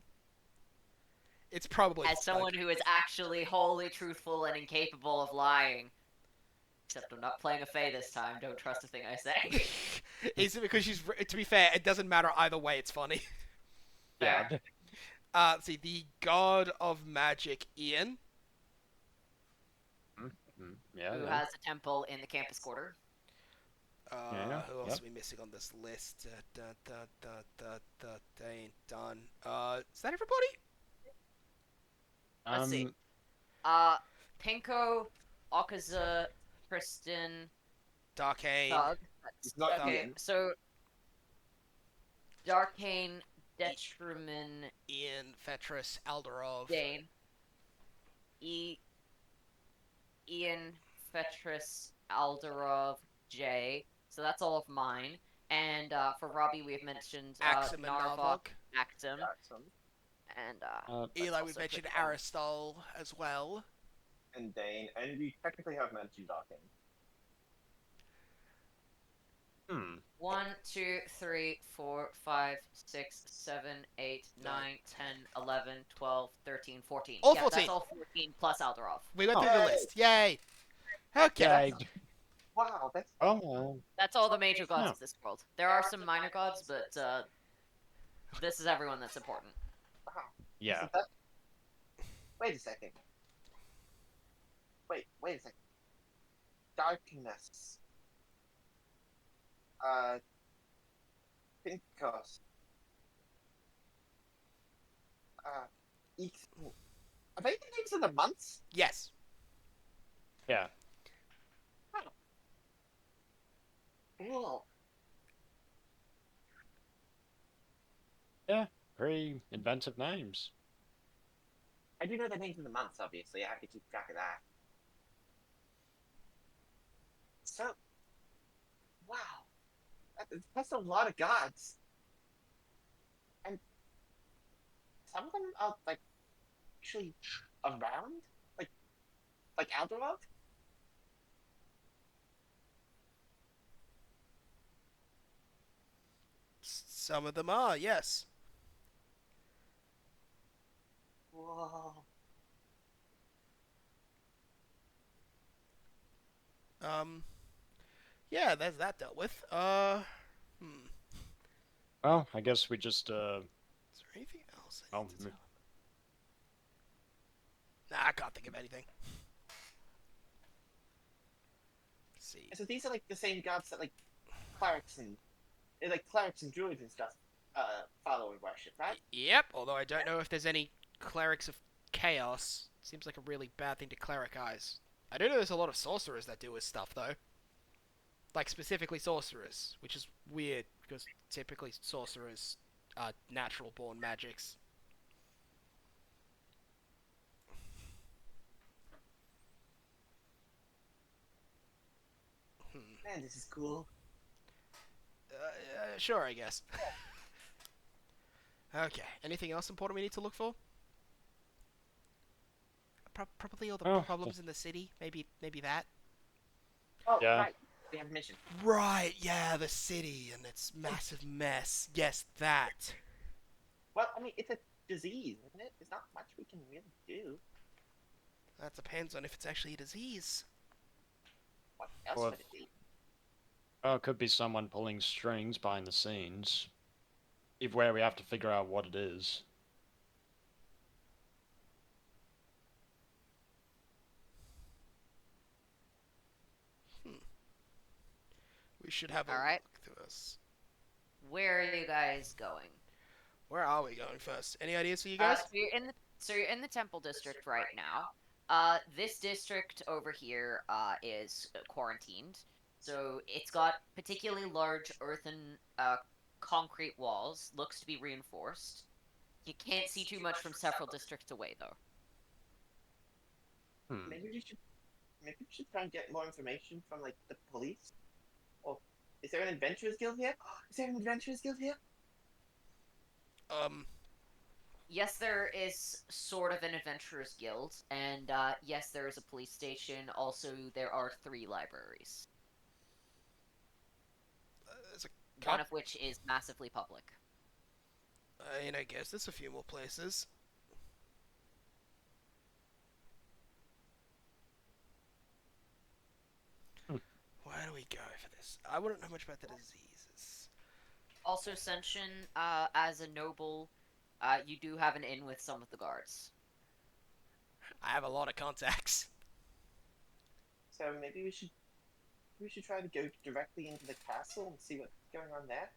It's probably as someone who is actually wholly truthful and incapable of lying. Except I'm not playing a Fae this time, don't trust a thing I say. Is it because she's... To be fair, it doesn't matter either way, it's funny. Yeah. Let's see, the god of magic, Ian. Yeah. Who yeah. has a temple in the campus quarter. Yeah, Who else yep. are we missing on this list? They ain't done. Is that everybody? Let's see. Pinko, Okaza, Kristen, Darkane. Thug. It's not Okay, Ian. so Darkane, Detriman, Ian, Fetrus, Alderov. Dane, Ian, Fetrus, Alderov, Jay. So that's all of mine. And for Robbie, we've mentioned Axum and Narvok, Narvok. Axum, and Eli, we also mentioned Pitfall. Aristol as well. And Dane, and we technically have mentioned Darkin. 1, 2, 3, 4, 5, 6, 7, 8, 9, 10, 11, 12, 13, 14. All Yeah, 14. that's all 14 plus Alderov. We went through the Yay. list. Yay! Okay. Yeah. Wow, that's Oh well. That's all the major gods Yeah. of this world. There are some minor gods, but this is everyone that's important. wow. Yeah. Isn't that... Wait a second. Wait a second. Darkness. Pinkos. Are they the names of the months? Yes. Yeah. Cool. Very inventive names. I do know the names of the months, obviously. I have to keep track of that. So, That's a lot of gods, and some of them are like actually around, like Alderov. Some of them are, yes. Whoa. Um, yeah, there's that dealt with. Hmm. Well, I guess we just, Is there anything else I oh, need to tell him? Nah, I can't think of anything. Let's see. So these are like the same gods that like clerics and clerics and druids and stuff follow and worship, right? Yep, although I don't know if there's any clerics of chaos. Seems like a really bad thing to clericize. I do know there's a lot of sorcerers that do this stuff, though. Like, specifically sorcerers, which is weird, because typically sorcerers are natural-born magics. Man, this is cool. Sure, I guess. Okay, anything else important we need to look for? Probably all the Oh, problems in the city. Maybe that. Oh, Yeah. right. We have a mission. Right, yeah, the city and its massive mess. Yes, that. Well, I mean, it's a disease, isn't it? There's not much we can really do. That depends on if it's actually a disease. What else Well, would it be? oh, it could be someone pulling strings behind the scenes. If where we have to figure out what it is. We should have a Alright. look through this. Where are you guys going? Where are we going first? Any ideas for you guys? So you're in the Temple District right now. This district over here is quarantined. So it's got particularly large earthen concrete walls. Looks to be reinforced. You can't see too much from several districts away, though. Maybe we should try and get more information from like the police. Or is there an adventurers guild here? Is there an adventurers guild here? Yes, there is sort of an adventurers guild, and yes, there is a police station. Also, there are 3 libraries, There's a one couple. of which is massively public. I guess there's a few more places. Where do we go for this? I wouldn't know much about the diseases. Also, Senshin, as a noble, you do have an in with some of the guards. I have a lot of contacts. So maybe we should try to go directly into the castle and see what's going on there.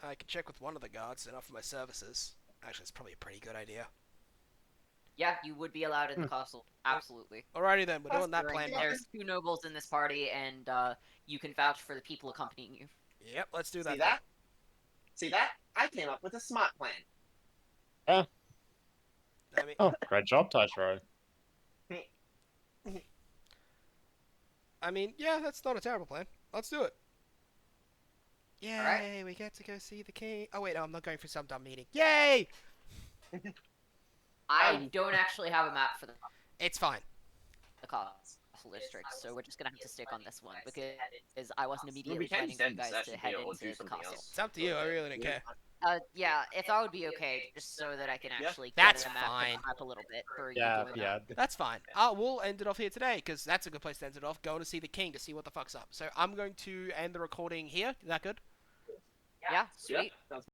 I can check with one of the guards and offer my services. Actually, it's probably a pretty good idea. Yeah, you would be allowed in the castle. Absolutely. Alrighty then, we're doing that plan. There's 2 nobles in this party, and you can vouch for the people accompanying you. Yep, let's do that. See that? See that? I came up with a smart plan. I mean, Oh, great job, Taishiro. Yeah, that's not a terrible plan. Let's do it. Yay, Alright. we get to go see the king. Oh wait, no, I'm not going for some dumb meeting. Yay! I don't actually have a map for the It's fine. castle district, so we're just gonna have to stick on this one, because I wasn't immediately We can planning for you send guys to session head here or into do the something castle. else. It's up to you, I really don't care. Yeah, if that would be okay, just so that I can Yeah. actually That's get a map fine. up a little bit for you Yeah, doing yeah. that. That's fine. We'll end it off here today, because that's a good place to end it off. Go to see the king to see what the fuck's up. So I'm going to end the recording here. Is that good? Yeah, sweet. Sounds